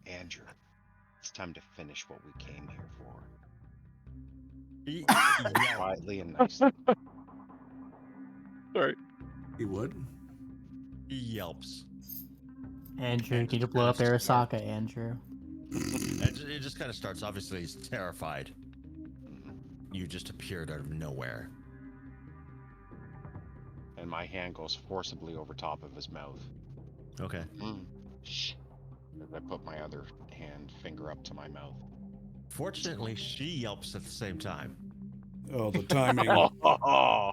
Andrew, it's time to finish what we came here for. He, Quietly and nicely. Sorry. He would. he yelps. Andrew, And need to just blow up kinda start- Arasaka, Andrew. It just kind of starts. Obviously, he's terrified. You just appeared out of nowhere. And my hand goes forcibly over top of his mouth. Okay. Shh. As I put my other finger up to my mouth. Fortunately, she yelps at the same time. Oh, the timing. Oh,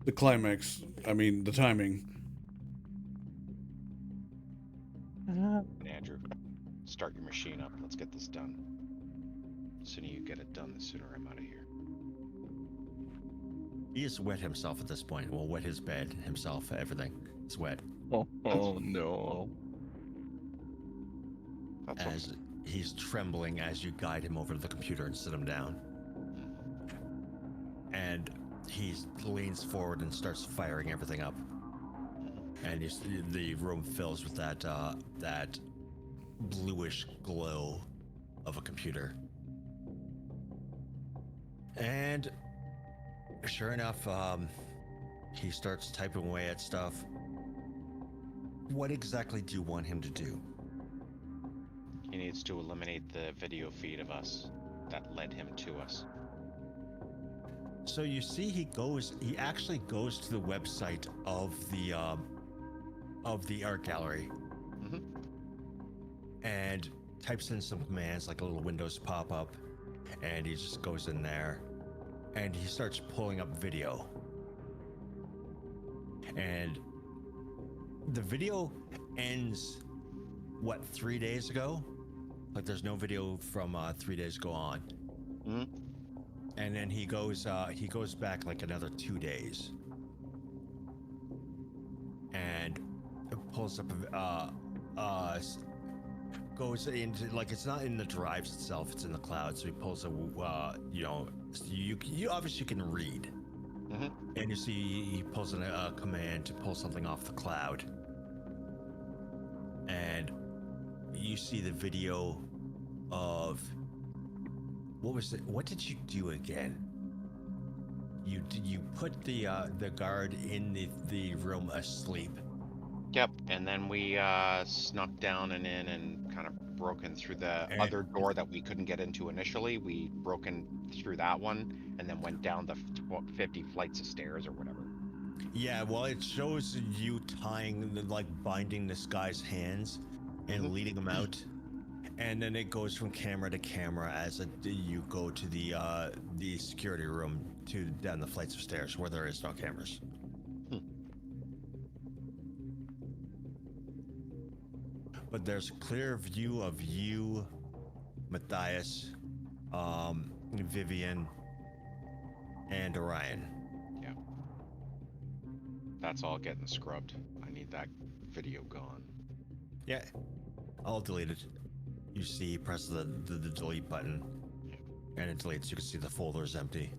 The climax. I mean, the timing. Andrew, start your machine up. Let's get this done. The sooner you get it done, the sooner I'm out of here. He is wet himself at this point. Well, wet his bed, himself, everything. It's wet. Oh no. That's As he's trembling as you guide him over to the computer and sit him down. And he leans forward and starts firing everything up. And the room fills with that bluish glow of a computer. And sure enough, he starts typing away at stuff. What exactly do you want him to do? He needs to eliminate the video feed of us that led him to us. So you see, he actually goes to the website of the art gallery, and types in some commands, like a little Windows pop-up, and he just goes in there, and he starts pulling up video, and the video ends 3 days ago? Like there's no video from 3 days ago on. And then he goes back like another 2 days, and it pulls up goes into, like, it's not in the drives itself, it's in the cloud. So he pulls you obviously can read, and you see he pulls in a command to pull something off the cloud, and you see the video of what did you do again? You put the guard in the room asleep. Yep, and then we snuck down and in and kind of broken through the other door that we couldn't get into initially. We broken through that one and then went down the 50 flights of stairs or whatever. Yeah, well, it shows you binding this guy's hands and leading him out. And then it goes from camera to camera as you go to the security room down the flights of stairs where there is no cameras. But there's a clear view of you, Matthias, Vivian, and Orion. Yeah. That's all getting scrubbed. I need that video gone. Yeah, I'll delete it. You see, he presses the delete button, and it deletes. You can see the folder is empty.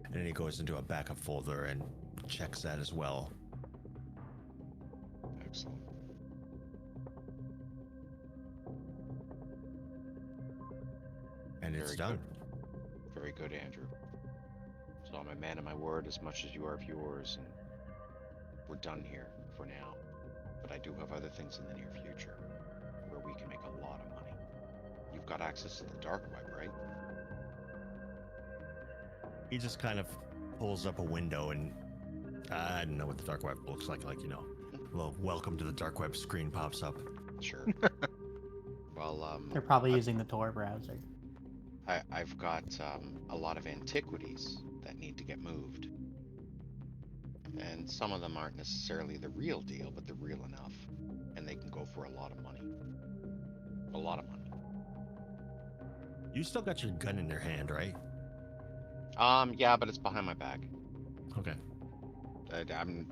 And then he goes into a backup folder and checks that as well. Excellent. And it's Very done. good. Very good, Andrew. So I'm a man of my word as much as you are of yours, and we're done here for now. But I do have other things in the near future where we can make a lot of money. You've got access to the dark web, right? He just kind of pulls up a window, and I don't know what the dark web looks like. Like, you know, well, welcome to the dark web screen pops up. Sure. Well, They're probably using the Tor browser. I've got a lot of antiquities that need to get moved. And some of them aren't necessarily the real deal, but they're real enough. And they can go for a lot of money. A lot of money. You still got your gun in your hand, right? Yeah, but it's behind my back. Okay.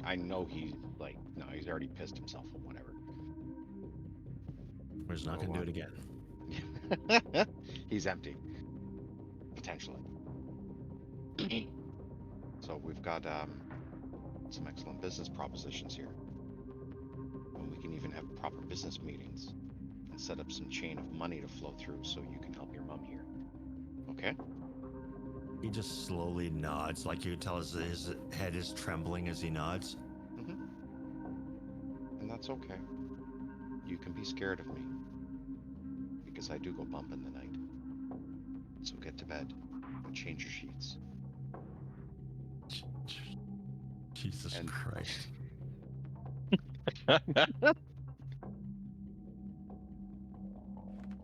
I know he's like, no, he's already pissed himself or whatever. We're just not So, gonna do it again. He's empty. Potentially. So we've got some excellent business propositions here. And we can even have proper business meetings and set up some chain of money to flow through so you can help your mom here. Okay? He just slowly nods, like you can tell his head is trembling as he nods. Mm-hmm. And that's okay. You can be scared of me. Because I do go bump in the night. So get to bed and change your sheets. Jesus And- Christ.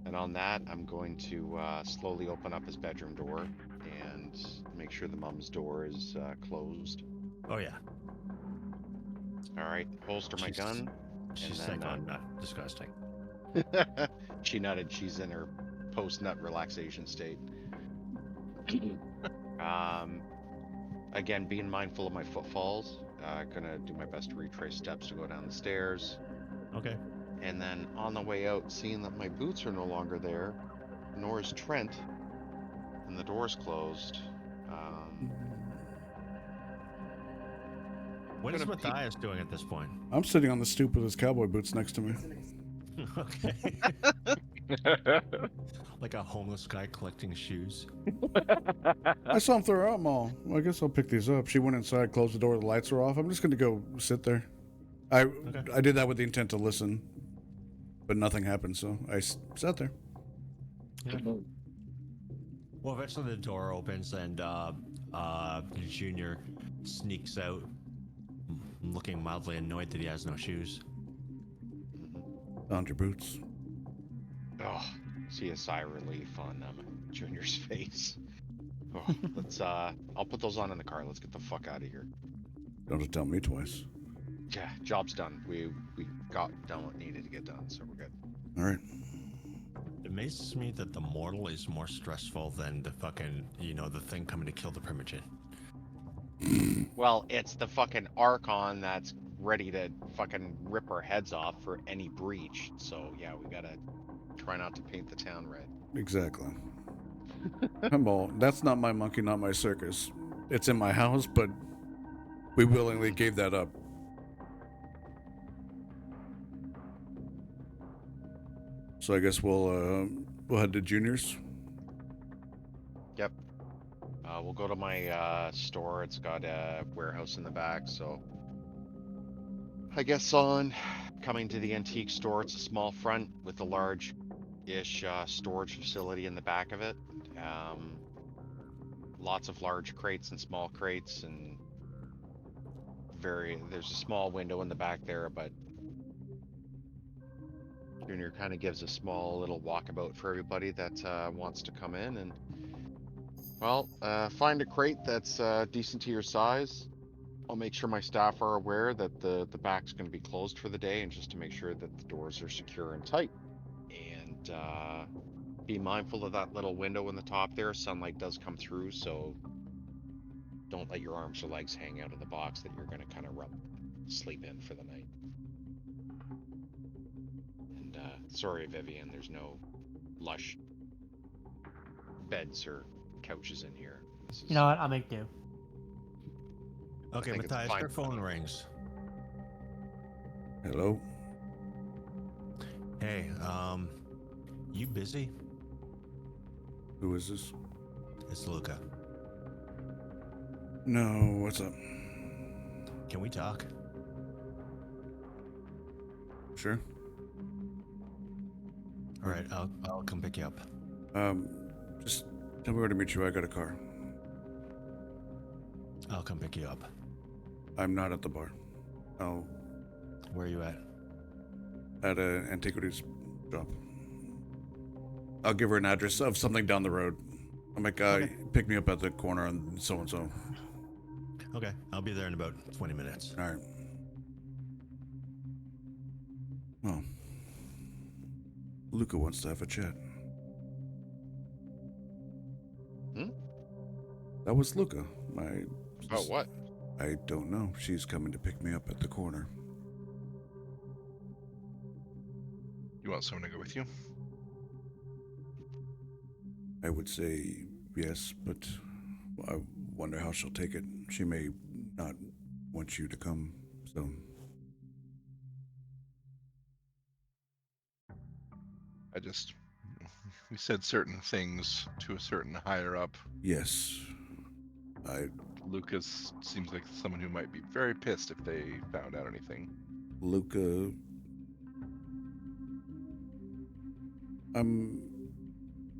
And on that, I'm going to slowly open up his bedroom door and make sure the mom's door is closed. Oh yeah. All right, holster my She's- gun. She's then, like, oh, not disgusting. She nutted. She's in her post-nut relaxation state. Again, being mindful of my footfalls. Gonna do my best to retrace steps to go down the stairs. Okay. And then on the way out, seeing that my boots are no longer there, nor is Trent, and the door's closed. What is Gonna peek- Matthias doing at this point? I'm sitting on the stoop with his cowboy boots next to me. Okay. Like a homeless guy collecting shoes. I saw him throw out them all. Well, I guess I'll pick these up. She went inside, closed the door, the lights are off. I'm just going to go sit there. I did that with the intent to listen, but nothing happened, so I sat there. Yeah. Well, eventually the door opens and Junior sneaks out, looking mildly annoyed that he has no shoes. Found your boots. Oh, see a sigh of relief on Junior's face. Oh, let's I'll put those on in the car. Let's get the fuck out of here. Don't have to tell me twice. Yeah, job's done. We got done what needed to get done, so we're good. All right. It amazes me that the mortal is more stressful than the fucking, the thing coming to kill the Primogen. Well, it's the fucking Archon that's ready to fucking rip our heads off for any breach. So yeah, we gotta try not to paint the town red. Exactly. Well, that's not my monkey, not my circus. It's in my house, but we willingly gave that up. So I guess we'll head to Junior's. Yep. We'll go to my store. It's got a warehouse in the back, so I guess on coming to the antique store, it's a small front with a large-ish storage facility in the back of it. Lots of large crates and small crates, and there's a small window in the back there, but Junior kind of gives a small little walkabout for everybody that wants to come in and, well, find a crate that's decent to your size. I'll make sure my staff are aware that the back's going to be closed for the day, and just to make sure that the doors are secure and tight. And be mindful of that little window in the top there. Sunlight does come through, so don't let your arms or legs hang out of the box that you're going to kind of sleep in for the night. Sorry, Vivian, there's no lush beds or couches in here. This is, You know what? I'll make do. Okay, think it's Matthias, fine. your phone rings. Hello? Hey, you busy? Who is this? It's Luca. No, what's up? Can we talk? Sure. All right, I'll come pick you up. Just tell me where to meet you. I got a car. I'll come pick you up. I'm not at the bar. Oh, Where are you at? at an antiquities shop. I'll give her an address of something down the road. I'm like, pick me up at the corner on so and so. Okay, I'll be there in about 20 minutes. All right. Well, Luca wants to have a chat. Hmm? That was Luca. About what? I don't know. She's coming to pick me up at the corner. You want someone to go with you? I would say yes, but I wonder how she'll take it. She may not want you to come, so. We said certain things to a certain higher up. Yes. Lucas seems like someone who might be very pissed if they found out anything. Luca. I'm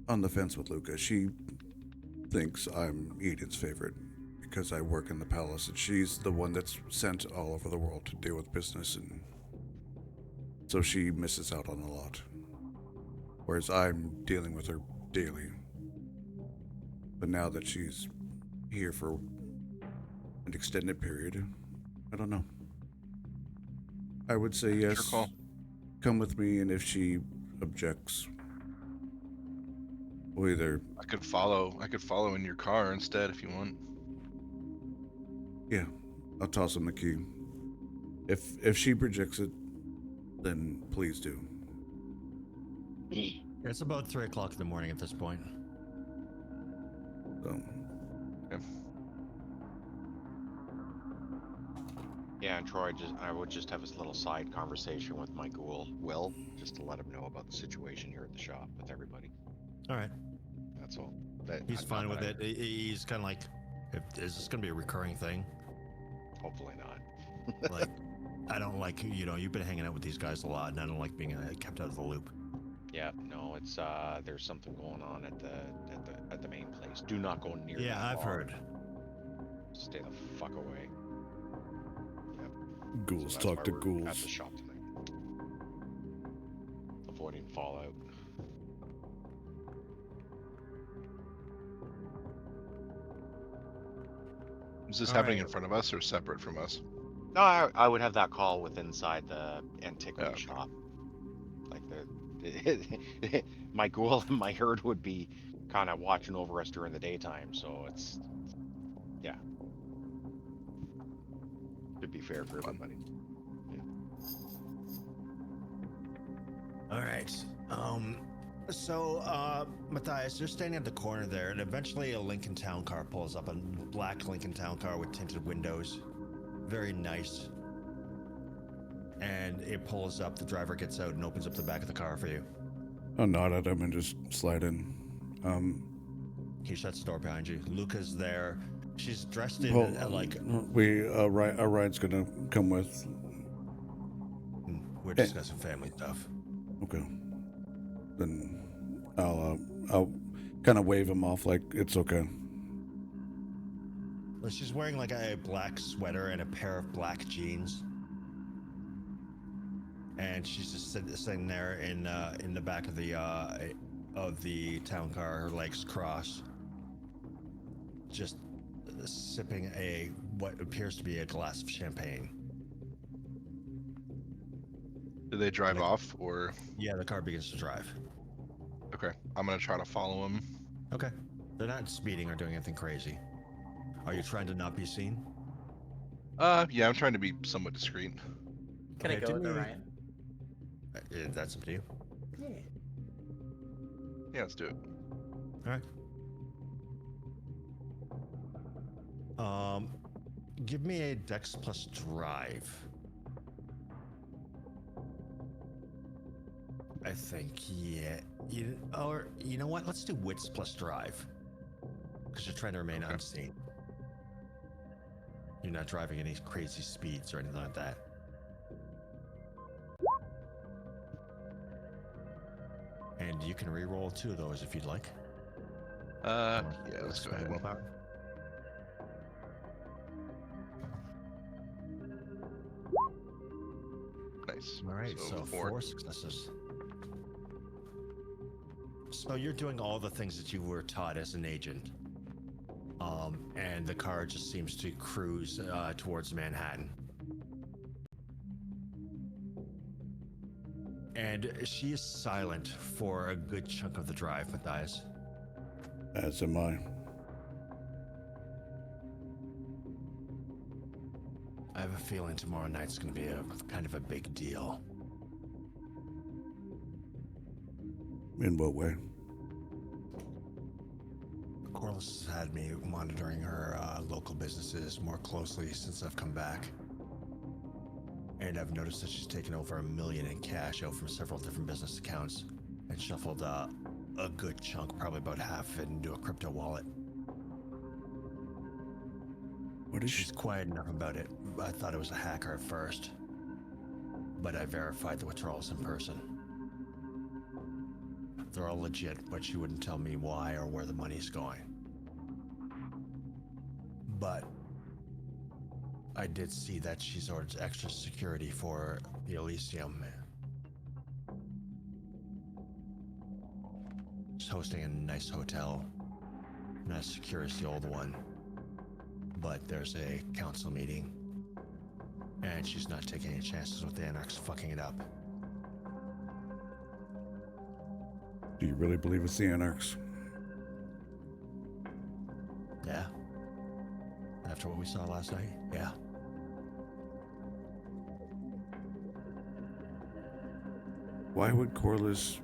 on the fence with Luca. She thinks I'm Eden's favorite because I work in the palace, and she's the one that's sent all over the world to deal with business, and so she misses out on a lot. Whereas I'm dealing with her daily. But now that she's here for an extended period, I don't know. I would say yes. Your call. Come with me, and if she objects, we'll either. I could follow in your car instead if you want. Yeah, I'll toss him the key. If she rejects it, then please do. It's about 3 o'clock in the morning at this point. So, Yeah, and Troy, I would just have a little side conversation with my ghoul, Will, just to let him know about the situation here at the shop with everybody. All right. That's all. He's fine with it. He's kind of like, is this going to be a recurring thing? Hopefully not. Like, I don't like, you've been hanging out with these guys a lot, and I don't like being kept out of the loop. Yeah, no, it's there's something going on at the main place. Do not go near. Yeah, that I've bar. heard. Stay the fuck away. Yep. ghouls So that's talk why to we're ghouls. at the shop tonight. Avoiding fallout. Is this All happening right. in front of us or separate from us? No, I would have that call with inside the antiquity Okay. shop. Like my ghoul and my herd would be kind of watching over us during the daytime, so it's yeah. Should be fair for everybody. All right. So, Matthias, you're standing at the corner there, and eventually a Lincoln Town car pulls up, a black Lincoln Town car with tinted windows. Very nice. And it pulls up, the driver gets out and opens up the back of the car for you. I'll nod at him and just slide in. He shuts the door behind you. Luca's there. She's dressed in Well, like... our ride's gonna come with. We're discussing family stuff. Okay. Then I'll kind of wave him off like it's okay. Well, she's wearing like a black sweater and a pair of black jeans. And she's just sitting there in the back of the town car, her legs crossed, just sipping what appears to be a glass of champagne. Do they drive off or? Yeah, the car begins to drive. Okay, I'm gonna try to follow him. Okay. They're not speeding or doing anything crazy. Are you trying to not be seen? Yeah, I'm trying to be somewhat discreet. Can I Okay, go do with me- Orion? That's up to you. Yeah, let's do it. All right. Give me a Dex plus Drive. I think, yeah. Or you know what? Let's do Wits plus Drive, because you're trying to remain Okay. unseen. You're not driving any crazy speeds or anything like that. And you can re-roll 2 of those if you'd like. Yeah, Or let's go spend ahead. willpower. Nice. All right, so 4 successes. So you're doing all the things that you were taught as an agent. And the car just seems to cruise towards Manhattan. And she is silent for a good chunk of the drive, Matthias. As am I. I have a feeling tomorrow night's going to be a kind of a big deal. In what way? Corliss has had me monitoring her local businesses more closely since I've come back. And I've noticed that she's taken over $1 million in cash out from several different business accounts and shuffled a good chunk, probably about half of it, into a crypto wallet. What is She's quiet enough about it. I thought it was a hacker at first, but I verified the withdrawals in person. They're all legit, but she wouldn't tell me why or where the money's going. But I did see that she's ordered extra security for the Elysium. She's hosting a nice hotel. Not as secure as the old one. But there's a council meeting. And she's not taking any chances with the Anarchs fucking it up. Do you really believe it's the Anarchs? Yeah. After what we saw last night, yeah. Why would Corliss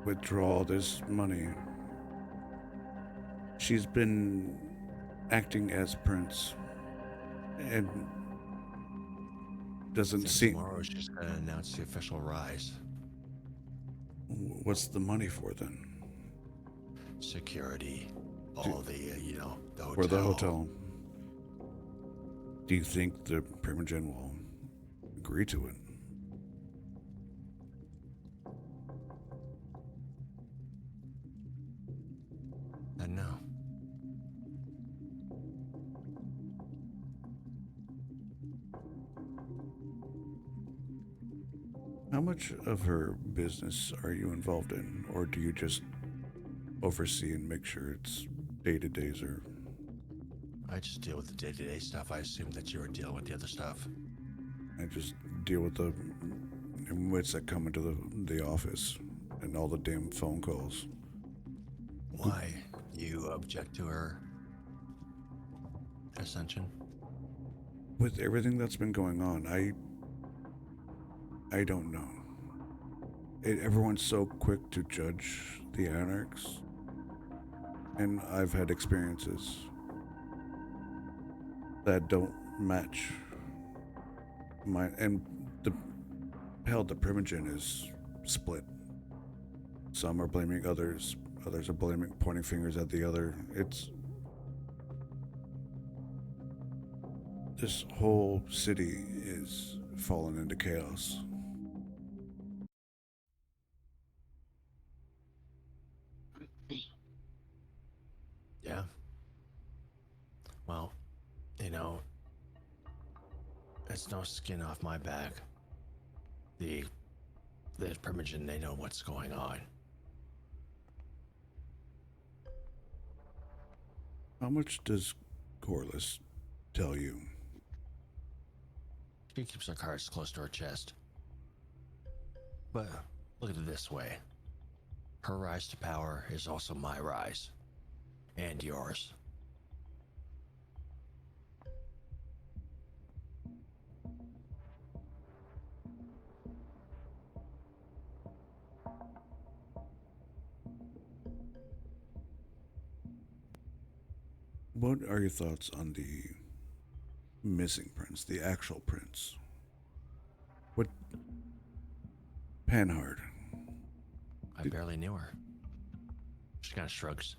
withdraw this money? She's been acting as Prince and doesn't seem. Tomorrow she's gonna announce the official rise. What's the money for then? Security. All the, the hotel. For the hotel. Do you think the Primogen will agree to it? No. How much of her business are you involved in? Or do you just oversee and make sure it's day-to-days or... I just deal with the day-to-day stuff. I assumed that you were dealing with the other stuff. I just deal with the wits that come into the office and all the damn phone calls. Why? You object to her ascension? With everything that's been going on, I don't know. Everyone's so quick to judge the Anarchs, and I've had experiences that don't match mine. And the Primogen is split. Some are blaming others are pointing fingers at the other. This whole city is fallen into chaos. Yeah. Well, it's no skin off my back. The Primogen, they know what's going on. How much does Corliss tell you? She keeps her cards close to her chest. But look at it this way. Her rise to power is also my rise. And yours. What are your thoughts on the missing prince, the actual prince? What? Panhard. I barely knew her. She kind of shrugs.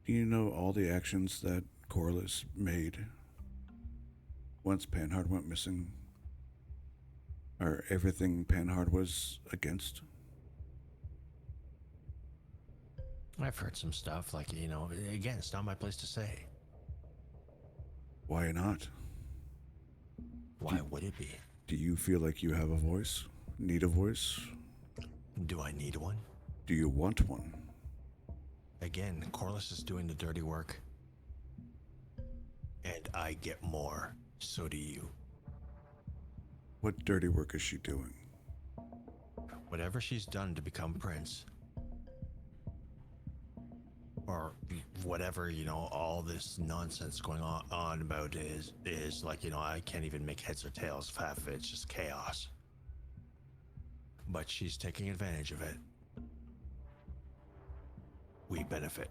Do you know all the actions that Corliss made once Panhard went missing? Or everything Panhard was against? I've heard some stuff, like, you know, again, it's not my place to say. Why not? Why would it be? Do you feel like you have a voice? Need a voice? Do I need one? Do you want one? Again, Corliss is doing the dirty work. And I get more. So do you. What dirty work is she doing? Whatever she's done to become prince, or whatever, you know, all this nonsense going on about is like, you know, I can't even make heads or tails of half of it. It's just chaos. But she's taking advantage of it. We benefit.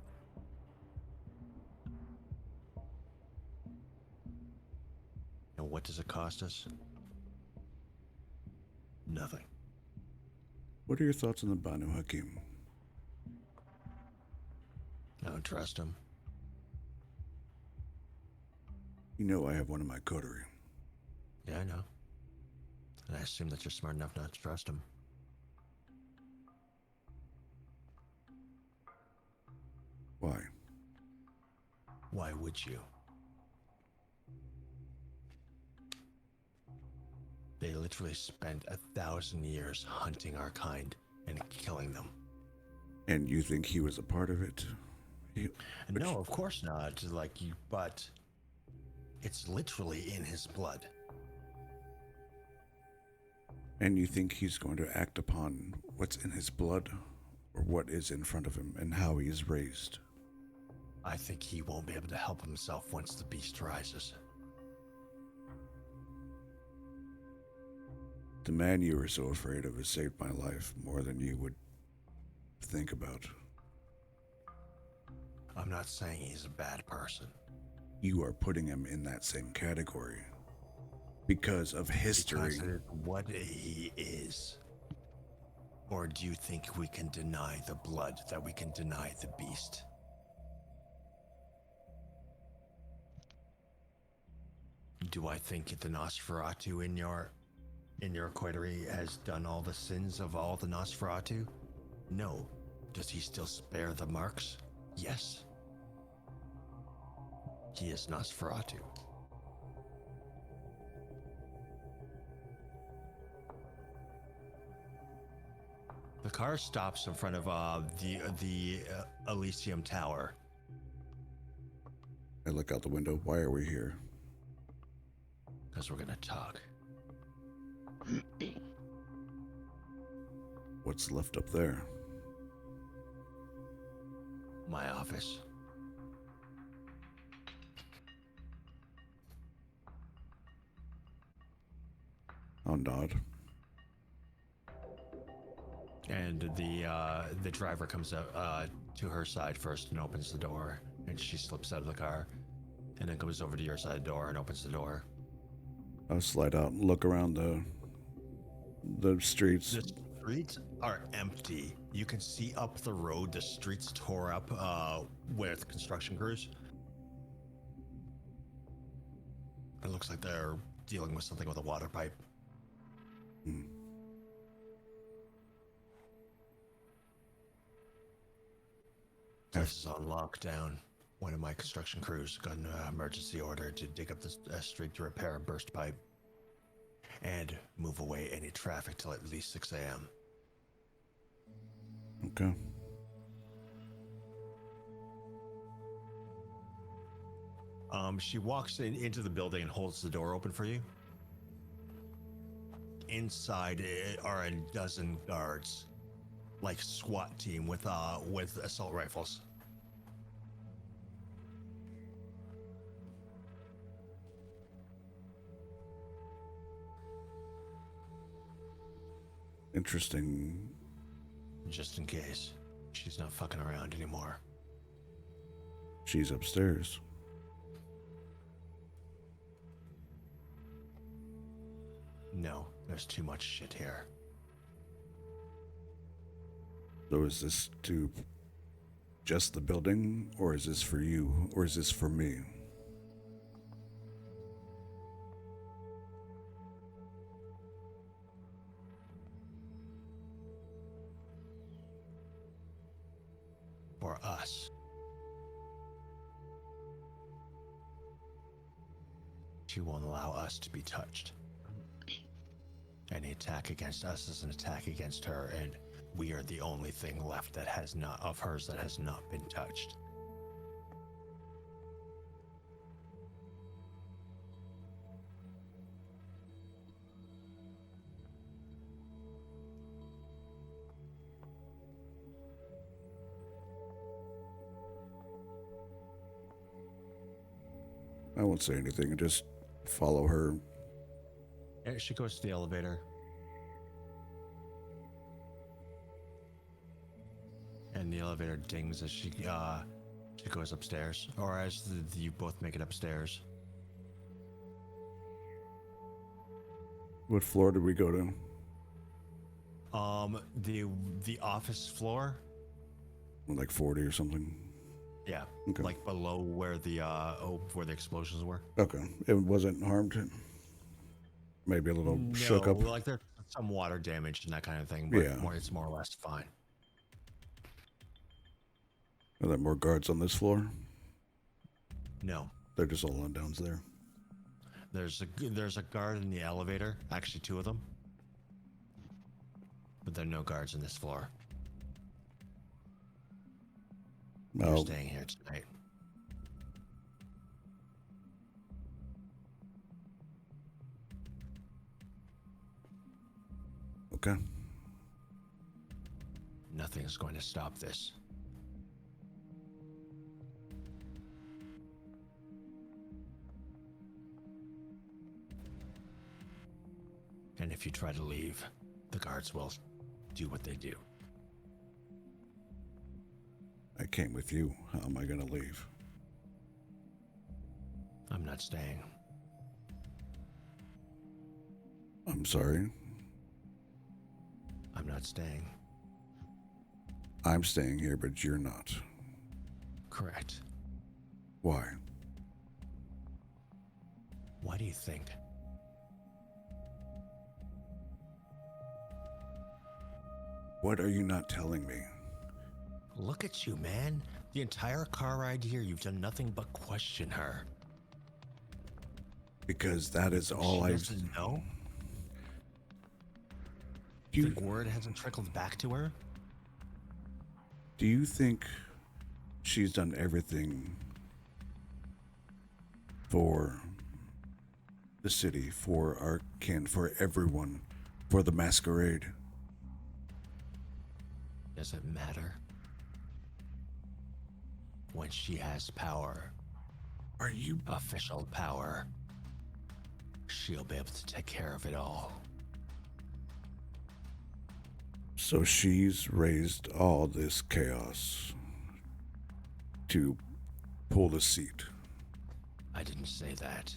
And what does it cost us? Nothing. What are your thoughts on the Banu Hakim? I don't trust him. You know I have one in my coterie. Yeah, I know. And I assume that you're smart enough not to trust him. Why? Why would you? They literally spent 1,000 years hunting our kind and killing them. And you think he was a part of it? No, of course not. Like you, but it's literally in his blood. And you think he's going to act upon what's in his blood, or what is in front of him, and how he is raised? I think he won't be able to help himself once the beast rises. The man you were so afraid of has saved my life more than you would think about. I'm not saying he's a bad person. You are putting him in that same category because of history. Because of what he is. Or do you think we can deny the blood, that we can deny the beast? Do I think the Nosferatu in your coterie has done all the sins of all the Nosferatu? No. Does he still spare the marks? Yes. He is Nosferatu. The car stops in front of the Elysium Tower. I look out the window. Why are we here? Because we're gonna talk. What's left up there? My office. I'll nod. And the driver comes up to her side first and opens the door, and she slips out of the car, and then goes over to your side door and opens the door. I'll slide out and look around the streets. The streets are empty. You can see up the road, the streets tore up with construction crews. It looks like they're dealing with something with a water pipe. Hmm. This is on lockdown. One of my construction crews got an emergency order to dig up the street to repair a burst pipe and move away any traffic till at least 6 a.m. Okay. She walks into the building and holds the door open for you. Inside are a dozen guards, like SWAT team with assault rifles. Interesting. Just in case. She's not fucking around anymore. She's upstairs. No, there's too much shit here. So is this to just the building, or is this for you, or is this for me? For us. She won't allow us to be touched. Any attack against us is an attack against her, and we are the only thing left that has not of hers that has not been touched. I won't say anything and just follow her. Yeah, she goes to the elevator. And the elevator dings as she goes upstairs, or as you both make it upstairs. What floor did we go to? The office floor. Like 40 or something? Yeah, Okay. like below where the explosions were. Okay. It wasn't harmed? Maybe a little shook up? Like there's some water damage and that kind of thing, but Yeah. it's more or less fine. Are there more guards on this floor? No, They're just all on down there. there's a guard in the elevator, actually 2 of them. But there are no guards on this floor. You're Oh, staying here tonight. okay. Nothing's going to stop this. And if you try to leave, the guards will do what they do. I came with you. How am I going to leave? I'm not staying. I'm sorry. I'm not staying. I'm staying here, but you're not. Correct. Why? Why do you think? What are you not telling me? Look at you, man. The entire car ride here, you've done nothing but question her. Because that is all She I doesn't know? Do you, Think word hasn't trickled back to her? do you think she's done everything for the city, for our kin, for everyone, for the masquerade? Does it matter? When she has power, Are you... official power, she'll be able to take care of it all. So she's raised all this chaos to pull the seat. I didn't say that.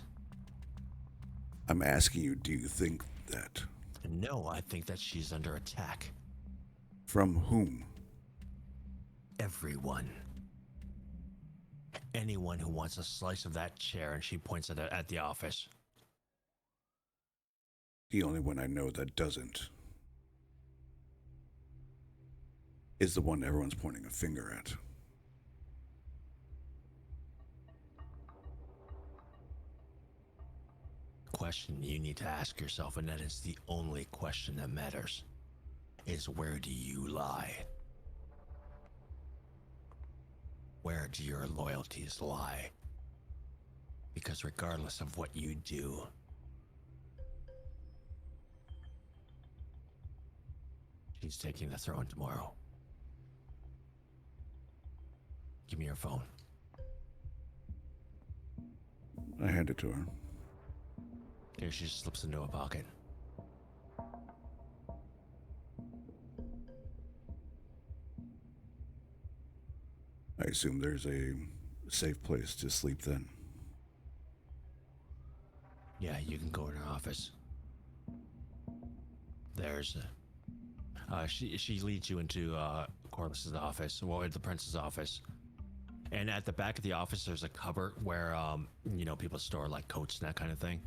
I'm asking you, do you think that? No, I think that she's under attack. From whom? Everyone. Anyone who wants a slice of that chair, and she points at the office. The only one I know that doesn't is the one everyone's pointing a finger at. Question you need to ask yourself, and that is the only question that matters, is where do you lie? Where do your loyalties lie? Because regardless of what you do, she's taking the throne tomorrow. Give me your phone. I hand it to her. Here she just slips into a pocket. I assume there's a safe place to sleep then. Yeah, you can go in her office. There's she leads you into Corvus's office, or the prince's office. And at the back of the office, there's a cupboard where people store like coats and that kind of thing.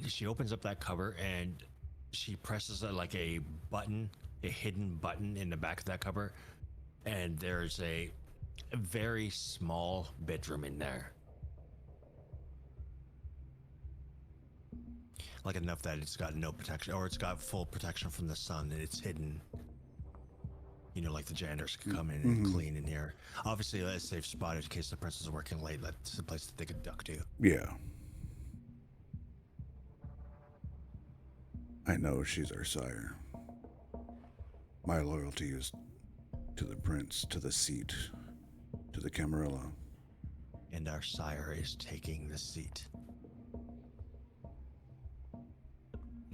She opens up that cupboard and she presses like a button, a hidden button in the back of that cupboard, and there's a very small bedroom in there. Like enough that it's got no protection, or it's got full protection from the sun, and it's hidden. Like the janitors can come in and clean in here. Obviously, that's a safe spot in case the prince is working late. That's the place that they could duck to. Yeah. I know she's our sire. My loyalty is to the prince, to the seat, to the Camarilla. And our sire is taking the seat.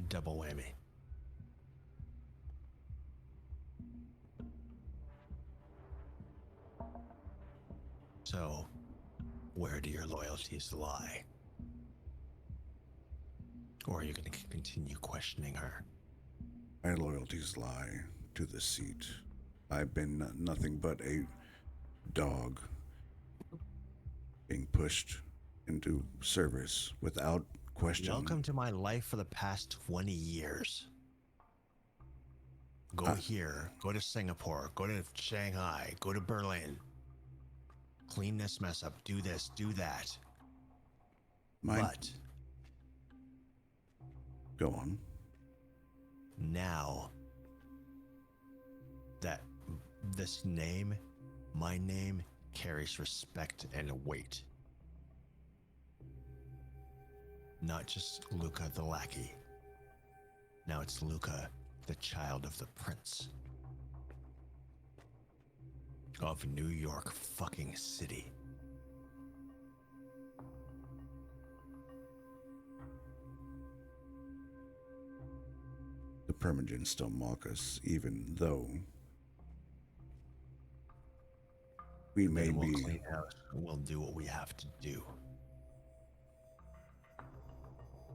Double whammy. So, where do your loyalties lie? Or are you going to continue questioning her? My loyalties lie to the seat. I've been nothing but a dog being pushed into service without question. Welcome to my life for the past 20 years. Go here, go to Singapore, go to Shanghai, go to Berlin. Clean this mess up, do this, do that. But go on. Now that this name, my name, carries respect and weight. Not just Luca the lackey. Now it's Luca, the child of the prince. Of New York fucking City. The Permagans still mock us, even though we may Then we'll be. clean house. We'll do what we have to do.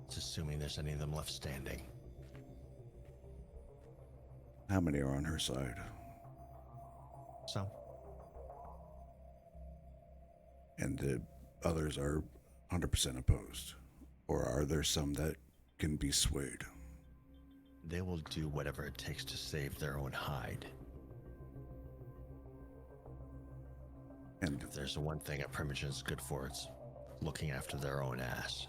It's assuming there's any of them left standing. How many are on her side? So, And the others are 100% opposed? Or are there some that can be swayed? they will do whatever it takes to save their own hide. And If there's one thing a Primogen's good for, it's looking after their own ass.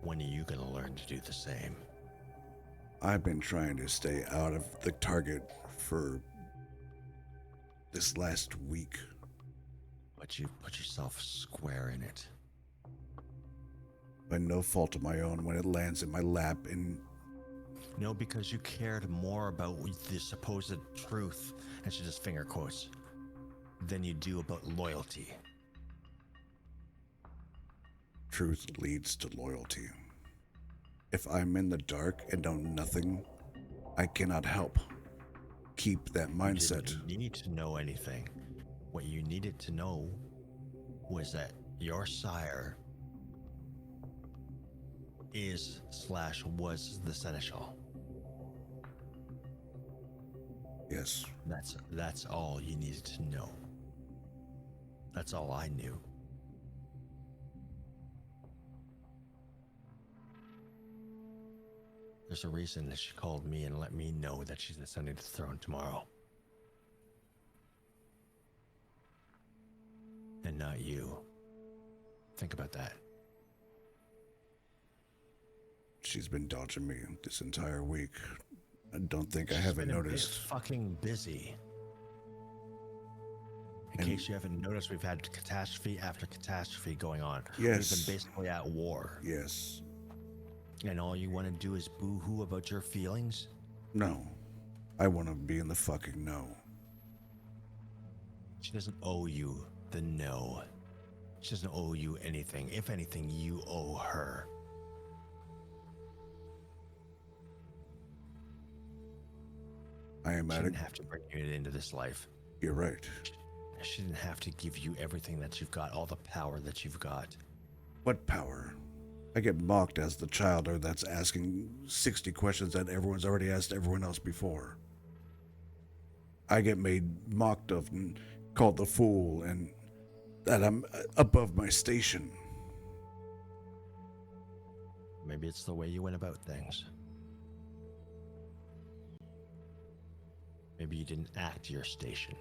When are you gonna learn to do the same? I've been trying to stay out of the target for this last week. But you put yourself square in it. By no fault of my own when it lands in my lap and No, because you cared more about the supposed truth, and she just finger quotes, than you do about loyalty. truth leads to loyalty. If I'm in the dark and know nothing, I cannot help keep that mindset. You didn't need to know anything. What you needed to know was that your sire was the seneschal. Yes, That's all you needed to know. That's all I knew. There's a reason that she called me and let me know that she's ascending to the throne tomorrow. And not you. Think about that. she's been dodging me this entire week. I don't think I She's haven't been a bit noticed. fucking busy. In And- case you haven't noticed, we've had catastrophe after catastrophe going on. Yes. We've been basically at war. Yes. And all you want to do is boo-hoo about your feelings? No. I want to be in the fucking no. She doesn't owe you the no. She doesn't owe you anything. If anything, you owe her. I am She at didn't it. have to bring you into this life. You're right. She didn't have to give you everything that you've got, all the power that you've got. What power? I get mocked as the child that's asking 60 questions that everyone's already asked everyone else before. I get made mocked of and called the fool and that I'm above my station. Maybe it's the way you went about things. Maybe you didn't act your station.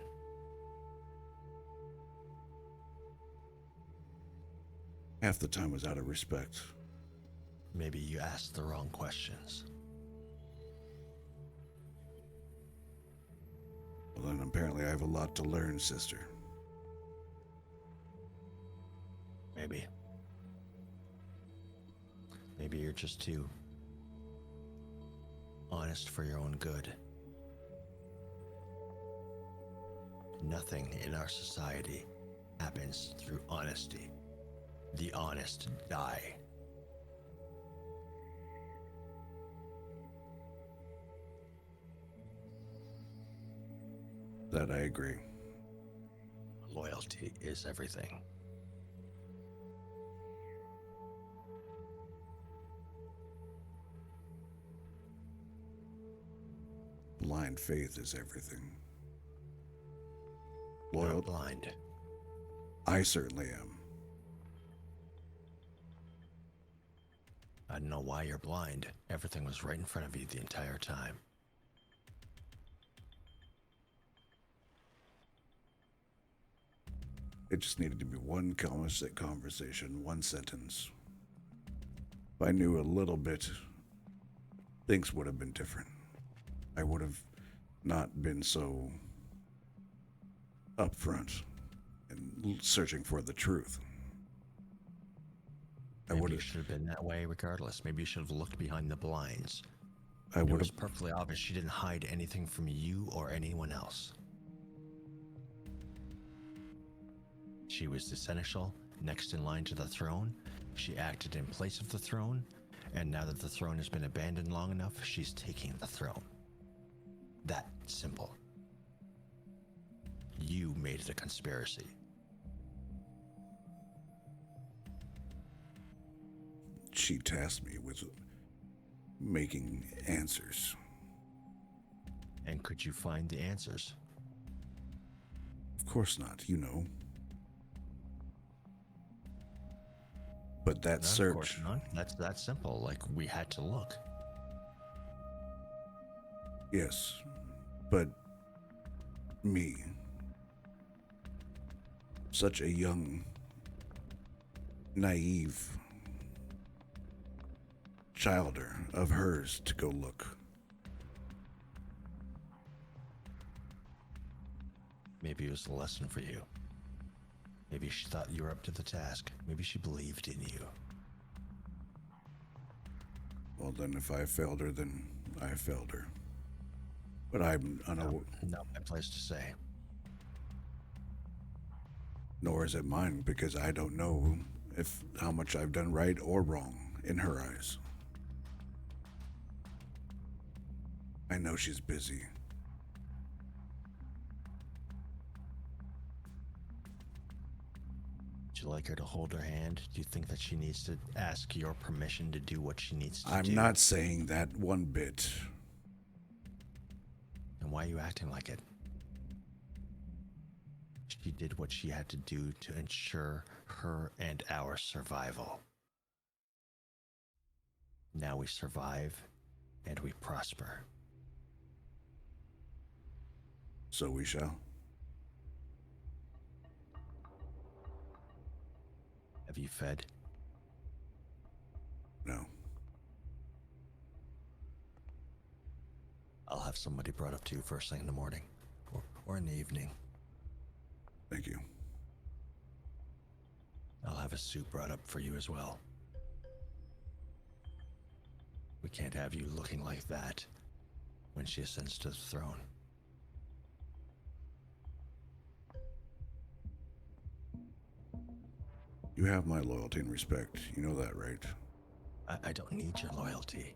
Half the time was out of respect. Maybe you asked the wrong questions. Well, then apparently I have a lot to learn, sister. Maybe. Maybe you're just too honest for your own good. Nothing in our society happens through honesty. The honest die. That I agree. Loyalty is everything. Blind faith is everything. You're Loyal, blind. I certainly am. I don't know why you're blind. Everything was right in front of you the entire time. It just needed to be one conversation, one sentence. If I knew a little bit, things would have been different. I would have not been so upfront and searching for the truth. Maybe you should have been that way regardless. Maybe you should have looked behind the blinds. I It would was have. perfectly obvious she didn't hide anything from you or anyone else. She was the seneschal, next in line to the throne. She acted in place of the throne, and now that the throne has been abandoned long enough, she's taking the throne. That simple. You made it a conspiracy. She tasked me with making answers. And could you find the answers? Of course not, you know. But that No, search. Of course not. That's that simple. Like, we had to look. Yes, but me, such a young, naive childer of hers to go look. Maybe it was a lesson for you. Maybe she thought you were up to the task. Maybe she believed in you. Well, then if I failed her, then I failed her. But I'm unaware, Not my place to say. nor is it mine, because I don't know if how much I've done right or wrong in her eyes. I know she's busy. Would you like her to hold her hand? Do you think that she needs to ask your permission to do what she needs to do? I'm not saying that one bit. And why are you acting like it? She did what she had to do to ensure her and our survival. Now we survive and we prosper. So we shall. Have you fed? No. I'll have somebody brought up to you first thing in the morning or in the evening. Thank you. I'll have a soup brought up for you as well. We can't have you looking like that when she ascends to the throne. You have my loyalty and respect. You know that, right? I don't need your loyalty.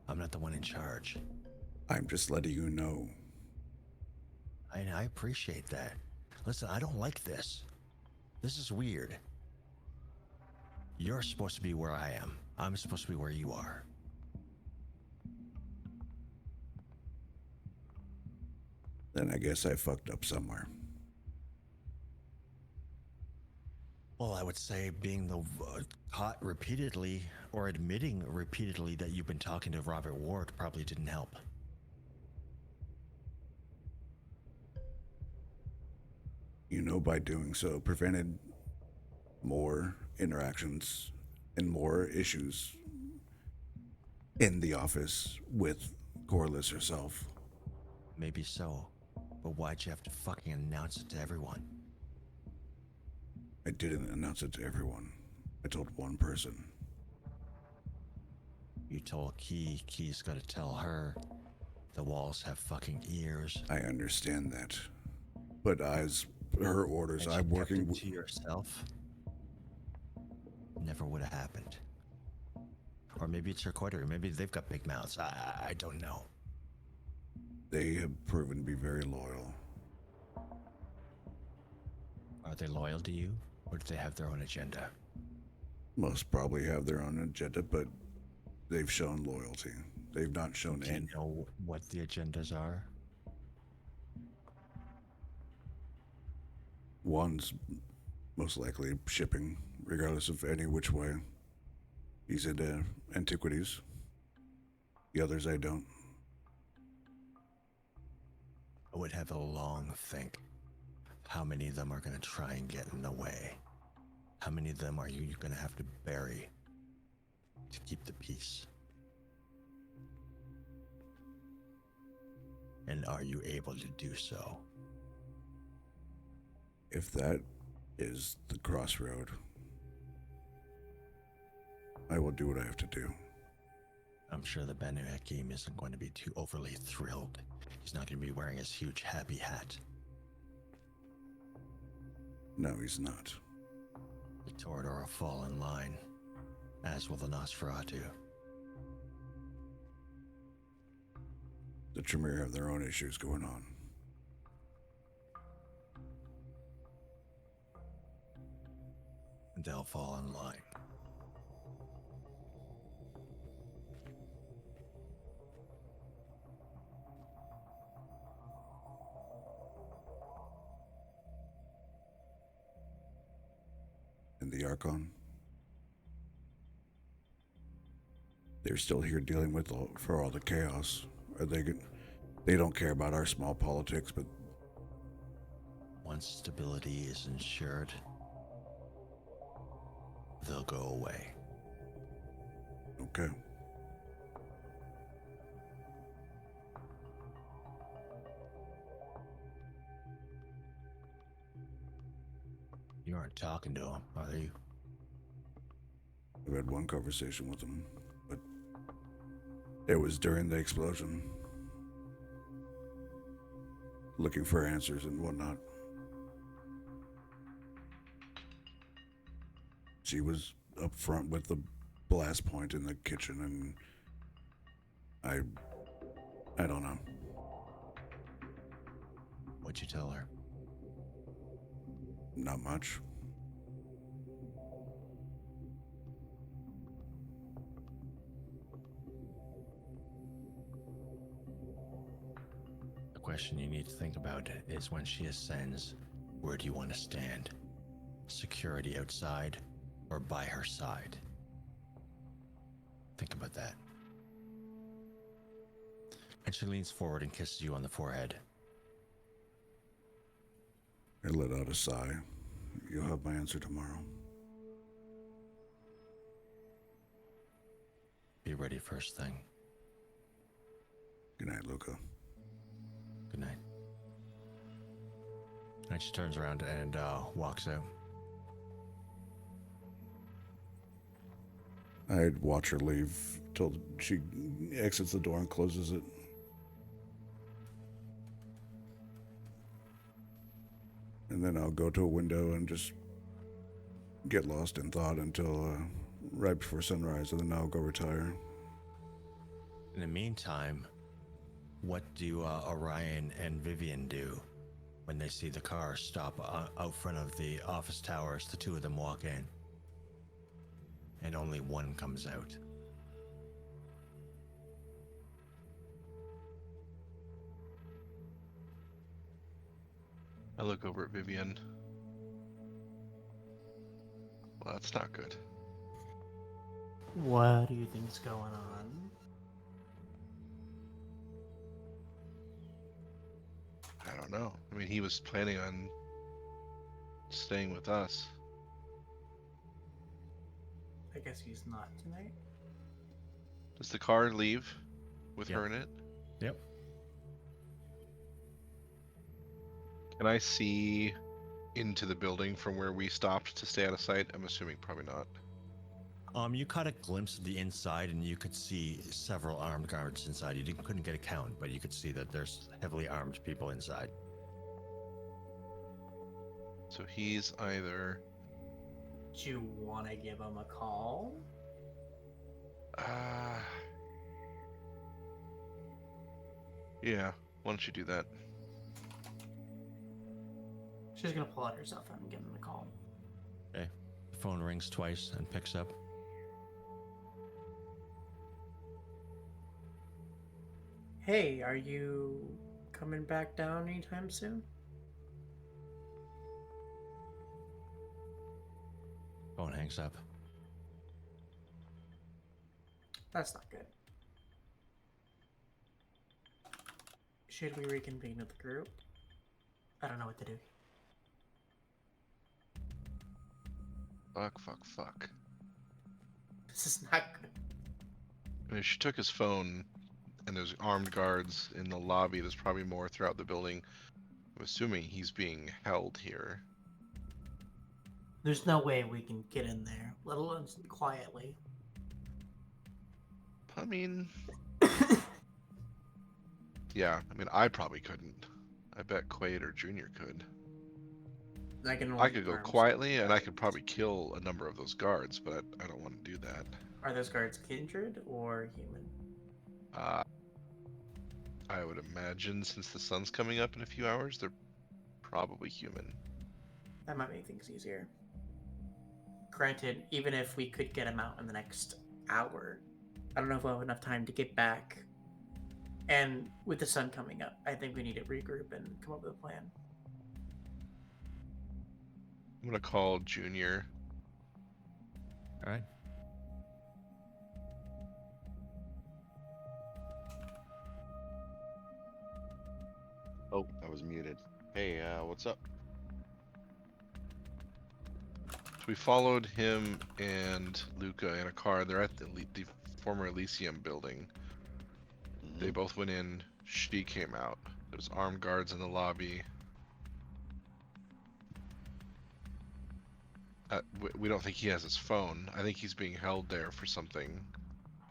I'm not the one in charge. I'm just letting you know I appreciate that. Listen, I don't like this. This is weird. You're supposed to be where I am. I'm supposed to be where you are. Then I guess I fucked up somewhere. Well, I would say being caught repeatedly or admitting repeatedly that you've been talking to Robert Ward probably didn't help. You know, by doing so, prevented more interactions and more issues in the office with Corliss herself. Maybe so, but why'd you have to fucking announce it to everyone? I didn't announce it to everyone. I told one person. You told Key. Key's gotta tell her. The walls have fucking ears. I understand that. But as her orders, And you I'm kept working it to yourself. Never would have happened. Or maybe it's her coterie. Maybe they've got big mouths. I don't know. They have proven to be very loyal. Are they loyal to you, or do they have their own agenda? Most probably have their own agenda, but they've shown loyalty. They've not shown Do you any. know what the agendas are? One's most likely shipping, regardless of any which way. He's into antiquities. The others I don't. I would have a long think. How many of them are going to try and get in the way? How many of them are you going to have to bury to keep the peace? And are you able to do so? If that is the crossroad, I will do what I have to do. I'm sure the Banu Hakim isn't going to be too overly thrilled. He's not going to be wearing his huge happy hat. No, he's not. The Toreador will fall in line, as will the Nosferatu. The Tremere have their own issues going on. And they'll fall in line. And the Archon, they're still here dealing with for all the chaos. Are they don't care about our small politics, but Once stability is ensured, they'll go away. okay. You aren't talking to him, are you? I've had one conversation with him, but it was during the explosion. Looking for answers and whatnot. She was up front with the blast point in the kitchen, and I don't know. What'd you tell her? Not much. The question you need to think about is when she ascends, where do you want to stand? Security outside or by her side? Think about that. And she leans forward and kisses you on the forehead. I let out a sigh. You'll have my answer tomorrow. Be ready first thing. Good night, Luca. Good night. And she turns around and walks out. I'd watch her leave till she exits the door and closes it. And then I'll go to a window and just get lost in thought until right before sunrise, and then I'll go retire. In the meantime, what do Orion and Vivian do When they see the car stop out front of the office towers, the two of them walk in. And only one comes out. I look over at Vivian. Well, that's not good. What do you think's going on? I don't know. I mean, he was planning on staying with us. I guess he's not tonight. Does the car leave with Yep. her in it? Yep. Can I see into the building from where we stopped to stay out of sight? I'm assuming probably not. You caught a glimpse of the inside, and you could see several armed guards inside. You couldn't get a count, but you could see that there's heavily armed people inside. So he's either... Do you want to give him a call? Yeah, why don't you do that? She's gonna pull out her cell phone and give him a call. Okay. The phone rings twice and picks up. Hey, are you coming back down anytime soon? Phone hangs up. That's not good. Should we reconvene with the group? I don't know what to do. Fuck. This is not good. I mean, if she took his phone and there's armed guards in the lobby, there's probably more throughout the building. I'm assuming he's being held here. There's no way we can get in there, let alone quietly. I mean... yeah, I mean, I probably couldn't. I bet Quaid or Junior could. I can I only could go confirm- quietly, and I could probably kill a number of those guards, but I don't want to do that. Are those guards kindred or human? I would imagine since the sun's coming up in a few hours, they're probably human. That might make things easier. Granted, even if we could get him out in the next hour, I don't know if we'll have enough time to get back. And with the sun coming up, I think we need to regroup and come up with a plan. I'm gonna call Junior. All right. Oh, I was muted. Hey, what's up? So we followed him and Luca in a car. They're at the former Elysium building. They both went in. She came out. There's armed guards in the lobby. We don't think he has his phone. I think he's being held there for something.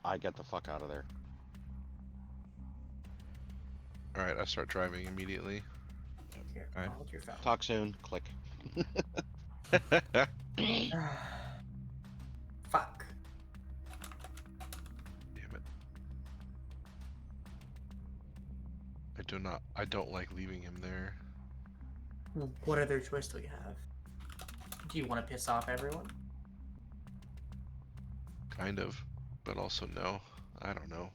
I get the fuck out of there. Alright, I start driving immediately. Here, Alright. hold your phone. Talk soon. Click. Fuck. Damn it. I don't like leaving him there. Well, what other choice do we have? Do you want to piss off everyone? Kind of. But also no. I don't know.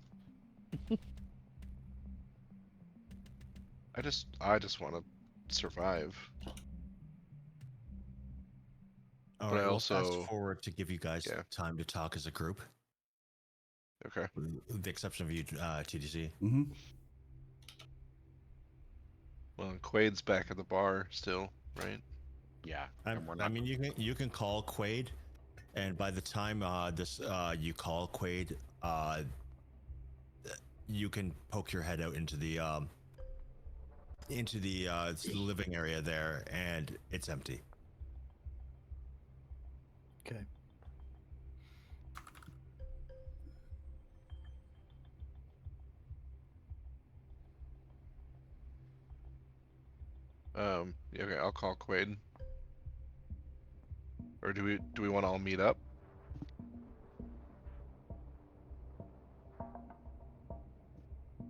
I just want to survive. All But right. I We'll also- fast forward to give you guys Yeah. time to talk as a group, Okay. with the exception of you, TDC. Mm-hmm. Well, and Quaid's back at the bar still, right? Yeah, and we're I not. mean, you can call Quaid, and by the time you call Quaid, you can poke your head out into the living area there, and it's empty. Okay. Yeah, okay, I'll call Quaid. Or do we want to all meet up?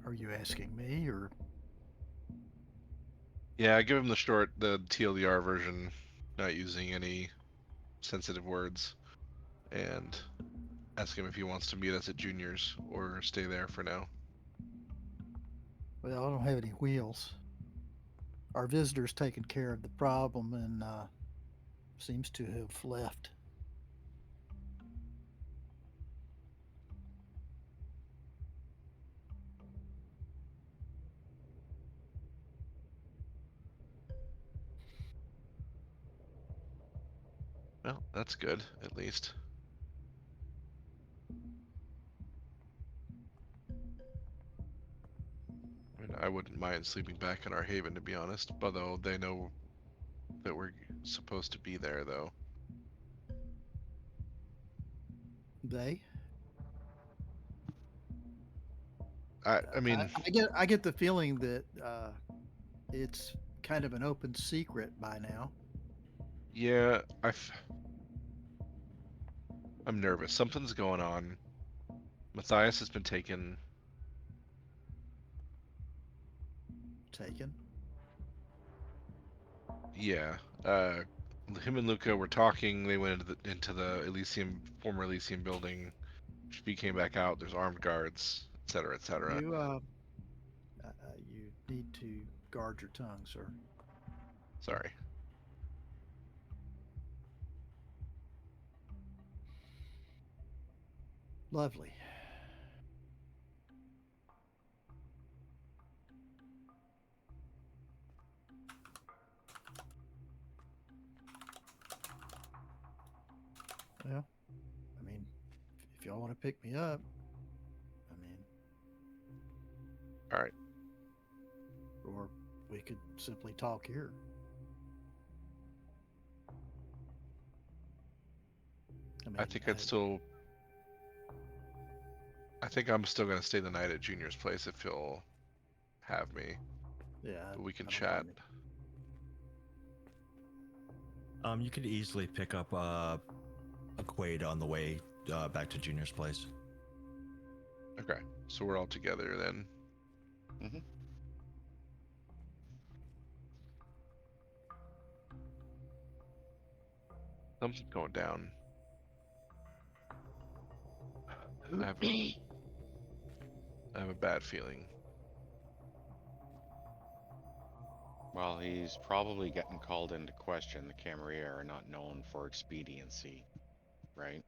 Are you asking me or? Yeah, give him the TLDR version, not using any sensitive words, and ask him if he wants to meet us at Junior's or stay there for now. Well, I don't have any wheels. Our visitor's taken care of the problem and seems to have left. Well, that's good, at least. I mean, I wouldn't mind sleeping back in our haven, to be honest, although they know that we're supposed to be there, though. They? I mean, I get the feeling that it's kind of an open secret by now. yeah, I'm nervous. Something's going on. Matthias has been taken. Taken. Yeah. Him and Luca were talking. They went into the Elysium, former Elysium building. She came back out. There's armed guards, etc., etc. You need to guard your tongue, sir. Sorry. Lovely. Well, I mean, if y'all want to pick me up, I mean, All right. or we could simply talk here. I think I think I'm still gonna stay the night at Junior's place if he'll have me. Yeah, But we can I don't chat. blame You could easily pick up a Quaid on the way back to Junior's place. Okay, so we're all together then. Mm-hmm. Something's going down. I have a bad feeling. Well, he's probably getting called into question. The Camarilla are not known for expediency, right?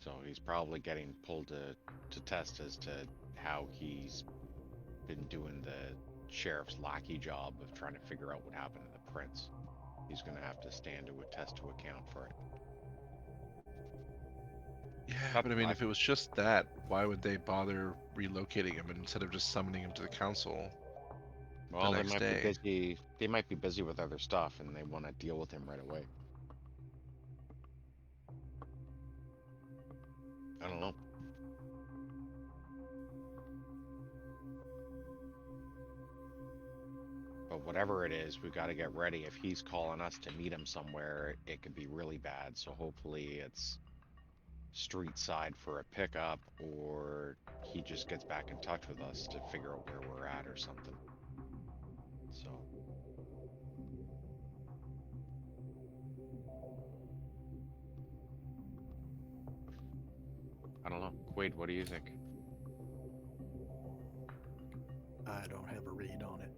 So he's probably getting pulled to test as to how he's been doing the sheriff's lackey job of trying to figure out what happened to the prince. He's going to have to stand to attest to account for it. Yeah, That's but I mean, why- if it was just that, why would they bother relocating him instead of just summoning him to the council? Well, they next might day. be busy. They might be busy with other stuff, and they want to deal with him right away. I don't know. But whatever it is, we've got to get ready. If he's calling us to meet him somewhere, it could be really bad. So hopefully it's street side for a pickup, or he just gets back in touch with us to figure out where we're at or something. So I don't know. Quaid, what do you think? I don't have a read on it.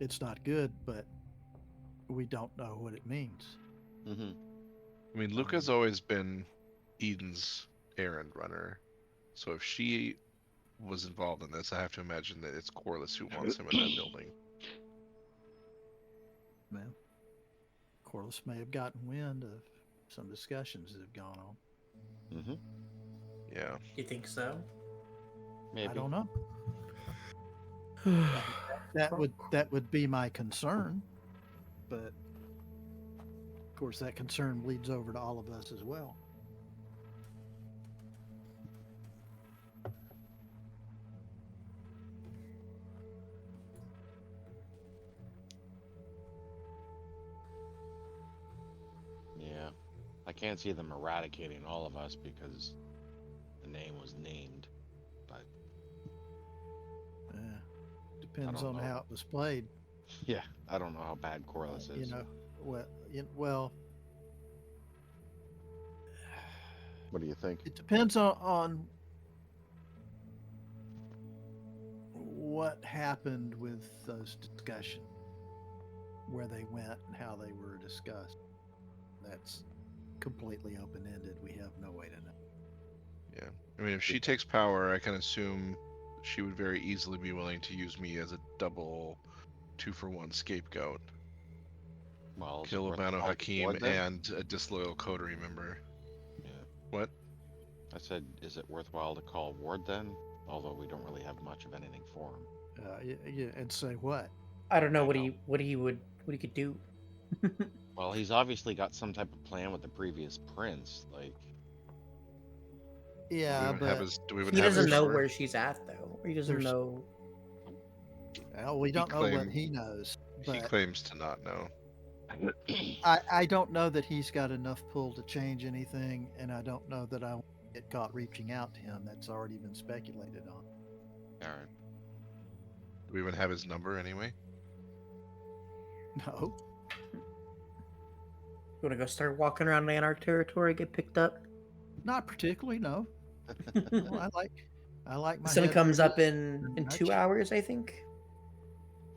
It's not good, but we don't know what it means. Mm-hmm. I mean, Luca's always been Eden's errand runner, so if she was involved in this, I have to imagine that it's Corliss who wants him in that building. Well, Corliss may have gotten wind of some discussions that have gone on. Mm-hmm. Yeah. You think so? Maybe. I don't know. That would be my concern, but of course that concern bleeds over to all of us as well. Yeah. I can't see them eradicating all of us because the name was named, but Depends don't on know. how it was played. yeah, I don't know how bad Corliss You is. know, well, What do you think? it depends on what happened with those discussions, where they went and how they were discussed. That's completely open-ended. We have no way to know. Yeah. I mean, if she takes power, I can assume she would very easily be willing to use me as a double 2-for-1 scapegoat. Well, is it Kill worthwhile Albano to Hakim ward then? and a disloyal coterie member. Yeah. What? I said, is it worthwhile to call Ward then? Although we don't really have much of anything for him. Yeah, and say what? I don't know I what know. he could do. Well, he's obviously got some type of plan with the previous prince. Like, Yeah, but Do we even He have his doesn't know number? where she's at though. He doesn't There's- know. well, we don't know what claimed- he knows. He But claims to not know. I don't know that he's got enough pull to change anything, and I don't know that I won't get caught reaching out to him. That's already been speculated on. all right. Do we even have his number anyway? No. You want to go start walking around Lanark territory, get picked up? Not particularly, no. Well, I like my The sun head comes very up in much. 2 hours, I think.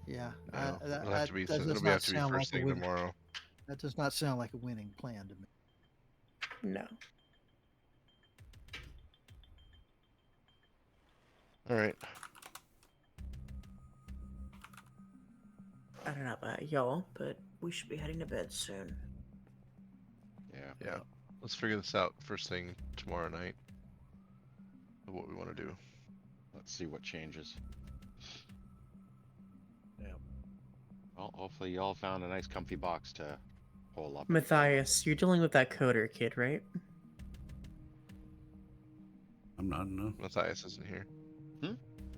Yeah, No, that, it'll have to be. that does It'll not have to be sound first like a thing winning. tomorrow. That does not sound like a winning plan to me. No. All right. I don't know about y'all, but we should be heading to bed soon. Yeah. Yeah. Let's figure this out first thing tomorrow night. Of what we want to do. Let's see what changes. Yeah. Well, hopefully y'all found a nice comfy box to hole up in. Matthias, you're dealing with that coder kid, right? I'm not, no. Matthias isn't here.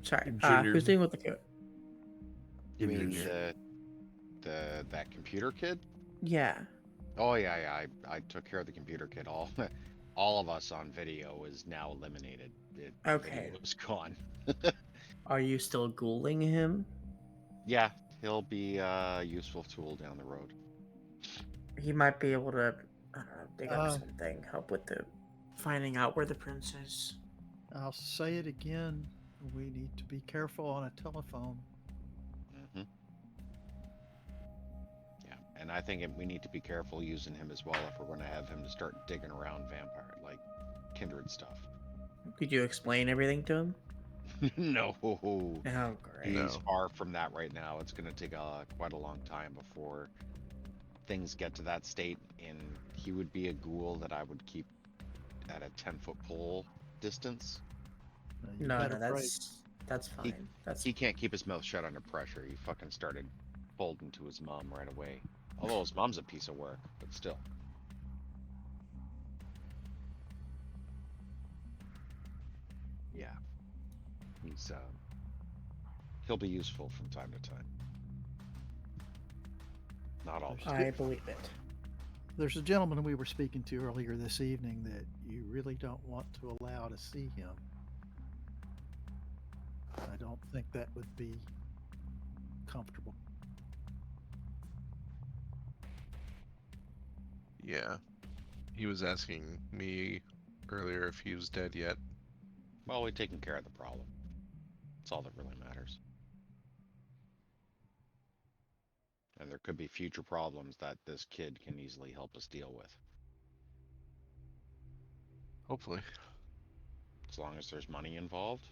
Sorry. Junior. Who's dealing with the code? You mean Junior. that computer kid? Yeah. Oh yeah. I took care of the computer kid. All of us on video is now eliminated. Okay. It was gone. Are you still ghouling him? Yeah, he'll be a useful tool down the road. He might be able to, I don't know, dig Uh, up something, help with the finding out where the prince is. I'll say it again. We need to be careful on a telephone. Hmm. Yeah, and I think we need to be careful using him as well if we're going to have him to start digging around vampire, like kindred stuff. Did you explain everything to him? No, Oh, great. he's No. far from that right now. It's going to take quite a long time before things get to that state, and he would be a ghoul that I would keep at a 10-foot pole distance. You No, better pray. that's fine. That's He can't keep his mouth shut under pressure. He fucking started folding to his mom right away. Although his mom's a piece of work, but still. Yeah. He'll be useful from time to time. Not all the time. I believe it. There's a gentleman we were speaking to earlier this evening that you really don't want to allow to see him. I don't think that would be comfortable. Yeah. He was asking me earlier if he was dead yet. Well, we've taken care of the problem. That's all that really matters. And there could be future problems that this kid can easily help us deal with. Hopefully. As long as there's money involved.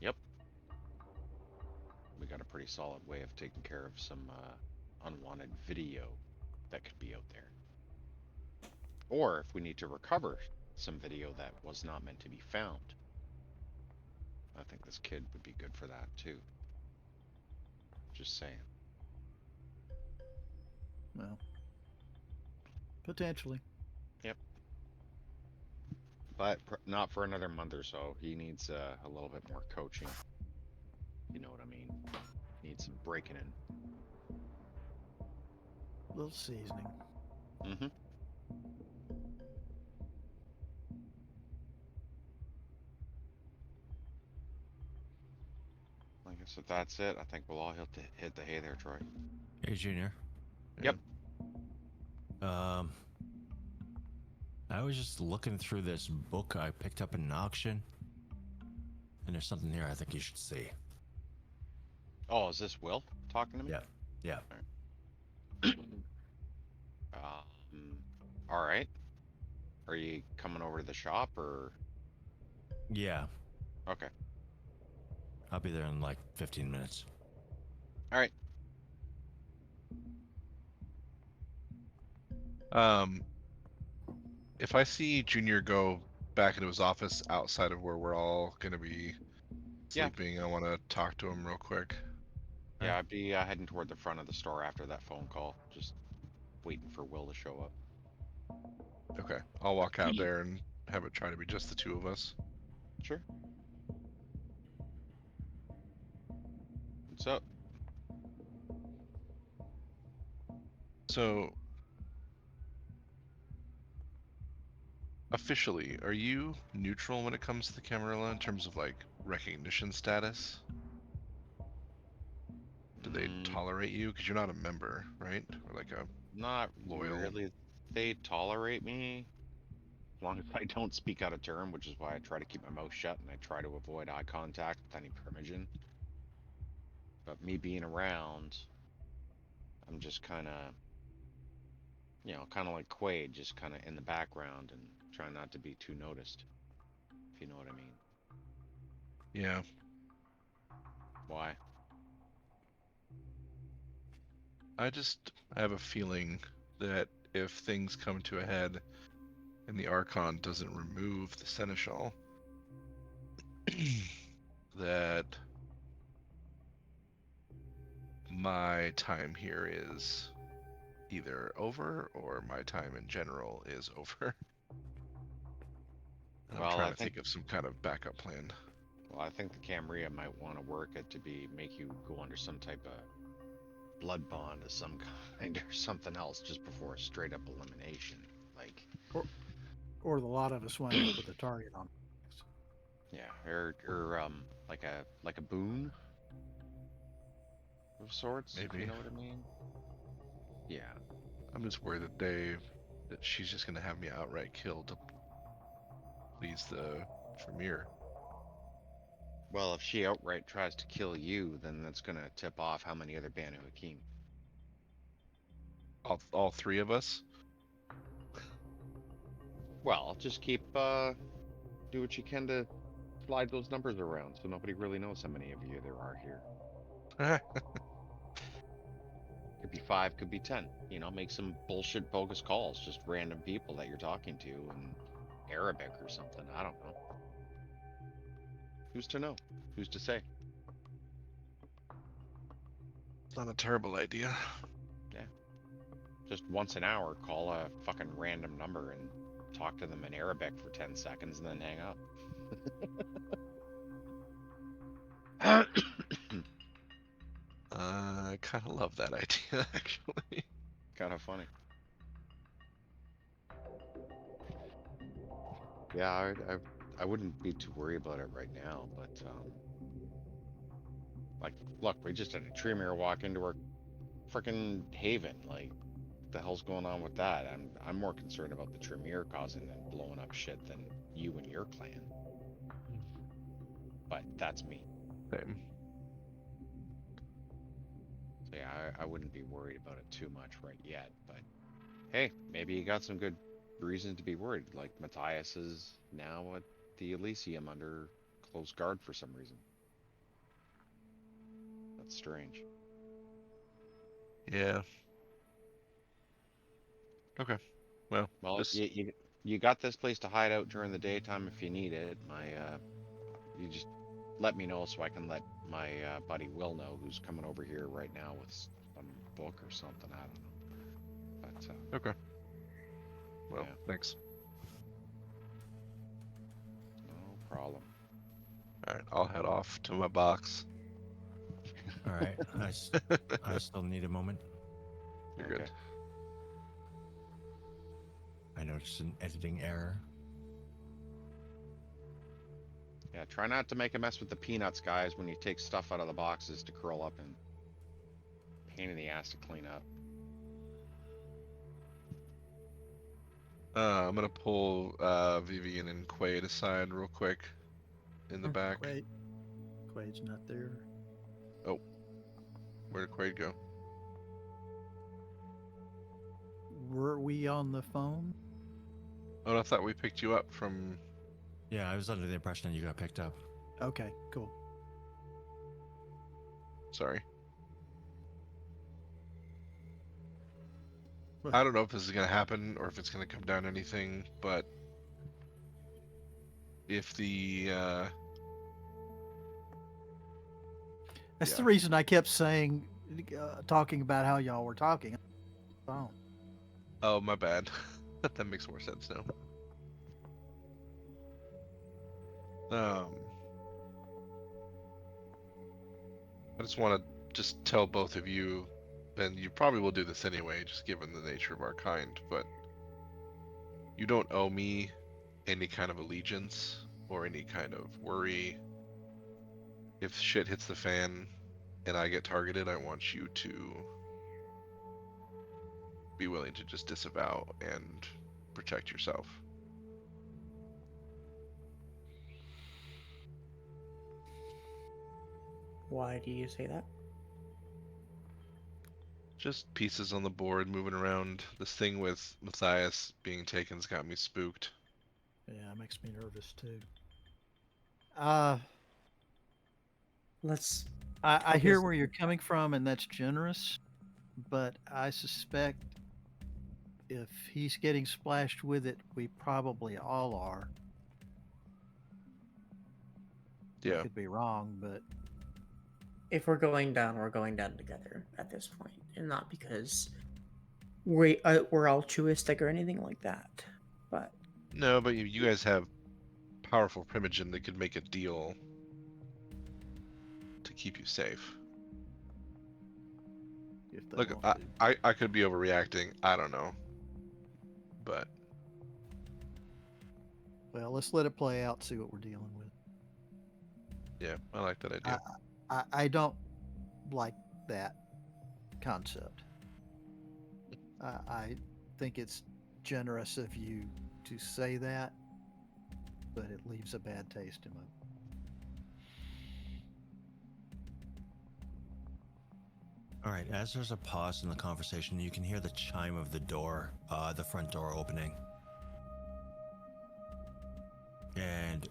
Yep. We got a pretty solid way of taking care of some unwanted video that could be out there. Or if we need to recover some video that was not meant to be found. I think this kid would be good for that too. Just saying. Well, potentially. Yep. But not for another month or so. He needs a little bit more coaching. You know what I mean? Needs some breaking in. A little seasoning. Mm-hmm. guess if that's it, I think we'll all hit the hay there, Troy. Hey, Junior. Yep. I was just looking through this book I picked up in an auction, and there's something here I think you should see. Oh, is this Will talking to me? Yeah. All right. Are you coming over to the shop or? Yeah. Okay. I'll be there in like 15 minutes. All right. If I see Junior go back into his office outside of where we're all gonna be Yeah. sleeping, I want to talk to him real quick. Yeah, I'd be heading toward the front of the store after that phone call, just waiting for Will to show up. Okay, I'll walk out there and have it try to be just the two of us. Sure. What's up? So, officially, are you neutral when it comes to the Camarilla in terms of like recognition status? Do they tolerate you? Because you're not a member, right? Or like a Not loyal. really. They tolerate me as long as I don't speak out of turn, which is why I try to keep my mouth shut and I try to avoid eye contact with any primogen. But me being around, I'm just kind of, kind of like Quaid, just kind of in the background and trying not to be too noticed, if you know what I mean. Yeah. Why? I have a feeling that if things come to a head and the Archon doesn't remove the Seneschal, that my time here is either over or my time in general is over. And I'm Well, trying to think of some kind of backup plan. Well, I think the Camria might want to work it to make you go under some type of blood bond of some kind or something else just before a straight up elimination. Like, Or the lot of us wind up with a target on. yeah, or like a boon of sorts, if Maybe. you know what I mean. Yeah. I'm just worried that she's just gonna have me outright killed to please the Tremere. Well, if she outright tries to kill you, then that's gonna tip off how many other Banu Hakim. All three of us? Well, just keep do what you can to slide those numbers around so nobody really knows how many of you there are here. Could be 5, could be 10. Make some bullshit bogus calls, just random people that you're talking to in Arabic or something. I don't know. Who's to know? Who's to say? It's not a terrible idea. Yeah. Just once an hour, call a fucking random number and talk to them in Arabic for 10 seconds and then hang up. I kind of love that idea, actually. Kind of funny. Yeah, I wouldn't be too worried about it right now, but like, look, we just had a Tremere walk into our freaking haven. Like, what the hell's going on with that? I'm more concerned about the Tremere causing and blowing up shit than you and your clan. But that's me. Same. So yeah, I wouldn't be worried about it too much right yet. But hey, maybe you got some good reasons to be worried. Like Matthias is now at the Elysium under close guard for some reason. That's strange. Yeah. Okay. Well, just... you got this place to hide out during the daytime if you need it. You just let me know so I can let my buddy Will know, who's coming over here right now with some book or something. I don't know. But okay. Well, yeah. thanks. No problem. All right, I'll head off to my box. All right. I still need a moment. You're Okay. good. I noticed an editing error. Yeah, try not to make a mess with the peanuts, guys, when you take stuff out of the boxes to curl up in. Pain in the ass to clean up. I'm gonna pull Vivian and Quaid aside real quick in the back. Quaid's not there. Oh, where did Quaid go? Were we on the phone? Oh, I thought we picked you up from. Yeah, I was under the impression that you got picked up. Okay, cool. Sorry. I don't know if this is gonna happen or if it's gonna come down to anything, but if the That's the yeah. reason I kept saying, talking about how y'all were talking. Phone. Oh, my bad. That makes more sense now. I just want to just tell both of you, and you probably will do this anyway, just given the nature of our kind, but you don't owe me any kind of allegiance or any kind of worry. If shit hits the fan and I get targeted, I want you to be willing to just disavow and protect yourself. Why do you say that? Just pieces on the board moving around. This thing with Matthias being taken's got me spooked. Yeah, it makes me nervous too. Let's. I hear Yes. where you're coming from, and that's generous, but I suspect if he's getting splashed with it, we probably all are. I Yeah. could be wrong, but If we're going down, we're going down together at this point, and not because we're altruistic or anything like that. But No, but you guys have powerful primogen that could make a deal to keep you safe. if they Look, want I, to. I could be overreacting. I don't know. But Well, let's let it play out, see what we're dealing with. yeah, I like that idea. I don't like that concept. I think it's generous of you to say that, but it leaves a bad taste in my. All right, as there's a pause in the conversation, you can hear the chime of the door, the front door opening. And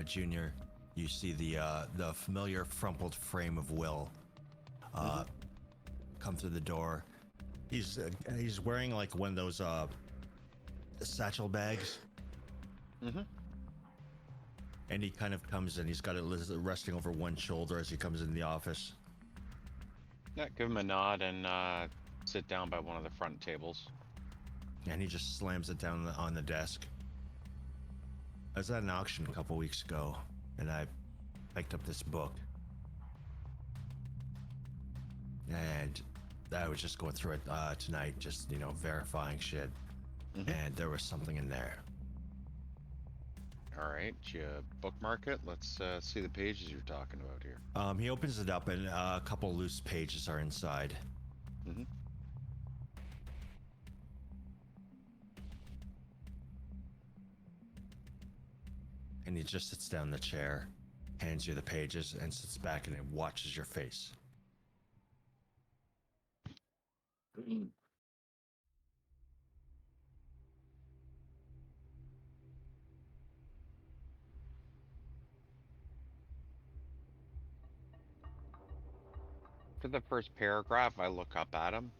Junior, you see the familiar frumpled frame of Will come through the door. He's wearing like one of those satchel bags. Mm-hmm. And he kind of comes in. He's got it resting over one shoulder as he comes in the office. Yeah, give him a nod and sit down by one of the front tables. And he just slams it down on the desk. I was at an auction a couple weeks ago, and I picked up this book. And I was just going through it tonight, just, verifying shit. Mm-hmm. And there was something in there. All right, you bookmark it. Let's see the pages you're talking about here. He opens it up, and a couple loose pages are inside. Mm-hmm. And he just sits down in the chair, hands you the pages, and sits back and it watches your face. For the first paragraph, I look up at him.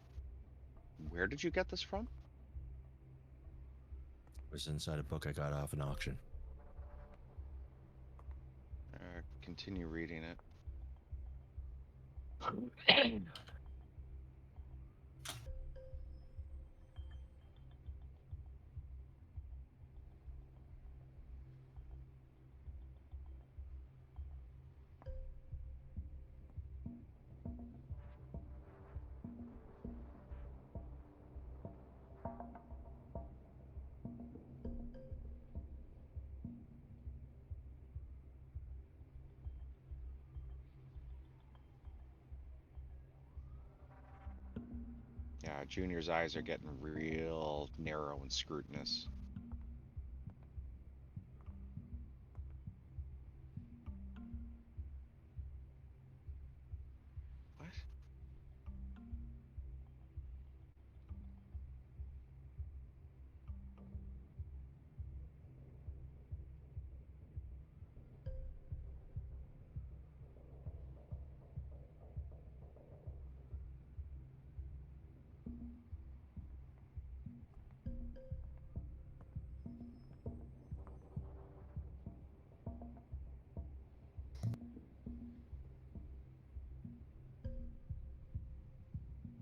Where did you get this from? It was inside a book I got off an auction. Continue reading it. Yeah, Junior's eyes are getting real narrow and scrutinous. What?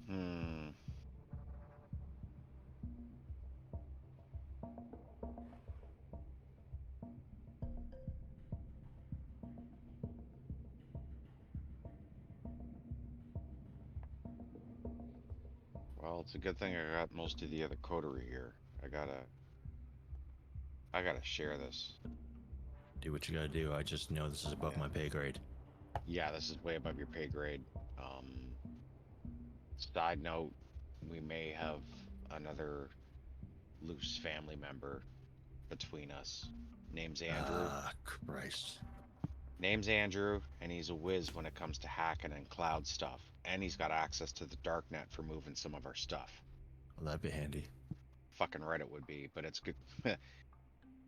Hmm. Well, it's a good thing I got most of the other coterie here. I gotta share this. Do what you gotta do. I just know this is above my pay grade. Yeah, this is way above your pay grade. Side note, we may have another loose family member between us. Name's Andrew. Ah, Christ. Name's Andrew, and he's a whiz when it comes to hacking and cloud stuff. And he's got access to the darknet for moving some of our stuff. Well, that'd be handy. Fucking right it would be, but it's good.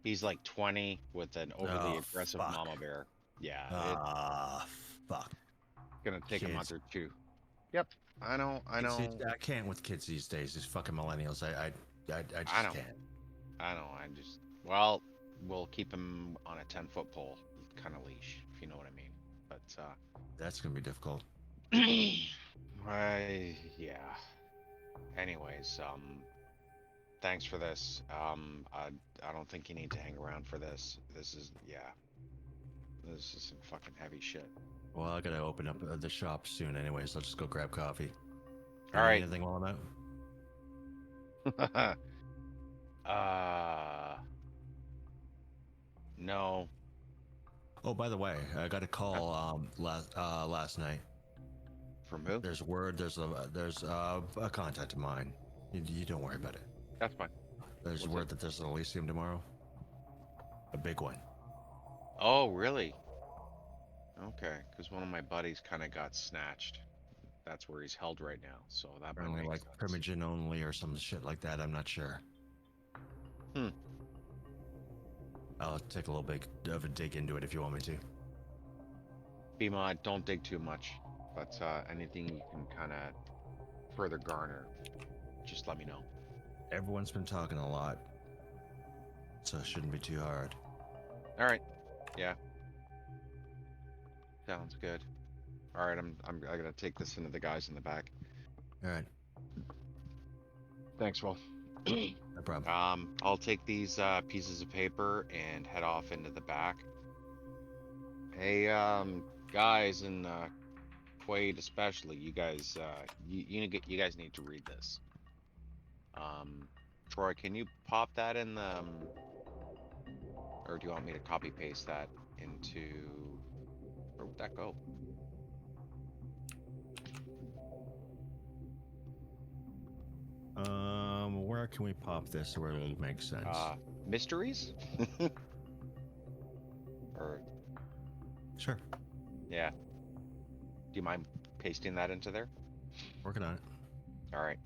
He's like 20 with an overly Oh, aggressive fuck. mama bear. Yeah, it's Ah, fuck. gonna take a month Kids. or two. Yep, I know, I Kids, know, I can't with kids these days. These fucking millennials. I I just know, can't. I know. I just, well, we'll keep him on a 10-foot pole, kind of leash, if you know what I mean. But, That's gonna be difficult. yeah. Anyways, thanks for this. I don't think you need to hang around for this. This is, yeah, this is some fucking heavy shit. Well, I gotta open up the shop soon anyway, so I'll just go grab coffee. All You need right. anything while I'm out? No. Oh, by the way, I got a call last night. From who? There's word. There's a contact of mine. You don't worry about it. That's fine. There's What's word up? that there's an Elysium tomorrow. A big one. Oh, really? Okay, because one of my buddies kind of got snatched. That's where he's held right now, so that might Apparently, make like sense. Primogen only or some shit like that. I'm not sure. Hmm. I'll take a little bit of a dig into it if you want me to. B-Mod, don't dig too much, but anything you can kind of further garner, just let me know. Everyone's been talking a lot, so it shouldn't be too hard. All right. Yeah. Sounds good. All right, I gotta take this into the guys in the back. All right, Thanks, Will. no problem. I'll take these pieces of paper and head off into the back. Hey, guys in Quaid especially, you guys, you guys need to read this. Troy, can you pop that in the, or do you want me to copy paste that into? Where would that go? Where can we pop this where it'll make sense? Mysteries? Or Sure. yeah. Do you mind pasting that into there? Working on it. All right.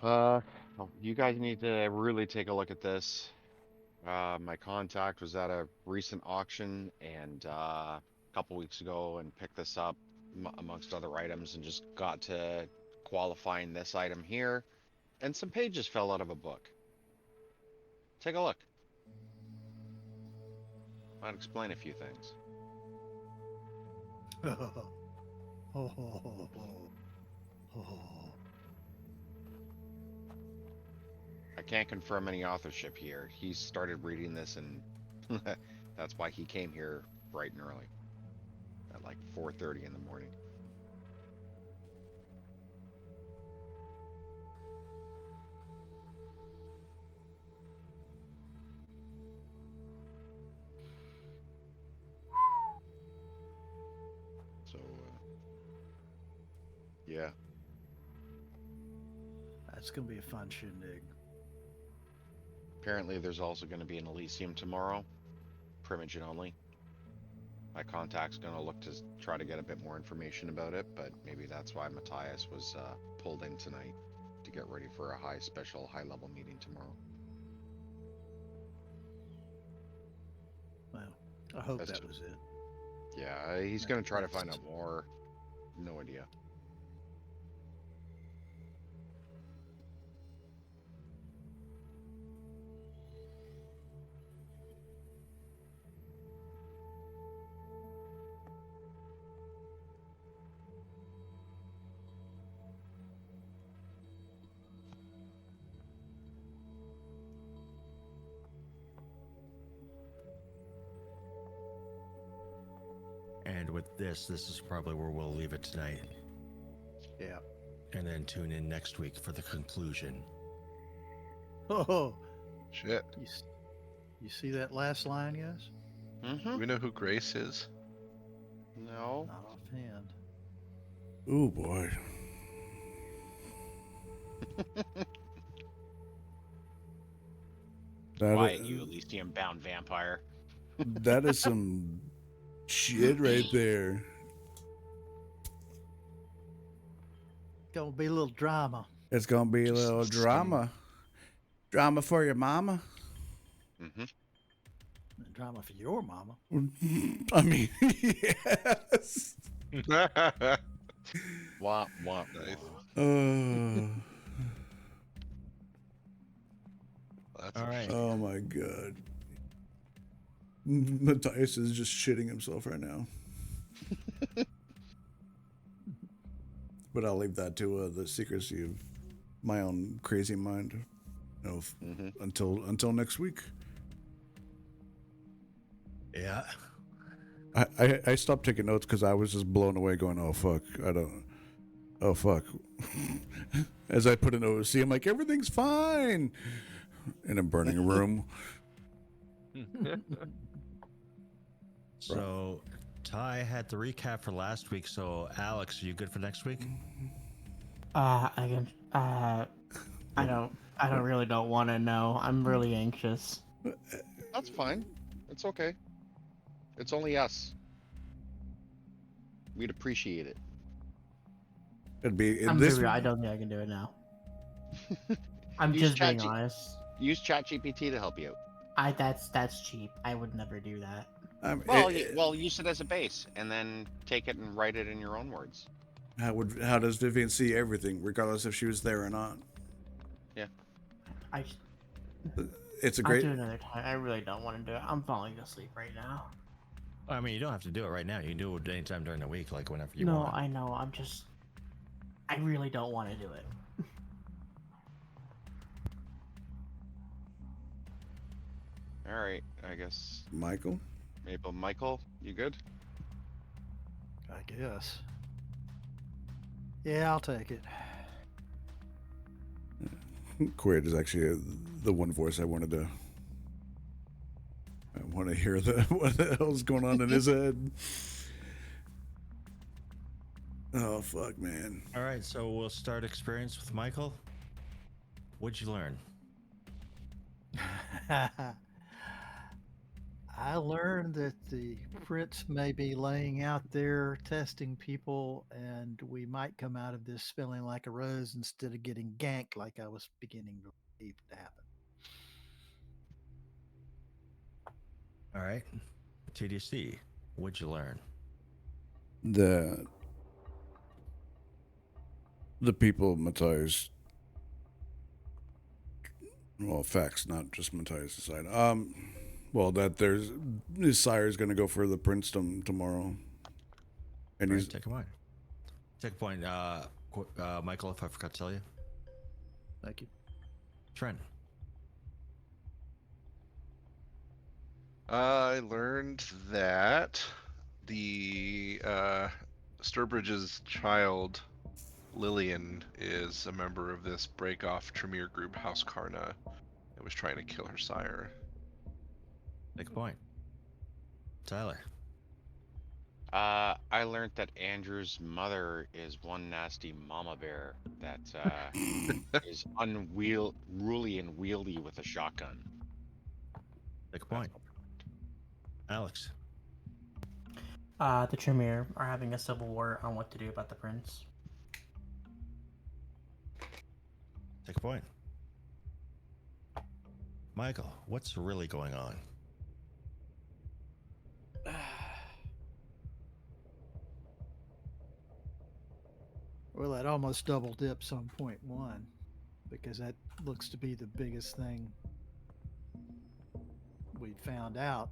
Well, you guys need to really take a look at this. My contact was at a recent auction and a couple weeks ago and picked this up amongst other items and just got to qualifying this item here, and some pages fell out of a book. Take a look. Might explain a few things. I can't confirm any authorship here. He started reading this and that's why he came here bright and early at like 4:30 in the morning. So, yeah. It's gonna be a fun shindig. Apparently, there's also going to be an Elysium tomorrow, Primogen only. My contact's going to look to try to get a bit more information about it, but maybe that's why Matthias was pulled in tonight to get ready for a high-level meeting tomorrow. Well, I hope That's that was it. Yeah, he's going to try to find out more. No idea. And with this is probably where we'll leave it tonight. Yeah. And then tune in next week for the conclusion. Oh, Shit. you see that last line, guys? Mm-hmm. Do we know who Grace is? No. Not offhand. Ooh, boy. Quiet, you Elysium-bound vampire. That is some shit right there. Gonna be a little drama. It's gonna be a Just little some- drama. Drama for your mama. Mm-hmm. Drama for your mama. I mean, yes. Wah, wah, Nice. Uh, That's All right. oh my god. Matthias is just shitting himself right now. But I'll leave that to the secrecy of my own crazy mind. Mm-hmm. Until next week. Yeah. I stopped taking notes because I was just blown away, going, "Oh fuck, oh fuck." As I put an OC, I'm like, "Everything's fine," in a burning room. So Ty had the recap for last week. So Alex, are you good for next week? I can. I don't really don't want to know. I'm really anxious. That's fine. It's okay. It's only us. We'd appreciate it. It'd be in I'm this. I don't think I can do it now. I'm Use just being ChatG- honest. Use ChatGPT to help you out. That's cheap. I would never do that. Well, use it as a base, and then take it and write it in your own words. How does Vivian see everything, regardless if she was there or not? I It's a I'll great. do it another time. I really don't want to do it. I'm falling asleep right now. I mean, you don't have to do it right now. You can do it anytime during the week, like whenever you No, want. I know. I really don't want to do it. All right, I guess. Michael. Michael, you good? I guess. Yeah, I'll take it. Quaid is actually the one voice I wanted to. I want to hear what the hell's going on in his head. Oh fuck, man. All right, so we'll start experience with Michael. What'd you learn? I learned that the prince may be laying out there testing people, and we might come out of this smelling like a rose instead of getting ganked like I was beginning to believe to happen. All right, TDC. What'd you learn? The people Matthias. Well, facts, not just Matthias' side. Well, that his sire is going to go for the princedom tomorrow, and All he's right, take a point. Take a point, Michael. If I forgot to tell you, Thank you. Trent. I learned that the Sturbridge's child, Lillian, is a member of this break-off Tremere group, House Karna, and was trying to kill her sire. Take a point. Tyler. I learned that Andrew's mother is one nasty mama bear that is unruly and wieldy with a shotgun. Take a point. Alex. The Tremere are having a civil war on what to do about the prince. Take a point. Michael, what's really going on? Well, that almost double dips on point one, because that looks to be the biggest thing we found out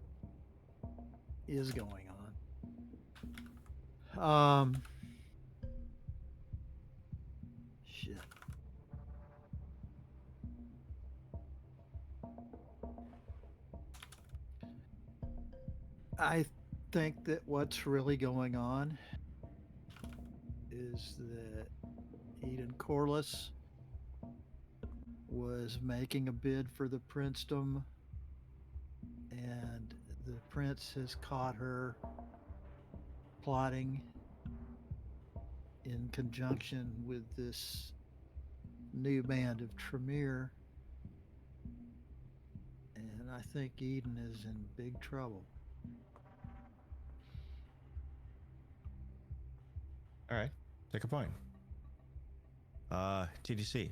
is going on. Shit. I think that what's really going on is that Eden Corliss was making a bid for the princedom, and the prince has caught her plotting in conjunction with this new band of Tremere, and I think Eden is in big trouble. All right. Take a point. TDC.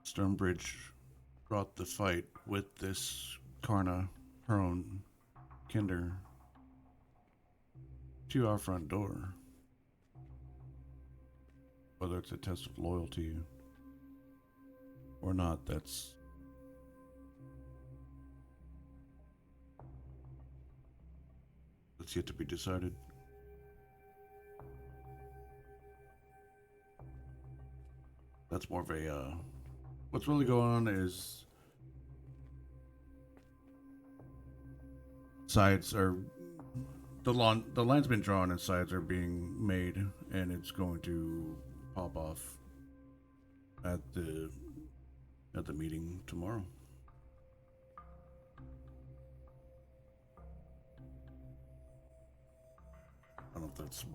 Stonebridge brought the fight with this Karna, her own kinder, to our front door. Whether it's a test of loyalty or not, that's yet to be decided. That's more of a what's really going on is sides are the line's been drawn and sides are being made, and it's going to pop off at the meeting tomorrow. I don't know if that's,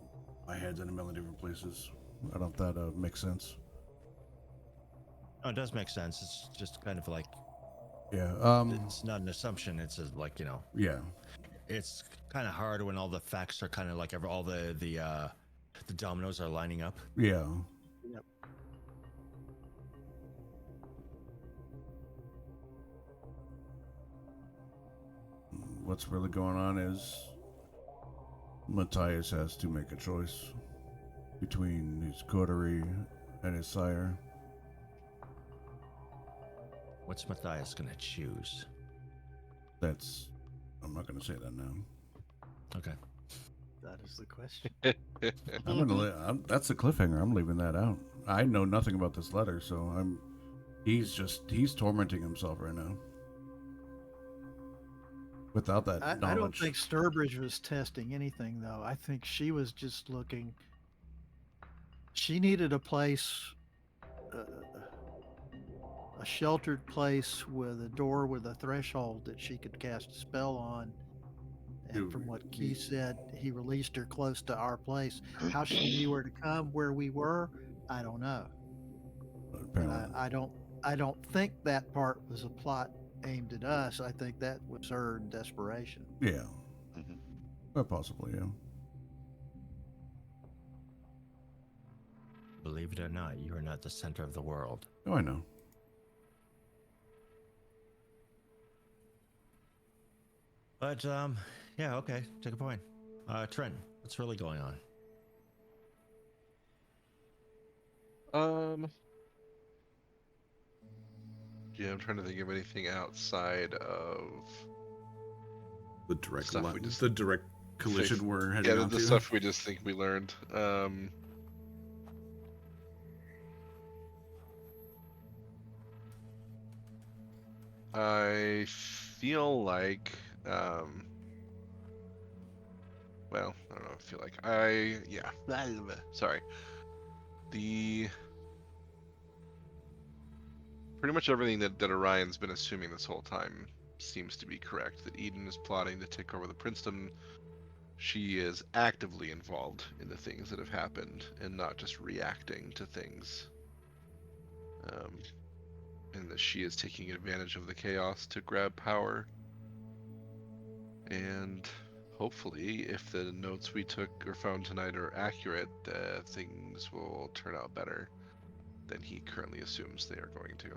my head's in a million different places. I don't know if that makes sense. Oh, it does make sense. It's just kind of like, Yeah. it's not an assumption. It's a, like, you know, Yeah. it's kind of hard when all the facts are kind of like all the dominoes are lining up. Yeah. Yep. What's really going on is Matthias has to make a choice between his coterie and his sire. What's Matthias gonna choose? I'm not going to say that now. Okay. That is the question. That's the cliffhanger. I'm leaving that out. I know nothing about this letter, so he's tormenting himself right now. Without that knowledge. I don't think Sturbridge was testing anything, though. I think she was just looking. She needed a place, a sheltered place with a door with a threshold that she could cast a spell on. And from what Keith said, he released her close to our place. How she knew where to come, where we were, I don't know. But I don't think that part was a plot aimed at us. I think that was her desperation. Yeah. Well, possibly, yeah. Believe it or not, you are not the center of the world. Oh, I know. But yeah, okay, take a point. Trent, what's really going on? Yeah, I'm trying to think of anything outside of The direct Stuff we just- the direct collision we're heading the onto. stuff we just think we learned. I feel like, well, I don't know. I feel like sorry. Pretty much everything that Orion's been assuming this whole time seems to be correct. That Eden is plotting to take over the princedom. She is actively involved in the things that have happened and not just reacting to things. And that she is taking advantage of the chaos to grab power. And hopefully, if the notes we took or found tonight are accurate, things will turn out better than he currently assumes they are going to.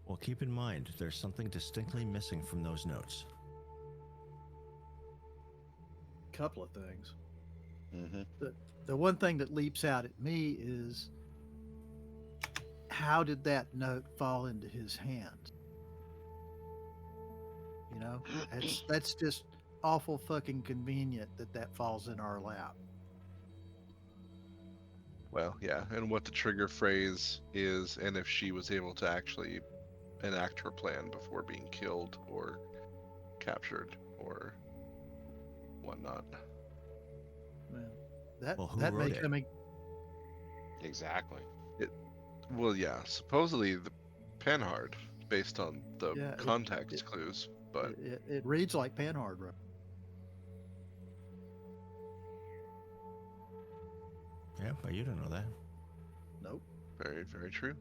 Well, keep in mind, there's something distinctly missing from those notes. Couple of things. Mm-hmm. The one thing that leaps out at me is, how did that note fall into his hands? You know, that's just awful fucking convenient that falls in our lap. Well, yeah, and what the trigger phrase is, and if she was able to actually enact her plan before being killed or captured or whatnot. Well, Well, who that may wrote it? come in. Exactly. Well, yeah, supposedly the Panhard, based on the Yeah, context clues, but it reads like Panhard wrote. Yeah, but you don't know that. Nope. very, very true.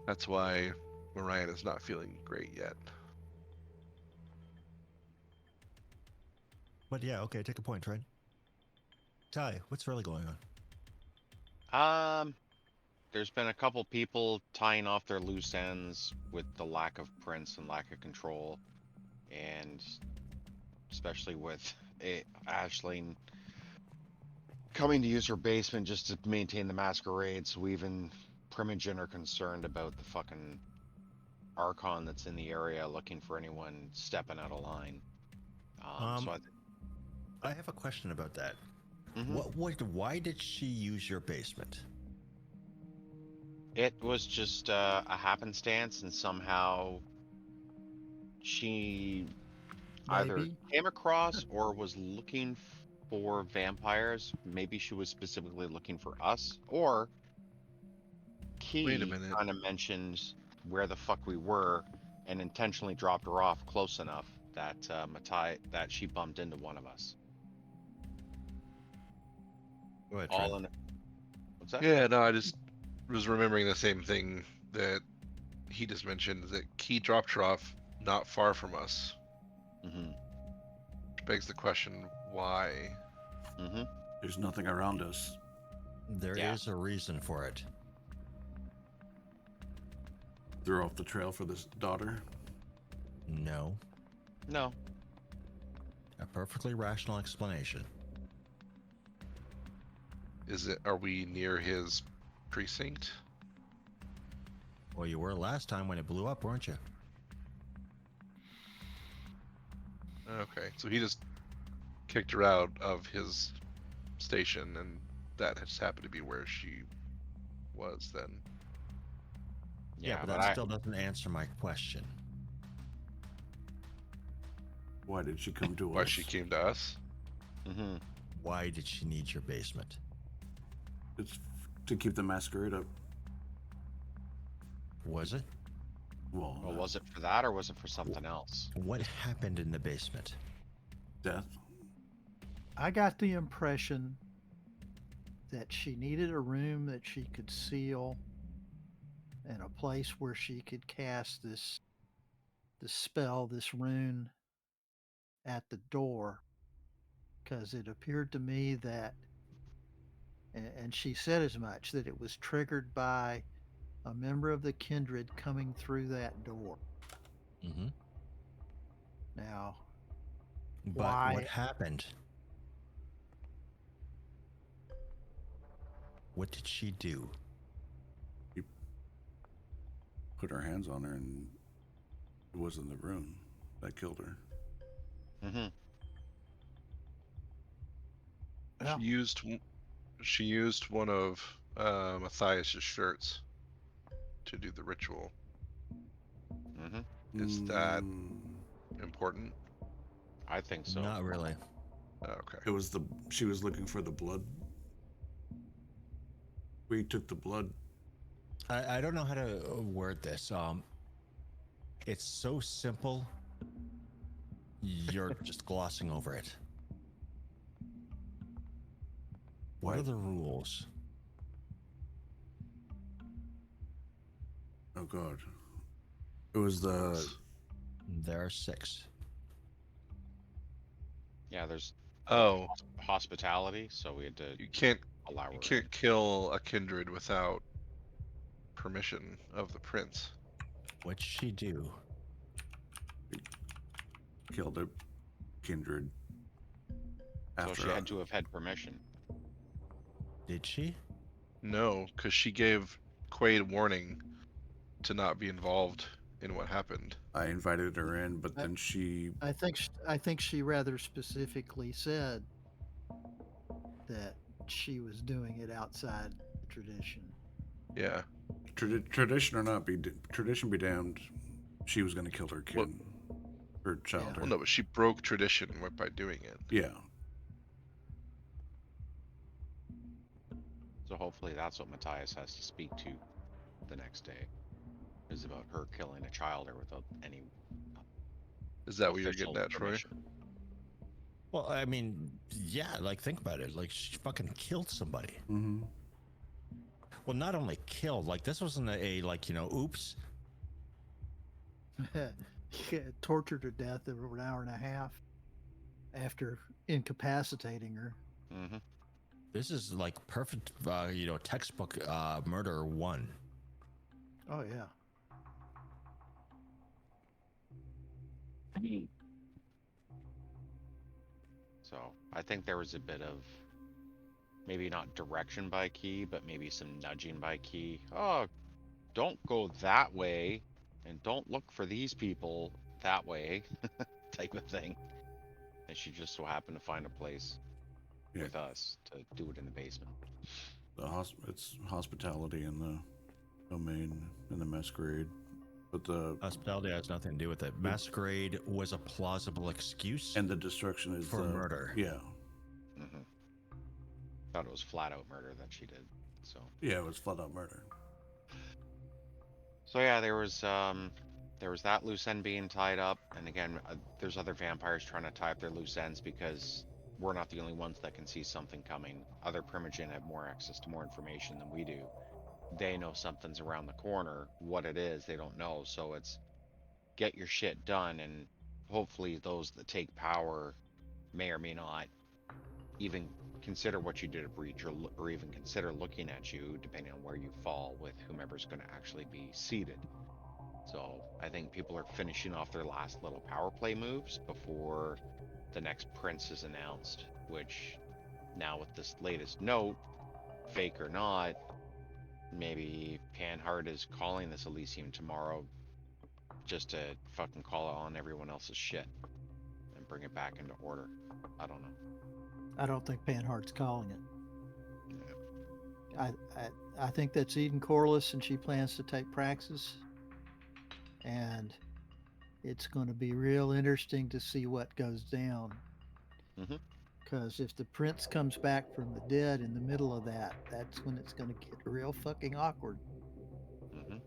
That's why Orion is not feeling great yet. But yeah, okay, take a point, Trent. Ty, what's really going on? There's been a couple people tying off their loose ends with the lack of prints and lack of control, and especially with Ashling coming to use her basement just to maintain the masquerade. So even Primogen are concerned about the fucking Archon that's in the area looking for anyone stepping out of line. So I have a question about that. Mhm. Why did she use your basement? It was just a happenstance, and somehow she either Maybe. came across or was looking for vampires. Maybe she was specifically looking for us, or Wait a Key minute. kind of mentioned where the fuck we were and intentionally dropped her off close enough that that she bumped into one of us. Go ahead, All Trent. in. What's that? Yeah, no, I just was remembering the same thing that he just mentioned, that Key dropped her off not far from us. Mm-hmm. Which begs the question, why? Mm-hmm. There's nothing around us. There is Yeah. a reason for it. They're off the trail for this daughter. No. No. A perfectly rational explanation. Are we near his precinct? Well, you were last time when it blew up, weren't you? Okay, so he just kicked her out of his station, and that just happened to be where she was then. Yeah, but that still doesn't answer my question. Why did she come to Why us? she came to us? Mm-hmm. Why did she need your basement? It's to keep the masquerade up. Was it? Well, Was it for that, or was it for something else? What happened in the basement? death. I got the impression that she needed a room that she could seal and a place where she could cast this spell, this rune at the door, because it appeared to me that, and she said as much, that it was triggered by a member of the kindred coming through that door. Mm-hmm. Now, But why? what happened? What did she do? You put her hands on her, and it wasn't the rune that killed her. Mm-hmm. Well, She used one of Matthias's shirts to do the ritual. Mm-hmm. Is that important? I think so. Not really. Okay. It was she was looking for the blood. We took the blood I don't know how to word this. It's so simple. You're just glossing over it. What are the rules? Oh god. It was the There are 6. Yeah, there's Oh, hospitality, so we had to you can't allow her you in. can't kill a kindred without permission of the prince. What'd she do? killed a kindred So after she had to have had permission. Did she? No, because she gave Quaid warning to not be involved in what happened. I invited her in, but then she I think she rather specifically said that she was doing it outside the tradition. Yeah. tradition or not, tradition be damned. She was going to kill her Well- kid, her child. Well, no, but she broke tradition by doing it. Yeah. So hopefully that's what Matthias has to speak to the next day. Is about her killing a child or without any Is that what you're official getting at, Troy? permission. Well, I mean, yeah, like think about it. Like she fucking killed somebody. Mm-hmm. Well, not only killed, like this wasn't a like, oops. Tortured to death over an hour and a half after incapacitating her. Mm-hmm. This is like perfect, textbook murder 1. Oh yeah. So I think there was a bit of maybe not direction by Key, but maybe some nudging by Key. Oh, don't go that way, and don't look for these people that way, type of thing. And she just so happened to find a place with us to do it in the basement. It's hospitality in the domain in the masquerade, but the Hospitality has nothing to do with it. Masquerade was a plausible excuse and the destruction is for the murder. Yeah. Mm-hmm. Thought it was flat out murder that she did. So Yeah, it was flat out murder. So yeah, there was that loose end being tied up, and again, there's other vampires trying to tie up their loose ends because we're not the only ones that can see something coming. Other Primogen have more access to more information than we do. They know something's around the corner. What it is, they don't know. So it's get your shit done, and hopefully those that take power may or may not even consider what you did a breach, or even consider looking at you, depending on where you fall with whomever's going to actually be seated. So I think people are finishing off their last little power play moves before the next prince is announced, which now with this latest note, fake or not, maybe Panhard is calling this Elysium tomorrow just to fucking call on everyone else's shit and bring it back into order. I don't know. I don't think Panhardt's calling it. I think that's Eden Corliss, and she plans to take Praxis. And it's going to be real interesting to see what goes down. Mm-hmm. Because if the prince comes back from the dead in the middle of that, that's when it's going to get real fucking awkward. Mm-hmm.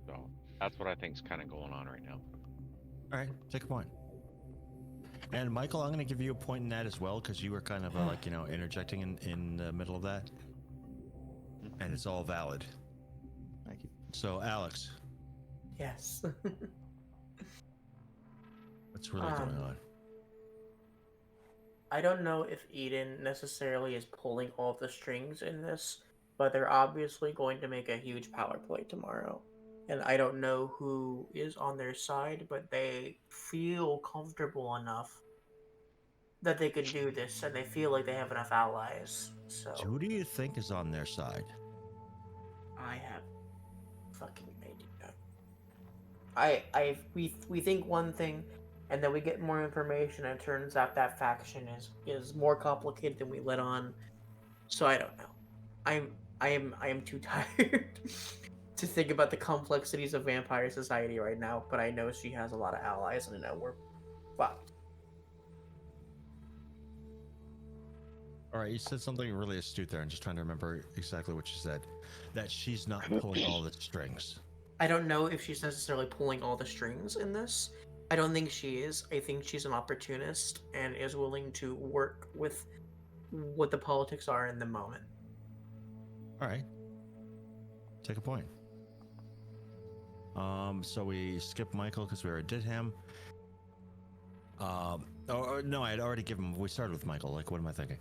So that's what I think is kind of going on right now. All right, take a point. And Michael, I'm going to give you a point in that as well, because you were kind of interjecting in the middle of that, and it's all valid. Thank you. So, Alex, Yes. what's really going on? I don't know if Eden necessarily is pulling all of the strings in this, but they're obviously going to make a huge power play tomorrow. And I don't know who is on their side, but they feel comfortable enough that they can do this, and they feel like they have enough allies. So Who do you think is on their side? I have fucking idea. We think one thing, and then we get more information, and it turns out that faction is more complicated than we let on. So I don't know. I am too tired to think about the complexities of vampire society right now. But I know she has a lot of allies, and I know we're fucked. All right, you said something really astute there. I'm just trying to remember exactly what you said. That she's not pulling all the strings. I don't know if she's necessarily pulling all the strings in this. I don't think she is. I think she's an opportunist and is willing to work with what the politics are in the moment. All right. Take a point. So we skip Michael because we already did him. No, I had already given him. We started with Michael. Like, what am I thinking?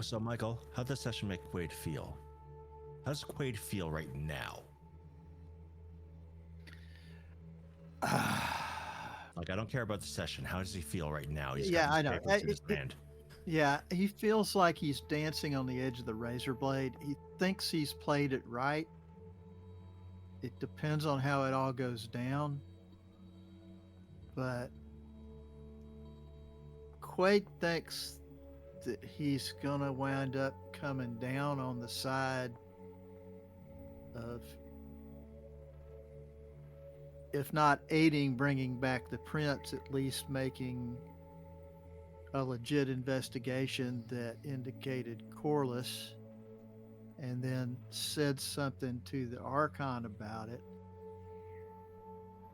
So Michael, how'd this session make Quaid feel? How does Quaid feel right now? Like, I don't care about the session. How does he feel right now? He's Yeah, got I these know. papers in his hand. Yeah, he feels like he's dancing on the edge of the razor blade. He thinks he's played it right. It depends on how it all goes down. But Quaid thinks that he's gonna wind up coming down on the side of, if not aiding bringing back the prince, at least making a legit investigation that indicated Corliss, and then said something to the Archon about it.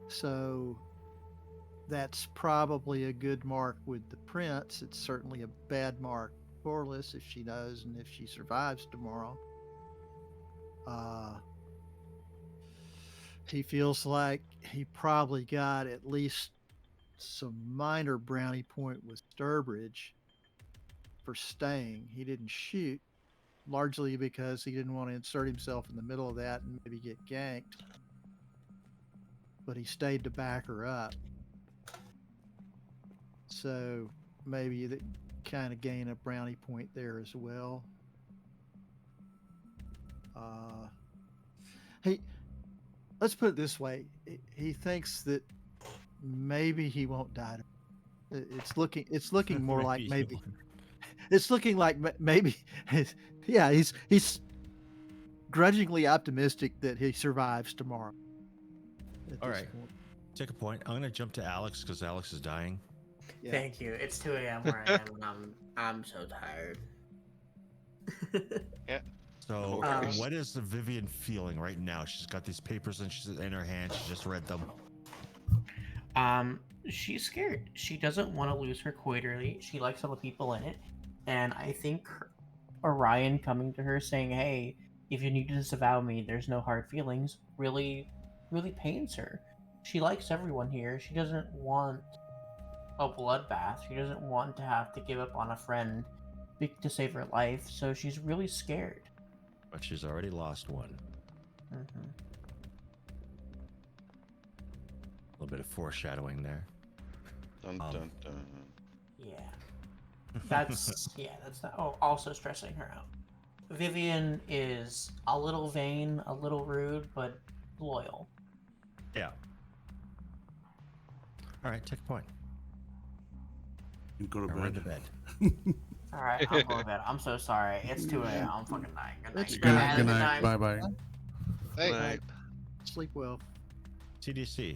So that's probably a good mark with the prince. It's certainly a bad mark for Corliss if she knows and if she survives tomorrow. He feels like he probably got at least some minor brownie point with Sturbridge for staying. He didn't shoot, largely because he didn't want to insert himself in the middle of that and maybe get ganked. But he stayed to back her up. So maybe that kind of gain a brownie point there as well. Let's put it this way. He thinks that maybe he won't die. It's looking more like maybe. It's looking like maybe. Yeah, he's grudgingly optimistic that he survives tomorrow. All right. Take a point. I'm gonna jump to Alex because Alex is dying. Yeah. Thank you. It's 2 a.m. where I am, and I'm so tired. So, Um, what is the Vivian feeling right now? She's got these papers and she's in her hand. She just read them. She's scared. She doesn't want to lose her Quaterly. She likes all the people in it, and I think Orion coming to her saying, "Hey, if you need to disavow me, there's no hard feelings," really, really pains her. She likes everyone here. She doesn't want a bloodbath. She doesn't want to have to give up on a friend to save her life. So she's really scared. But she's already lost one. Mm-hmm. A little bit of foreshadowing there. Dun, dun, dun. Yeah. That's also stressing her out. Vivian is a little vain, a little rude, but loyal. Yeah. All right, take a point. You go to Or run to bed. bed. All right, I'm going to bed. I'm so sorry. It's 2 a.m. I'm fucking dying. Good night. It's Good night. Good night. Bye bye. Hey, Right. Sleep well. TDC.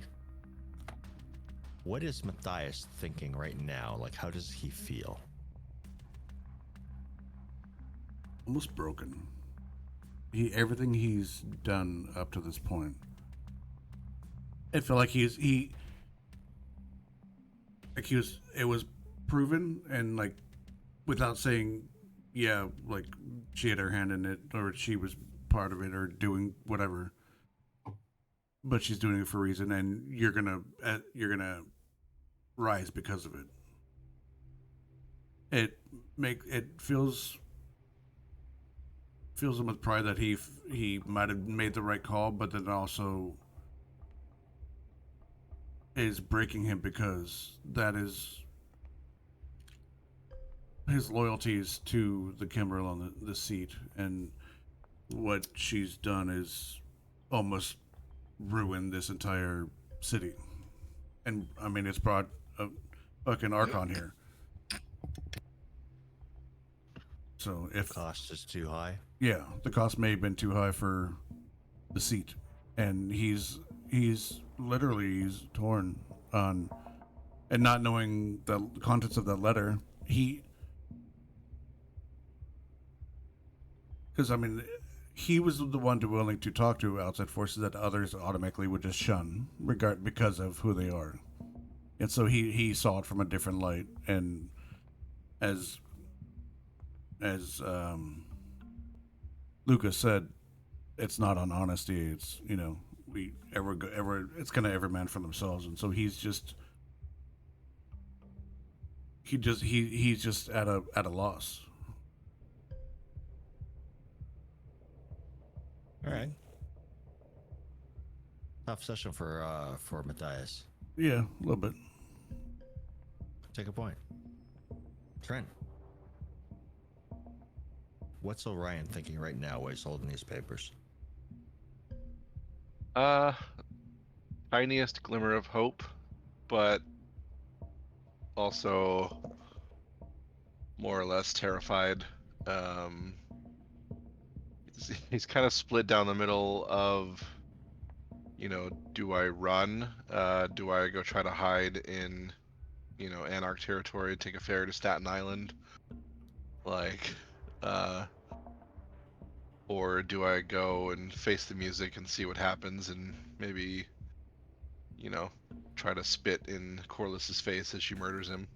What is Matthias thinking right now? Like, how does he feel? Almost broken. Everything he's done up to this point. I feel like it was proven, and like without saying, yeah, like she had her hand in it or she was part of it or doing whatever. But she's doing it for a reason, and you're gonna rise because of it. It fills him with pride that he might have made the right call, but then also is breaking him because that is his loyalties to the Kimberl on the seat, and what she's done is almost ruin this entire city. And I mean, it's brought a fucking Archon here. So if Cost is too high. yeah, the cost may have been too high for the seat, and he's literally torn on, and not knowing the contents of that letter, Because I mean, he was the one willing to talk to outside forces that others automatically would just shun, because of who they are, and so he saw it from a different light. And as as Lucas said, it's not on honesty. It's we ever it's kind of every man for themselves, and so he's just at a loss. All right. Tough session for Matthias. Yeah, a little bit. Take a point. Trent. What's Orion thinking right now while he's holding these papers? Tiniest glimmer of hope, but also more or less terrified. Um, he's kind of split down the middle of, do I run? Do I go try to hide in, Anarch territory, take a ferry to Staten Island? Like, or do I go and face the music and see what happens and maybe, try to spit in Corliss's face as she murders him?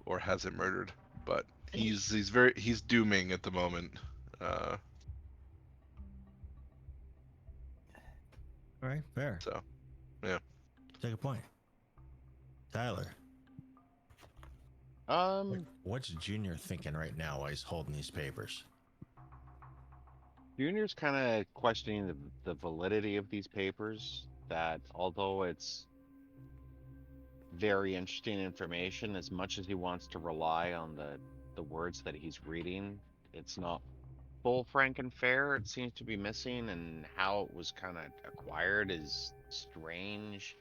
Or has him murdered. But he's dooming at the moment. All right, fair. So, yeah. Take a point. Tyler. What's Junior thinking right now while he's holding these papers? Junior's kind of questioning the validity of these papers. That although it's very interesting information, as much as he wants to rely on the words that he's reading, it's not full, frank, and fair. It seems to be missing, and how it was kind of acquired is strange.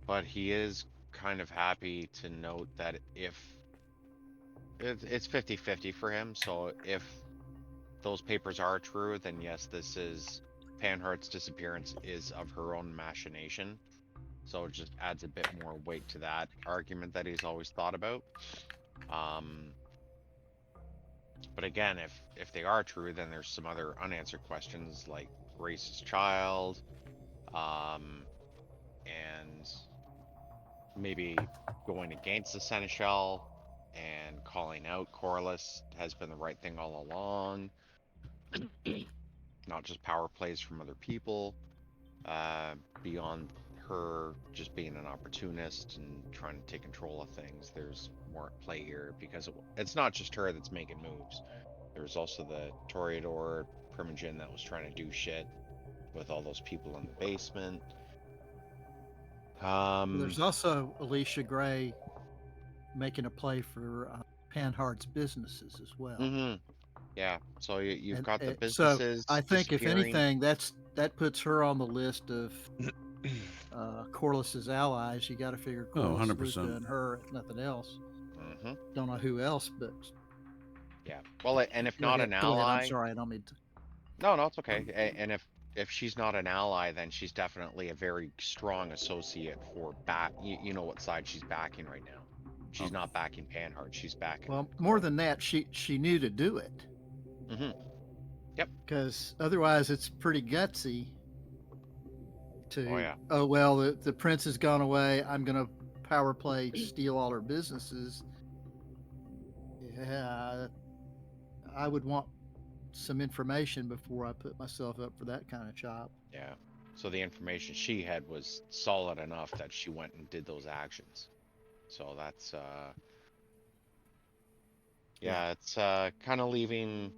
But he is kind of happy to note that if it's 50-50 for him, so if those papers are true, then yes, this is Panhardt's disappearance is of her own machination. So it just adds a bit more weight to that argument that he's always thought about. But again, if they are true, then there's some other unanswered questions like Grace's child, and maybe going against the Seneschal and calling out Corliss has been the right thing all along. Not just power plays from other people, beyond her just being an opportunist and trying to take control of things. There's more at play here because it's not just her that's making moves. There's also the Toreador Primogen that was trying to do shit with all those people in the basement. There's also Alicia Gray making a play for Panhardt's businesses as well. Yeah, so you've And, got the so businesses. I think if disappearing. anything, that puts her on the list of Corliss's allies. You got to figure Corliss, 100%. Luca, and her, if nothing else. Mm-hmm. Don't know who else, but Yeah. Well, and if go not ahead, an go ahead. ally, I'm sorry, I don't mean to. no, it's okay. And if she's not an ally, then she's definitely a very strong associate for back. You know what side she's backing right now. She's not backing Panhard. She's backing. Well, more than that, she knew to do it. Mm-hmm. Yep. Because otherwise, it's pretty gutsy. Oh yeah. Oh well, the prince has gone away. I'm gonna power play, steal all her businesses. Yeah, I would want some information before I put myself up for that kind of job. Yeah. So the information she had was solid enough that she went and did those actions. So that's yeah, it's kind of leaving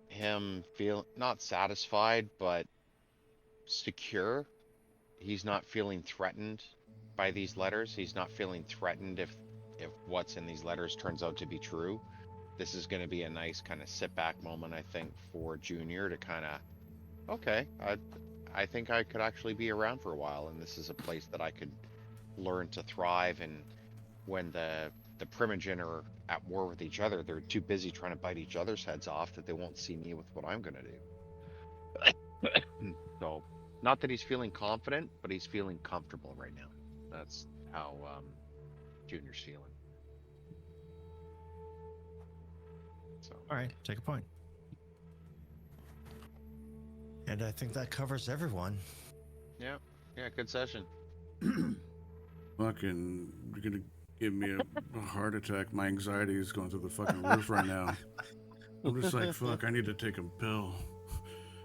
him feel not satisfied but secure. He's not feeling threatened by these letters. He's not feeling threatened if what's in these letters turns out to be true. This is going to be a nice kind of sit back moment, I think, for Junior to kind of, okay, I think I could actually be around for a while, and this is a place that I could learn to thrive. And when the Primogen are at war with each other, they're too busy trying to bite each other's heads off that they won't see me with what I'm going to do. So, not that he's feeling confident, but he's feeling comfortable right now. That's how Junior's feeling. So All right, take a point. And I think that covers everyone. yeah, good session. Fucking, you're gonna give me a heart attack. My anxiety is going through the fucking roof right now. I'm just like, fuck, I need to take a pill.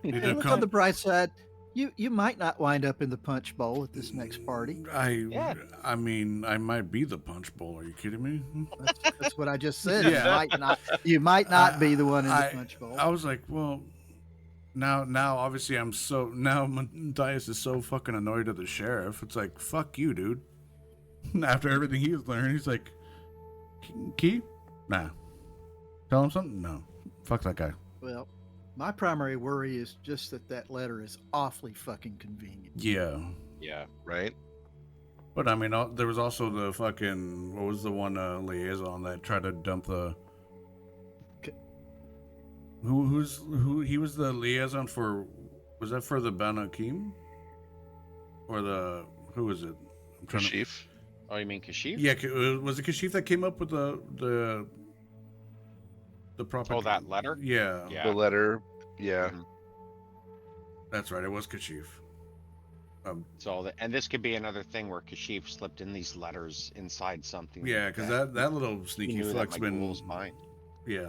Need Hey, to look come- on the bright side. You might not wind up in the punch bowl at this next party. Yeah. I mean, I might be the punch bowl. Are you kidding me? That's what I just said. Yeah. You might not be the one in the I- punch bowl. I was like, well, now obviously now Matthias is so fucking annoyed at the sheriff. It's like, fuck you, dude. After everything he's learned, he's like, Key? Nah. Tell him something? No. Fuck that guy. Well, my primary worry is just that letter is awfully fucking convenient. Yeah. Yeah. Right? But I mean, there was also the fucking, what was the one liaison that tried to dump the. Who he was the liaison for? Was that for the Ban Akim? Or the, who was it? I'm trying to. Chief. Oh, you mean Kashif? Yeah, was it Kashif that came up with the proper? Oh, that letter? Yeah, Yeah. The letter. Yeah. Mhm. that's right. It was Kashif. So, and this could be another thing where Kashif slipped in these letters inside something. Yeah, because that little he sneaky knew that fuck's my been. ghoul's mine. Yeah.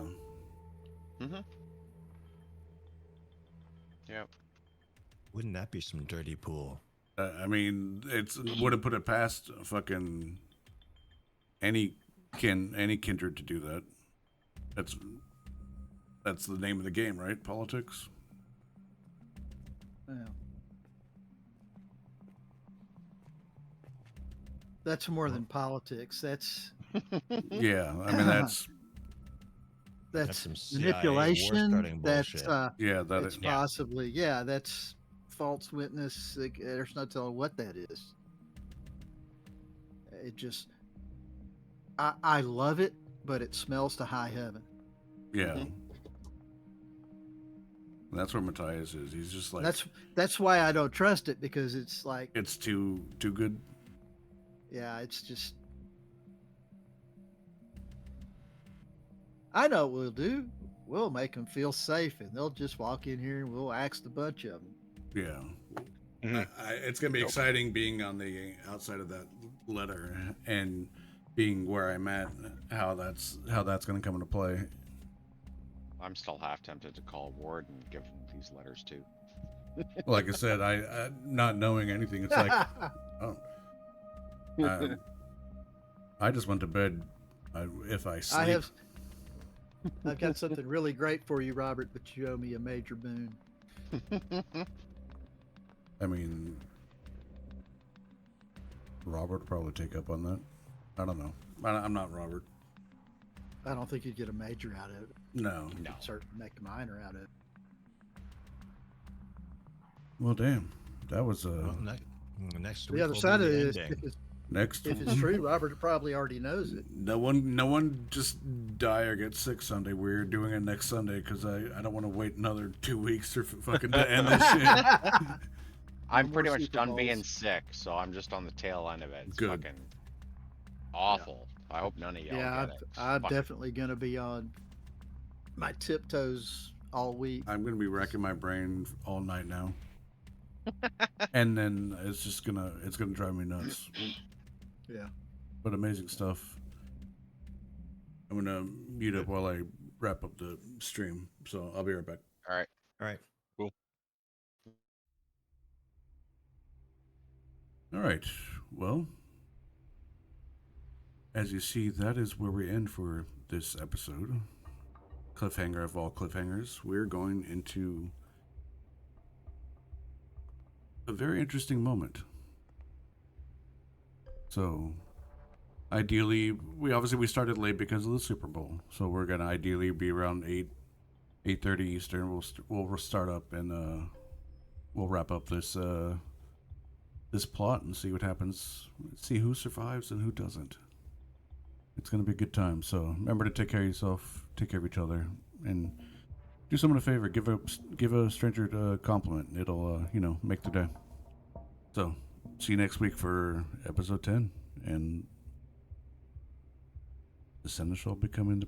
Mm-hmm. Yeah. Wouldn't that be some dirty pool? I mean, it's wouldn't put it past fucking any kindred to do that. That's the name of the game, right? Politics. Yeah. That's more than politics. That's Yeah, I mean that's some CIA manipulation. war-starting That's bullshit. yeah that that's is, Yeah. possibly that's false witness. There's no telling what that is. It just I love it, but it smells to high heaven. yeah. Mhm. That's where Matthias is. He's just like That's why I don't trust it, because it's like, it's too good. yeah, it's just. I know what we'll do. We'll make them feel safe, and they'll just walk in here, and we'll axe a bunch of them. Yeah. Mhm. It's gonna be exciting being on the outside of that letter and being where I'm at. How that's gonna come into play. I'm still half tempted to call Ward and give him these letters too. Like I said, I not knowing anything, it's like, oh, I just went to bed. If I sleep, I've got something really great for you, Robert, but you owe me a major boon. I mean, Robert would probably take up on that. I don't know. I'm not Robert. I don't think you'd get a major out of it. No. No. You'd certainly make a minor out of it. Well, damn. That was Well, next week The other will side be of the it is, ending. next. if it's true, Robert probably already knows it. No one just die or get sick Sunday. We're doing it next Sunday because I don't want to wait another 2 weeks or fucking to end this shit. I'm more pretty much Super done Bowls. being sick, so I'm just on the tail end of it. It's Good. fucking awful. I hope none of y'all Yeah, get it. It's I'm fucking- definitely going to be on my tiptoes all week. I'm gonna be racking my brain all night now, and then it's gonna drive me nuts. Yeah. But amazing stuff. I'm gonna mute up while I wrap up the stream, so I'll be right back. All right. All right. All right. Well, as you see, that is where we end for this episode. Cliffhanger of all cliffhangers. We're going into a very interesting moment. So, ideally, we started late because of the Super Bowl. So we're gonna ideally be around 8:30 Eastern. We'll start up and we'll wrap up this this plot and see what happens. See who survives and who doesn't. It's gonna be a good time. So remember to take care of yourself, take care of each other, and do someone a favor. Give a stranger a compliment. It'll make their day. So see you next week for episode 10, and the senator shall be coming to